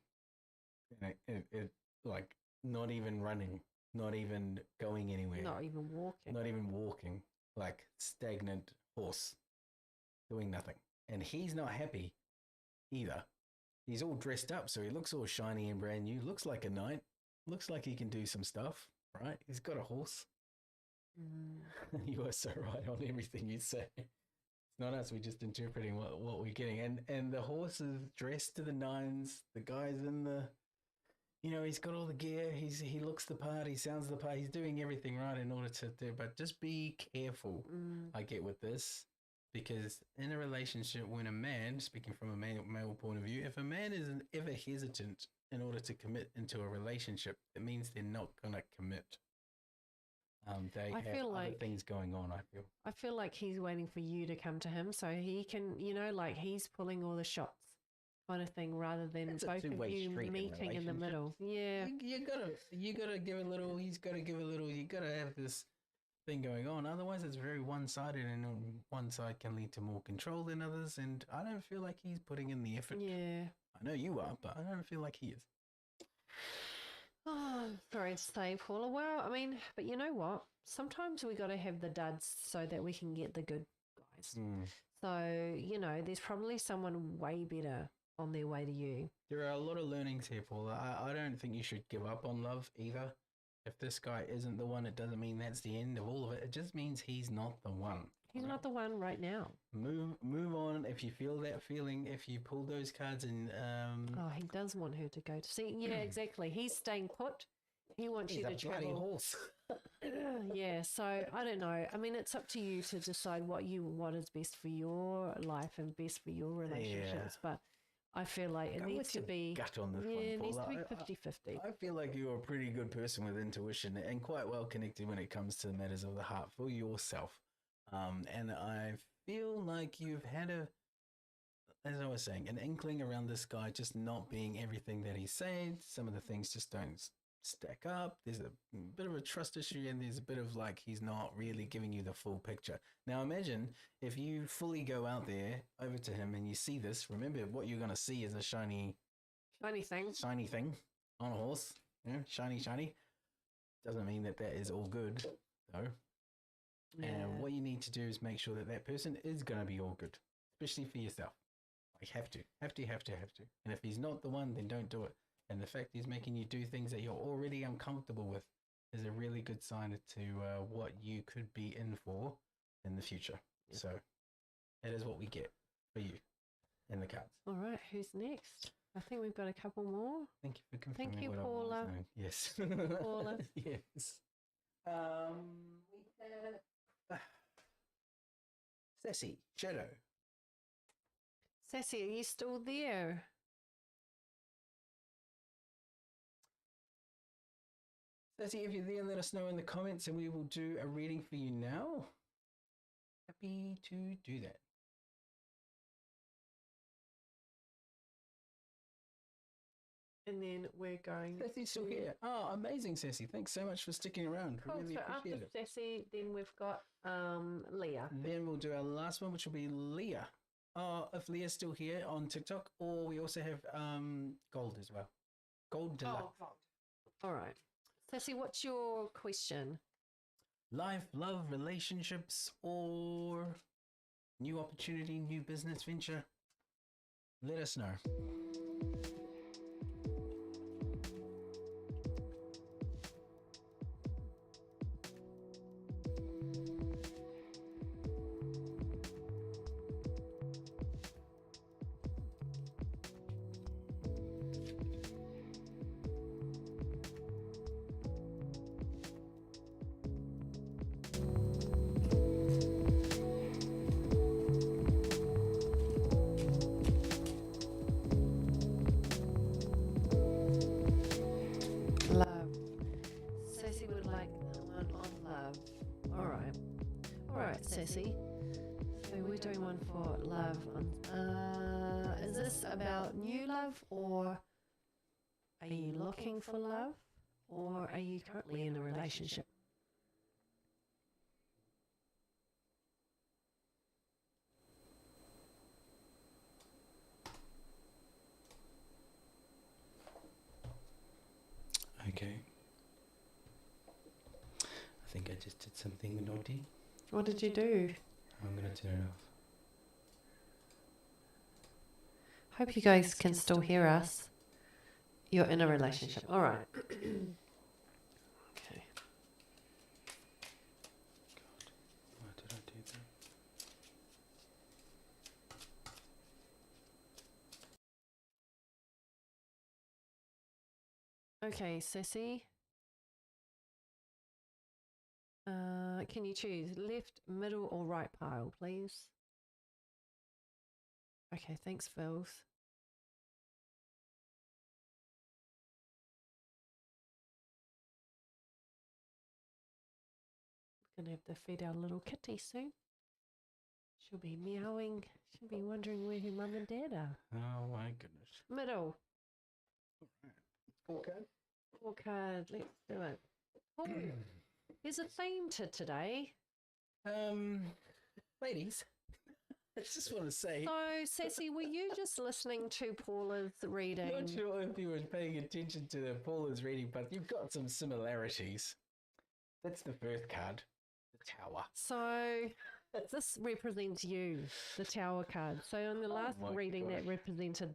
It like not even running, not even going anywhere, Not even walking. not even walking. Like stagnant horse, doing nothing. And he's not happy either. He's all dressed up, so he looks all shiny and brand new. Looks like a knight. Looks like he can do some stuff, right? He's got a horse. You are so right on everything you say. It's not us. We're just interpreting what we're getting. And the horse is dressed to the nines. The guy's in the, you know, he's got all the gear. He looks the part. He sounds the part. He's doing everything right in order to do. But just be careful. I get with this. Because in a relationship, when a man, speaking from a male point of view, if a man isn't ever hesitant in order to commit into a relationship, it means they're not going to commit. They have feel other like- things going on, I feel. I feel like he's waiting for you to come to him so he can, you know, like he's pulling all the shots kind of thing rather than It's a both of two-way you street in meeting in the relationships. middle. Yeah. You gotta give a little, he's gotta give a little, you gotta have this thing going on. Otherwise, it's very one-sided, and one side can lead to more control than others. And I don't feel like he's putting in the effort. Yeah. I know you are, but I don't feel like he is. Oh, sorry to say, Paula. Well, I mean, but you know what? Sometimes we got to have the duds so that we can get the good guys. So, you know, there's probably someone way better on their way to you. There are a lot of learnings here, Paula. I don't think you should give up on love either. If this guy isn't the one, it doesn't mean that's the end of all of it. It just means he's not the one. He's not the one right now. Move on if you feel that feeling. If you pull those cards and Oh, he does want her to go to see. Yeah, exactly. He's staying put. He wants he's you a to bloody travel. horse. Yeah, so I don't know. I mean, it's up to you to decide what is best for your life and best for your relationships. But I feel like it Go needs with to your be gut on this one, it needs to Paula. be 50-50. I feel like you're a pretty good person with intuition and quite well connected when it comes to matters of the heart for yourself. And I feel like you've had as I was saying, an inkling around this guy just not being everything that he's saying. Some of the things just don't stack up. There's a bit of a trust issue, and there's a bit of like he's not really giving you the full picture. Now imagine if you fully go out there over to him and you see this. Remember, what you're going to see is a shiny Shiny thing. on a horse. Yeah, shiny. Doesn't mean that is all good, though. Yeah. And what you need to do is make sure that person is going to be all good, especially for yourself. Like, have to. And if he's not the one, then don't do it. And the fact he's making you do things that you're already uncomfortable with is a really good sign to what you could be in for in the future. Yeah. So that is what we get for you in the cards. All right, who's next? I think we've got a couple more. Thank you for confirming you, what I was Paula. doing. Yes. Paula. Yes. We have Sassy, Shadow. Sassy, are you still there? Sassy, if you're there, let us know in the comments and we will do a reading for you now. Happy to do that. And then we're going. Sassy's still here. Oh, amazing, Sassy. Thanks so much for sticking around. Cool. Really So appreciate after it. Sassy, then we've got Leah. Then we'll do our last one, which will be Leah. If Leah's still here on TikTok, or we also have Gold as well. Gold Deluxe. All right. Sassy, what's your question? Life, love, relationships, or new opportunity, new business venture? Let us know. Love. Sassy would like one on love. All right. All right, Sassy. So we're doing one for love. Is this about new love, or are you looking for love, or are you currently in a relationship? Okay. I think I just did something naughty. What did you do? I'm going to turn it off. Hope you guys can still hear us. You're in a relationship. All right. Okay. Why did I do that? Okay, Sassy. Can you choose left, middle, or right pile, please? Okay, thanks, Phils. We're gonna have to feed our little kitty soon. She'll be meowing. She'll be wondering where her mum and dad are. Oh my goodness. Middle. Okay. Four card. Let's do it. Oh, there's a theme to today. Ladies, I just want to say, So, Sassy, were you just listening to Paula's reading? I'm not sure if you were paying attention to the Paula's reading, but you've got some similarities. That's the first card, the Tower. So, this represents you, the Tower card. So, on the last my reading, that gosh. represented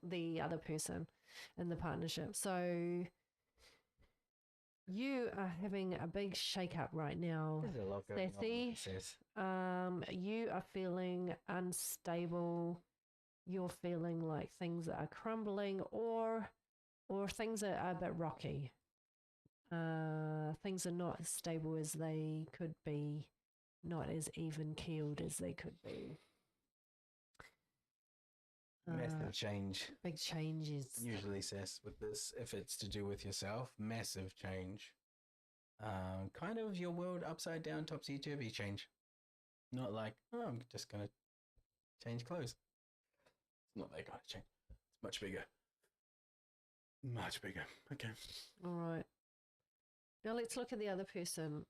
the other person in the partnership. So, you are having a big shake-up right now, There's a lot going Sassy. on, sis. You are feeling unstable. You're feeling like things are crumbling, or things are a bit rocky. Things are not as stable as they could be, not as even keeled as they could be. Massive change. Big changes. Usually, sis, with this, if it's to do with yourself, massive change. Kind of your world upside down, topsy-turvy change. Not like, oh, I'm just going to change clothes. It's not that kind of change. It's much bigger. Much bigger. Okay. All right. Now let's look at the other person.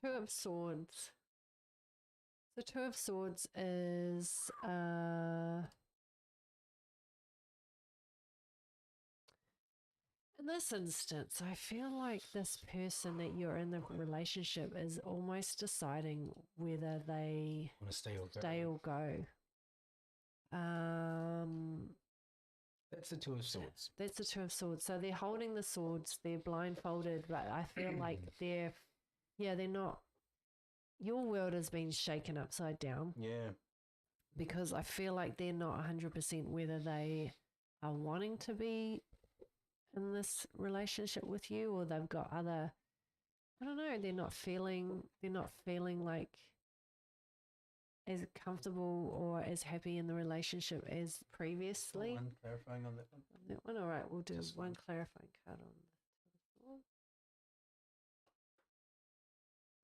Two of Swords. The Two of Swords is in this instance, I feel like this person that you're in the relationship is almost deciding whether they Want to stay or go? stay or go. That's the Two of Swords. That's the Two of Swords. So they're holding the swords, they're blindfolded, but I feel like they're not. Your world has been shaken upside down. Yeah. Because I feel like they're not 100% whether they are wanting to be in this relationship with you, or they've got other I don't know, they're not feeling like as comfortable or as happy in the relationship as previously. One clarifying on that one. On that one, all right, we'll do Just one one. clarifying card on the floor.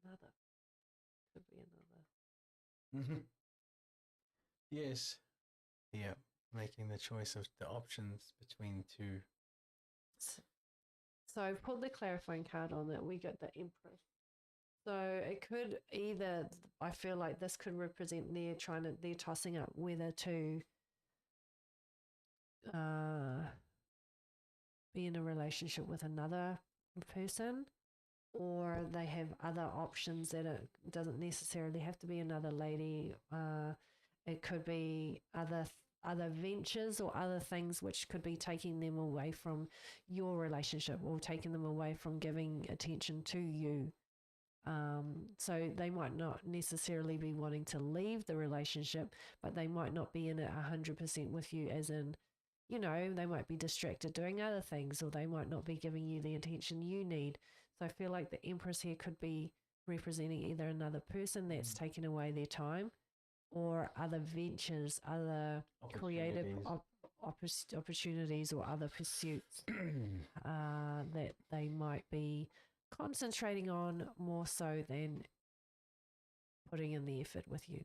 Another. Could be another. Mm-hmm. Yes. Yeah. Making the choice of the options between two. So I've pulled the clarifying card on it. We got the Empress. So it could either, I feel like this could represent they're tossing up whether to be in a relationship with another person, or they have other options that it doesn't necessarily have to be another lady. It could be other ventures or other things which could be taking them away from your relationship or taking them away from giving attention to you. So they might not necessarily be wanting to leave the relationship, but they might not be in it 100% with you, as in, they might be distracted doing other things, or they might not be giving you the attention you need. So I feel like the Empress here could be representing either another person that's taken away their time, or other ventures, other creative opportunities, or other pursuits that they might be concentrating on more so than putting in the effort with you.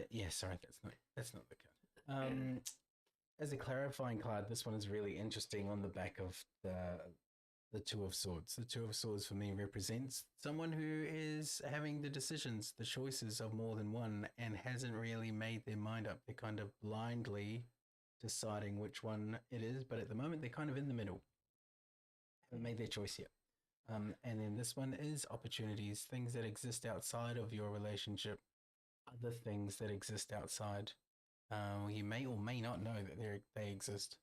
Yeah, sorry, that's not the card. As a clarifying card, this one is really interesting on the back of the Two of Swords. The Two of Swords for me represents someone who is having the decisions, the choices of more than one, and hasn't really made their mind up. They're kind of blindly deciding which one it is, but at the moment they're kind of in the middle. Haven't made their choice yet. And then this one is opportunities, things that exist outside of your relationship, other things that exist outside. You may or may not know that they exist,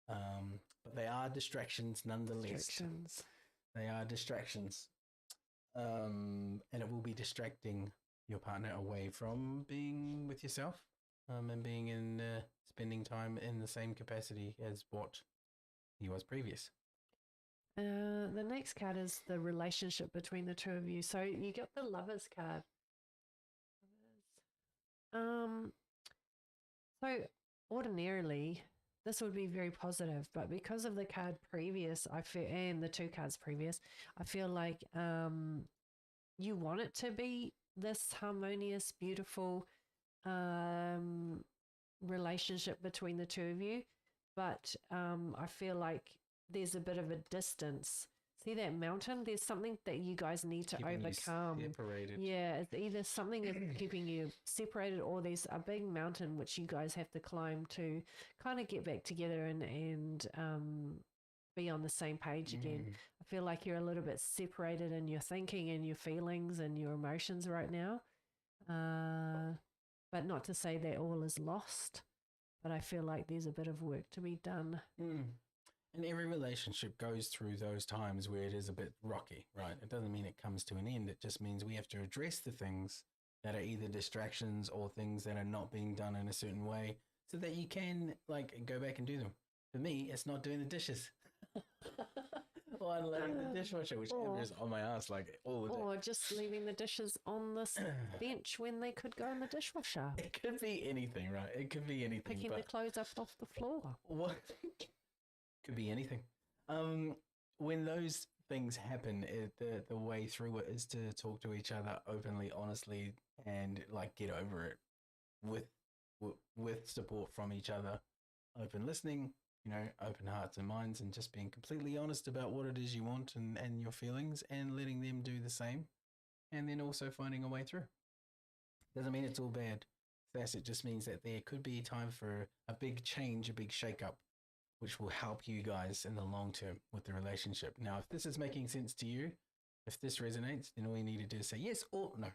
but they are distractions nonetheless. They are distractions, and it will be distracting your partner away from being with yourself, and being in spending time in the same capacity as what he was previous. The next card is the relationship between the two of you. So you got the Lovers card. So ordinarily this would be very positive, but because of the card previous, I feel, and the two cards previous, I feel like you want it to be this harmonious, beautiful relationship between the two of you, but I feel like there's a bit of a distance. See that mountain? There's something that you guys need to overcome. Separated. Yeah, it's either something is keeping you separated, or there's a big mountain which you guys have to climb to kind of get back together and be on the same page again. I feel like you're a little bit separated in your thinking and your feelings and your emotions right now. But not to say that all is lost, but I feel like there's a bit of work to be done. And every relationship goes through those times where it is a bit rocky, right? It doesn't mean it comes to an end. It just means we have to address the things that are either distractions or things that are not being done in a certain way, so that you can go back and do them. For me, it's not doing the dishes. Or unloading the dishwasher, which is on my ass all the day. Or just leaving the dishes on this bench when they could go in the dishwasher. It could be anything, right? It could be anything. Picking the clothes up off the floor. What? Could be anything. When those things happen, the way through it is to talk to each other openly, honestly, and get over it with support from each other, open listening, open hearts and minds, and just being completely honest about what it is you want and your feelings, and letting them do the same, and then also finding a way through. Doesn't mean it's all bad. It just means that there could be time for a big change, a big shake-up, which will help you guys in the long term with the relationship. Now, if this is making sense to you, if this resonates, then all you need to do is say yes or no.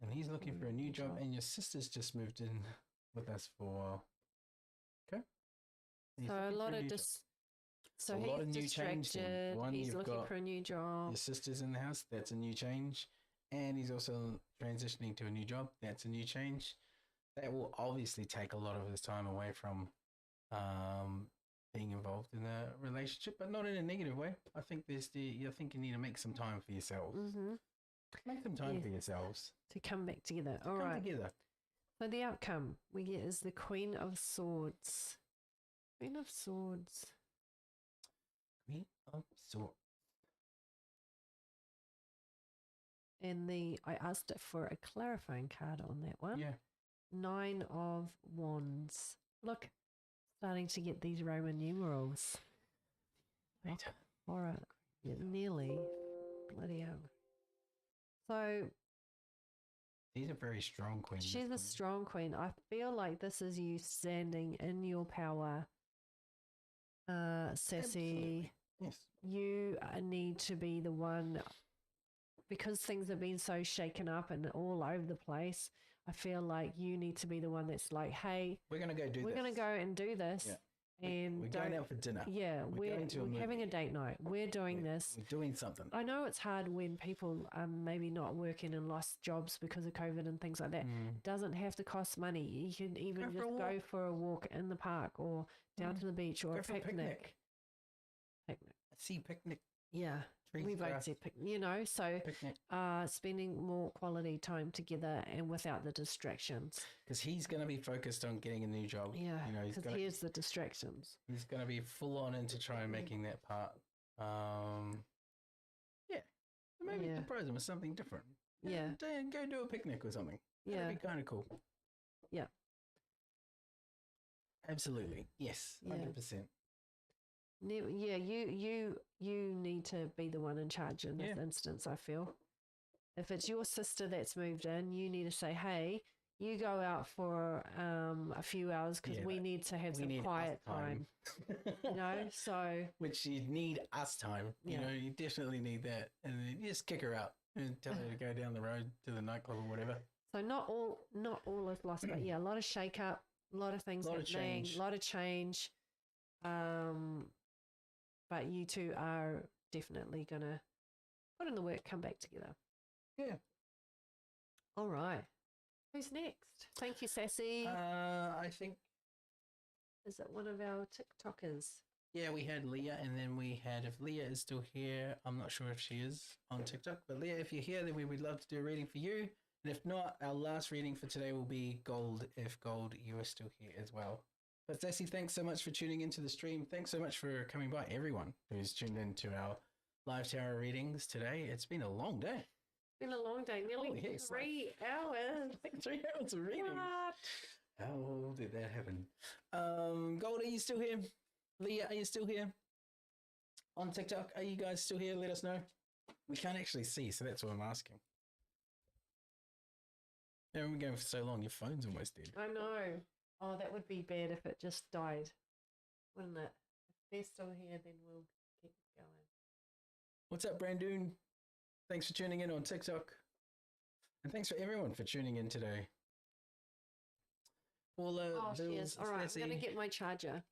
And he's looking for a new job, and your sister's just moved in with us for a while. Okay. So a lot of so he's distracted. He's looking for a new job. Your sister's in the house. That's a new change. And he's also transitioning to a new job. That's a new change. That will obviously take a lot of his time away from being involved in a relationship, but not in a negative way. I think I think you need to make some time for yourself. Mm-hmm. Make some time for yourselves to come back together. All come right. together. So the outcome we get is the Queen of Swords. Queen of Swords. Queen of Swords. And I asked it for a clarifying card on that one. Yeah. 9 of Wands. Look, starting to get these Roman numerals. Right. All right. Yeah, nearly. Bloody hell. So These are very strong queens. she's a strong queen. I feel like this is you standing in your power. Sassy. Absolutely. Yes. You need to be the one, because things have been so shaken up and all over the place. I feel like you need to be the one that's like, hey, we're going to go do this. We're going to go and do this. Yeah. And we're going out for dinner. Yeah, we're having a date night. We're doing this. We're doing something. I know it's hard when people are maybe not working and lost jobs because of COVID and things like that. It doesn't have to cost money. You can even just go for a walk in the park or down to the beach or go a for picnic. A sea picnic. Yeah. We both said picnic, so spending more quality time together and without the distractions. Because he's going to be focused on getting a new job. Yeah, because here's the distractions. He's going to be full on into trying making that part. Yeah. Maybe surprise him with something different. Yeah. Go do a picnic or something. Yeah. That'd be kind of cool. Yeah. Absolutely. Yes. 100%. Yeah, you need to be the one in charge in this instance, I feel. If it's your sister that's moved in, you need to say, hey, you go out for a few hours because we need to have some quiet time. So... Which you need us time. You know, you definitely need that. And then you just kick her out and tell her to go down the road to the nightclub or whatever. So not all is lost, but a lot of shake up, a lot of things happening, a lot of change. But you two are definitely going to put in the work, come back together. Yeah. All right. Who's next? Thank you, Sassy. I think... Is it one of our TikTokers? Yeah, we had Leah, and then we had... If Leah is still here, I'm not sure if she is on TikTok. But Leah, if you're here, then we would love to do a reading for you. And if not, our last reading for today will be Gold, if Gold, you are still here as well. But Sassy, thanks so much for tuning into the stream. Thanks so much for coming by, everyone who's tuned into our live tarot readings today. It's been a long day. It's been a long day, nearly 3 hours. 3 hours of reading. What? How did that happen? Gold, are you still here? Leah, are you still here? On TikTok, are you guys still here? Let us know. We can't actually see, so that's what I'm asking. Yeah, we've been going for so long, your phone's almost dead. I know. Oh, that would be bad if it just died, wouldn't it? If they're still here, then we'll keep going. What's up, Brandoon? Thanks for tuning in on TikTok. And thanks for everyone for tuning in today. Paula, cheers. All right, I'm going to get my charger.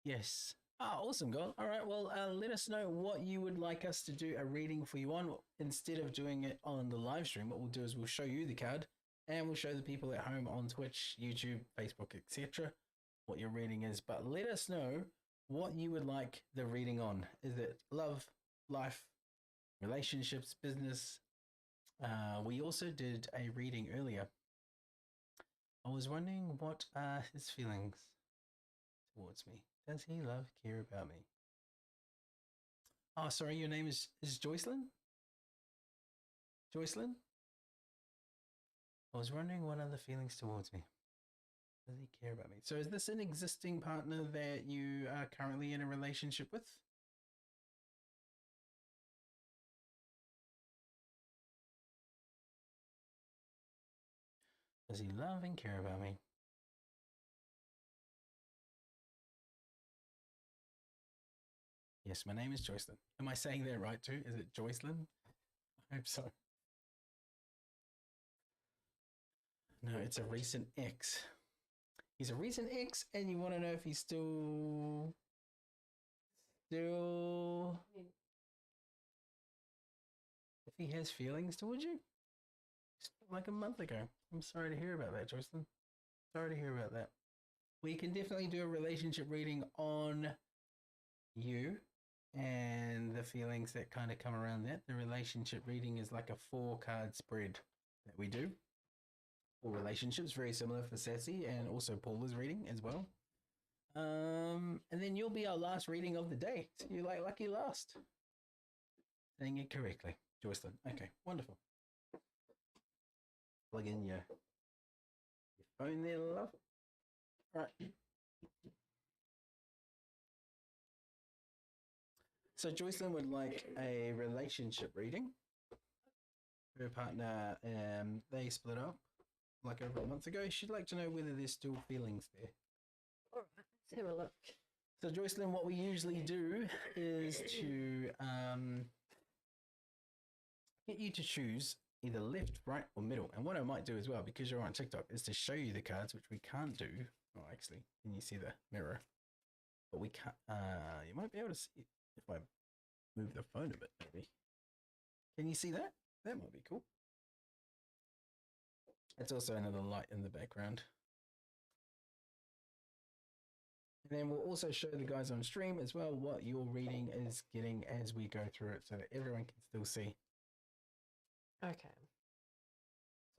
Yes. Awesome, girl. All right, well, let us know what you would like us to do a reading for you on. Instead of doing it on the live stream, what we'll do is we'll show you the card. And we'll show the people at home on Twitch, YouTube, Facebook, etc. what your reading is. But let us know what you would like the reading on. Is it love, life, relationships, business? We also did a reading earlier. I was wondering what are his feelings towards me. Does he love, care about me? Oh, sorry, your name is Joycelyn? Joycelyn? I was wondering what are the feelings towards me. Does he care about me? So is this an existing partner that you are currently in a relationship with? Does he love and care about me? Yes, my name is Joycelyn. Am I saying that right too? Is it Joycelyn? I hope so. No, it's a recent ex. He's a recent ex, and you want to know if he's still if he has feelings towards you? Like a month ago. I'm sorry to hear about that, Joycelyn. Sorry to hear about that. we can definitely do a relationship reading on you and the feelings that kind of come around that. The relationship reading is like a 4-card spread that we do for relationships, very similar for Sassy and also Paula's reading as well. And then you'll be our last reading of the day. So you're like lucky last. Saying it correctly, Joycelyn. Okay, wonderful. Plug in your phone there, love. All right. So Joycelyn would like a relationship reading. Her partner, they split up like over a month ago. She'd like to know whether there's still feelings there. All right, let's have a look. So Joycelyn, what we usually do is to get you to choose either left, right, or middle. And what I might do as well, because you're on TikTok, is to show you the cards, which we can't do. Oh, actually, can you see the mirror? But we can't. You might be able to see it if I move the phone a bit, maybe. Can you see that? That might be cool. It's also another light in the background. And then we'll also show the guys on stream as well what your reading is getting as we go through it so that everyone can still see. Okay.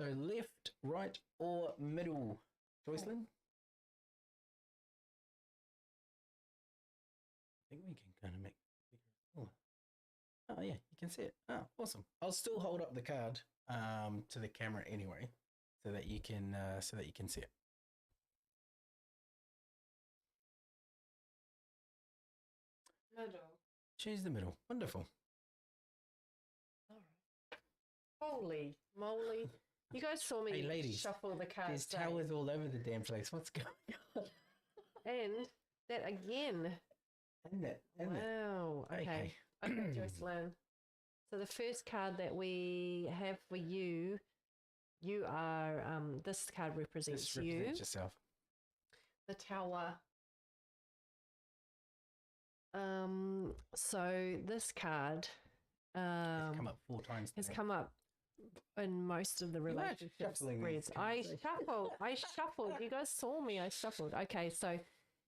So left, right, or middle, Joycelyn? I think we can kind of make it bigger. Oh yeah, you can see it. Oh, awesome. I'll still hold up the card to the camera anyway, so that you can see it. Middle. Choose the middle. Wonderful. All right. Holy moly! You guys saw me Hey, ladies, shuffle the cards. There's towers all over the damn place. What's going on? And that again. Isn't it? Isn't it? Wow. Okay. Okay, Joycelyn. So the first card that we have for you, you are this card represents Just you. represent yourself. The Tower. So this card It's come up 4 times. has today. come up in most of the You are relationship shuffling spreads. these I cards. shuffled. You guys saw me. I shuffled. Okay, so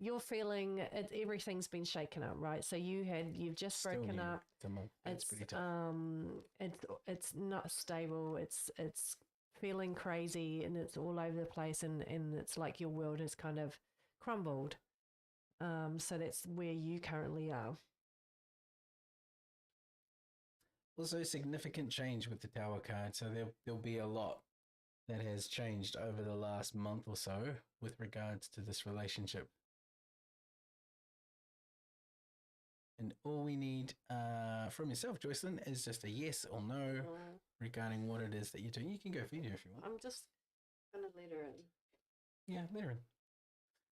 you're feeling it, everything's been shaken up, right? So you've just Still broken new. up. It's a month. It's It's pretty tough. it's not stable. It's feeling crazy and it's all over the place and it's like your world has kind of crumbled. So that's where you currently are. Also, significant change with the Tower card. So there'll be a lot that has changed over the last month or so with regards to this relationship. And all we need from yourself, Joycelyn, is just a yes or no regarding what it is that you're doing. You can go for you if you want. I'm just gonna let her in. Yeah, let her in.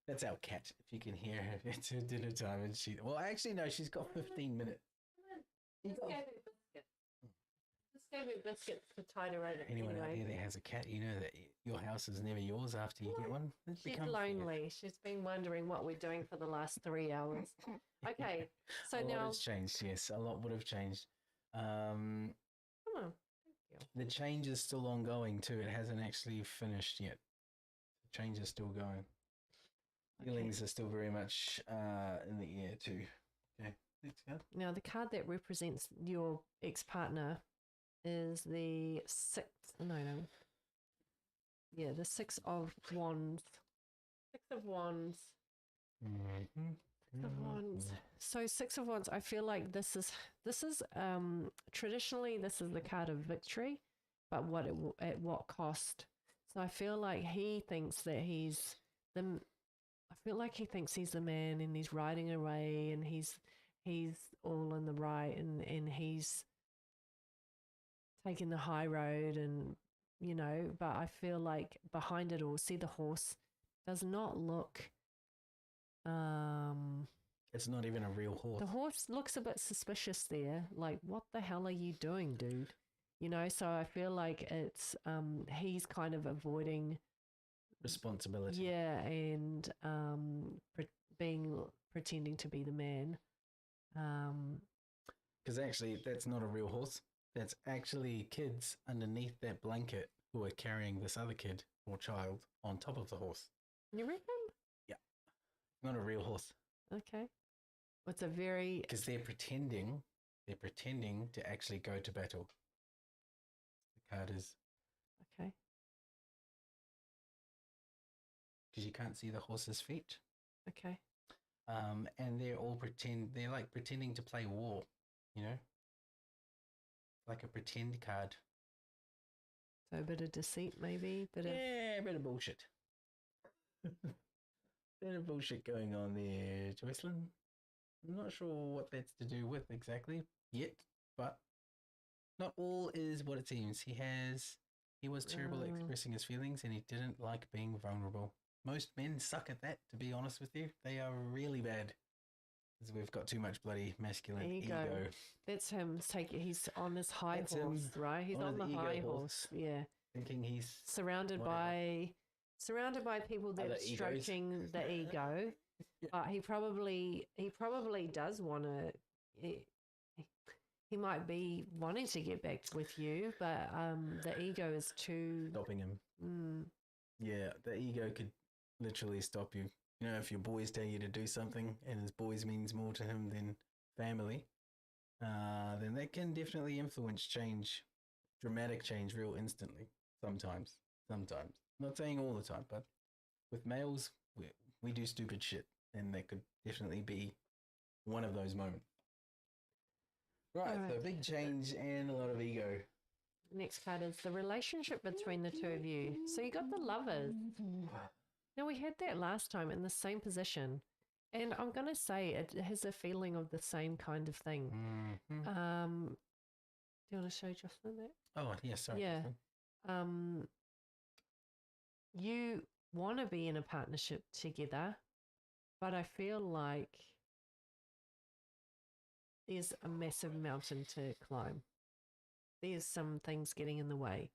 That's our cat. If you can hear her, it's her dinner time, and well, actually, no, she's got 15 minutes. Just gave her biscuits. Just gave her biscuits to tide her over. Anyone out anyway. there that has a cat, you know that your house is never yours after you get one. It She's becomes theirs. lonely. She's been wondering what we're doing for the last 3 hours. Okay, so a lot now has changed. Yes, a lot would have changed. come on. The change is still ongoing too. It hasn't actually finished yet. The change is still going. Feelings are still very much in the air too. Okay, next card. Now the card that represents your ex-partner is the six. No. Yeah, the Six of Wands. Six of Wands. Mm-hmm. Six of Wands. So Six of Wands. I feel like this is traditionally this is the card of victory, but at what cost? So I feel like he thinks that he's the. I feel like he thinks he's the man, and he's riding away, and he's all in the right, and he's taking the high road, and but I feel like behind it all, see the horse does not look. It's not even a real horse. The horse looks a bit suspicious there. Like, what the hell are you doing, dude? So I feel like it's he's kind of avoiding Responsibility. yeah, and pretending to be the man. Because actually, that's not a real horse. That's actually kids underneath that blanket who are carrying this other kid or child on top of the horse. You reckon? Yeah. Not a real horse. Okay. It's a very Because they're pretending to actually go to battle. The card is okay. because you can't see the horse's feet. Okay. And they're like pretending to play war, you know? Like a pretend card. So a bit of deceit, maybe. Yeah, a bit of bullshit. Bit of bullshit going on there, Joycelyn. I'm not sure what that's to do with exactly yet, but not all is what it seems. He was terrible at expressing his feelings and he didn't like being vulnerable. Most men suck at that, to be honest with you. They are really bad. Because we've got too much bloody masculine ego. That's him. He's on his high That's horse, him, right? He's on the high horse. Yeah. Thinking he's surrounded by people that are stroking the ego. Yeah. But he probably does want to. He might be wanting to get back with you, but the ego is too stopping him. Yeah, the ego could literally stop you. You know, if your boys tell you to do something and his boys means more to him than family, then that can definitely influence change, dramatic change, real instantly. Sometimes. Not saying all the time, but with males, we do stupid shit, and that could definitely be one of those moments. Right, so big change and a lot of ego. Next card is the relationship between the two of you. So you got the Lovers. Now, we had that last time in the same position, and I'm going to say it has a feeling of the same kind of thing. Mm-hmm. Do you want to show Jocelyn that? Oh, yes, sorry. Yeah. You want to be in a partnership together, but I feel like there's a massive mountain to climb. There's some things getting in the way.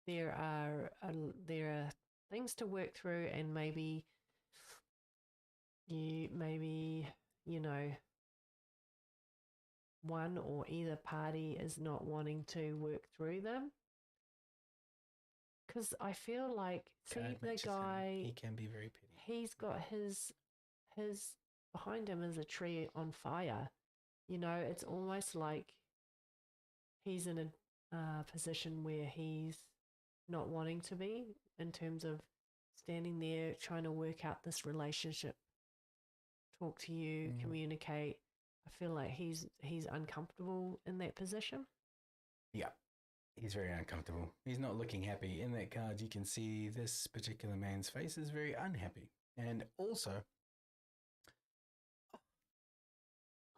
There are things to work through, and maybe one or either party is not wanting to work through them. Because I feel like, see, the guy, he can be very petty. He's got his behind him is a tree on fire. You know, it's almost like he's in a position where he's not wanting to be, in terms of standing there trying to work out this relationship, talk to you, communicate. I feel like he's uncomfortable in that position. Yeah, he's very uncomfortable. He's not looking happy. In that card, you can see this particular man's face is very unhappy. And also...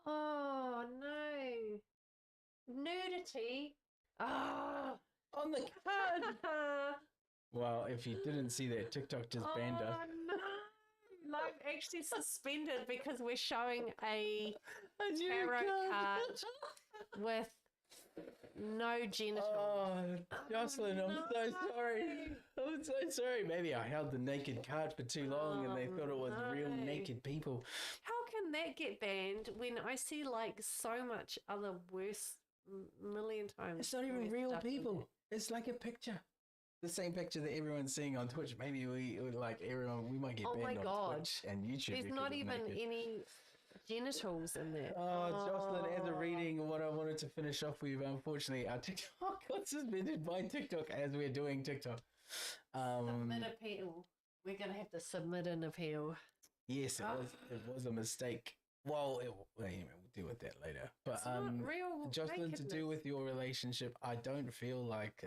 Oh, no. Nudity. Ah, on the card. Well, if you didn't see that, TikTok just banned us. Oh, no. Live actually suspended because we're showing a tarot card with no genitals. Oh, Jocelyn, I'm so sorry. I'm so sorry. Maybe I held the naked card for too long and they thought it was real naked people. How can that get banned when I see like so much other worse, million times? It's not even real people. It's like a picture. The same picture that everyone's seeing on Twitch. Maybe we might get banned on Twitch and YouTube. There's not even any genitals in there. Oh, Jocelyn, as a reading, what I wanted to finish off with, unfortunately, our TikTok got suspended by TikTok as we're doing TikTok. Submit appeal. We're going to have to submit an appeal. Yes, it was a mistake. Well, anyway, we'll deal with that later. But real Jocelyn, to do with your relationship, I don't feel like...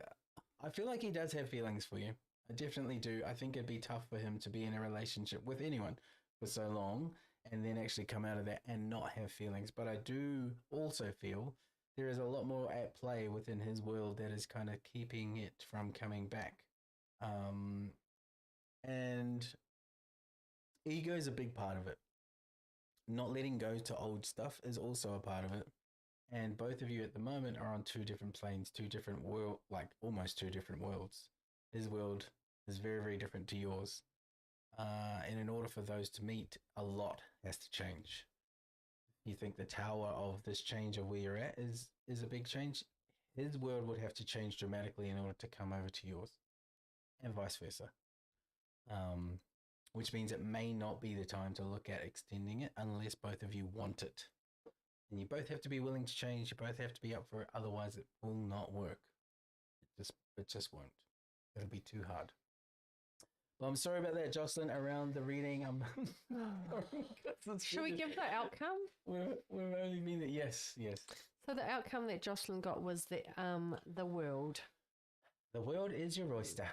I feel like he does have feelings for you. I definitely do. I think it'd be tough for him to be in a relationship with anyone for so long and then actually come out of that and not have feelings. But I do also feel there is a lot more at play within his world that is kind of keeping it from coming back. And ego is a big part of it. Not letting go to old stuff is also a part of it. And both of you at the moment are on two different planes, two different world, like almost two different worlds. His world is very, very different to yours. And in order for those to meet, a lot has to change. You think the tower of this change of where you're at is a big change? His world would have to change dramatically in order to come over to yours, and vice versa. which means it may not be the time to look at extending it unless both of you want it. And you both have to be willing to change. You both have to be up for it. Otherwise, it will not work. It just won't. It'll be too hard. Well, I'm sorry about that, Jocelyn, around the reading. I'm sorry. Should we give the outcome? We've only been there. Yes. So the outcome that Jocelyn got was the world. The world is your oyster.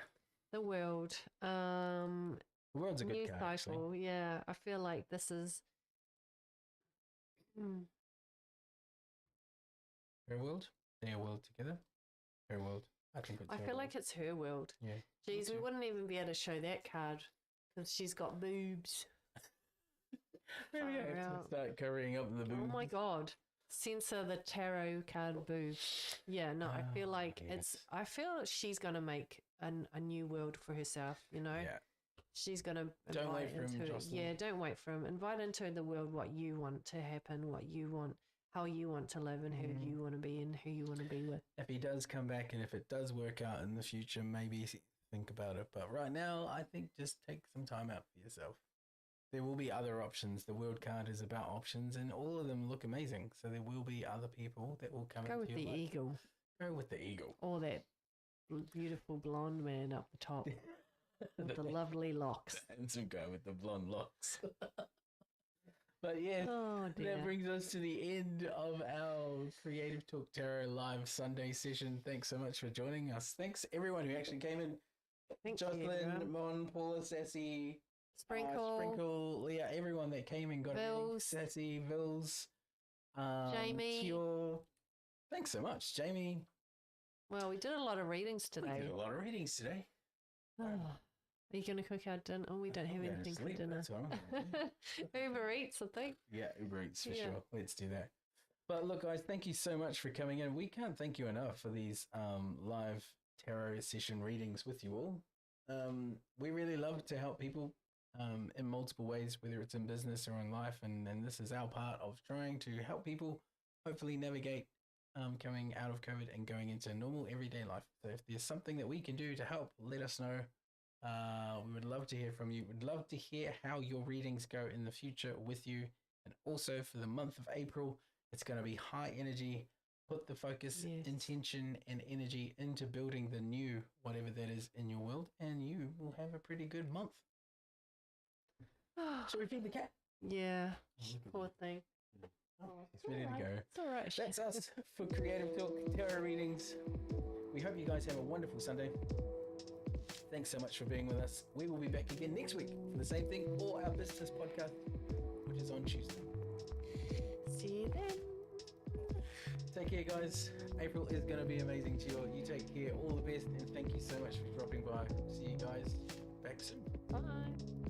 The world. The world's a good new card, cycle. actually. Yeah, I feel like this is. Her world? Their world together? Her world. I think it's I her feel world. like it's her world. Yeah. Jeez, we too. wouldn't even be able to show that card because she's got boobs. Maybe I Far have to out. start covering up the boobs. Oh my god. Censor the tarot card boobs. Yeah, no, I feel Oh, like yes. I feel she's gonna make a new world for herself, you know? Yeah. She's gonna Don't wait invite for him, into Jocelyn. yeah, don't wait for him. Invite into the world what you want to happen, what you want, how you want to live, and who Mhm. you want to be and who you want to be with. If he does come back and if it does work out in the future, maybe think about it. But right now, I think just take some time out for yourself. There will be other options. The world card is about options, and all of them look amazing. So there will be other people that will come Go into with your the life. eagle Go with the eagle. or that beautiful blonde man up the top with the lovely locks. Handsome guy with the blonde locks. But yeah, Oh dear. that brings us to the end of our Creative Talk Tarot live Sunday session. Thanks so much for joining us. Thanks everyone who actually came in. Thank you, Jocelyn, everyone. Mon, Paula, Sassy, Sprinkle. Leah, everyone that came and got Vils. Sassy, Vils, Jamie. Cure. Thanks so much, Jamie. Well, we did a lot of readings We today. did a lot of readings today. Oh, are you going to cook our dinner? Oh, we don't have I'm going to anything for sleep, dinner. that's what I'm gonna do. Uber Eats, I think. Yeah, Uber Eats for Yeah. sure. Let's do that. But look, guys, thank you so much for coming in. We can't thank you enough for these live tarot session readings with you all. We really love to help people in multiple ways, whether it's in business or in life. And this is our part of trying to help people hopefully navigate coming out of COVID and going into normal everyday life. So if there's something that we can do to help, let us know. We would love to hear from you. We'd love to hear how your readings go in the future with you. And also for the month of April, it's going to be high energy. Put the focus, Yes. intention, and energy into building the new, whatever that is in your world, and you will have a pretty good month. Shall we feed the cat? Yeah, poor thing. Oh, it's ready to go. It's all right. That's us for Creative Talk Tarot Readings. We hope you guys have a wonderful Sunday. Thanks so much for being with us. We will be back again next week for the same thing, or our business podcast, which is on Tuesday. See you then. Take care, guys. April is going to be amazing to you. You take care. All the best, and thank you so much for dropping by. See you guys back soon. Bye.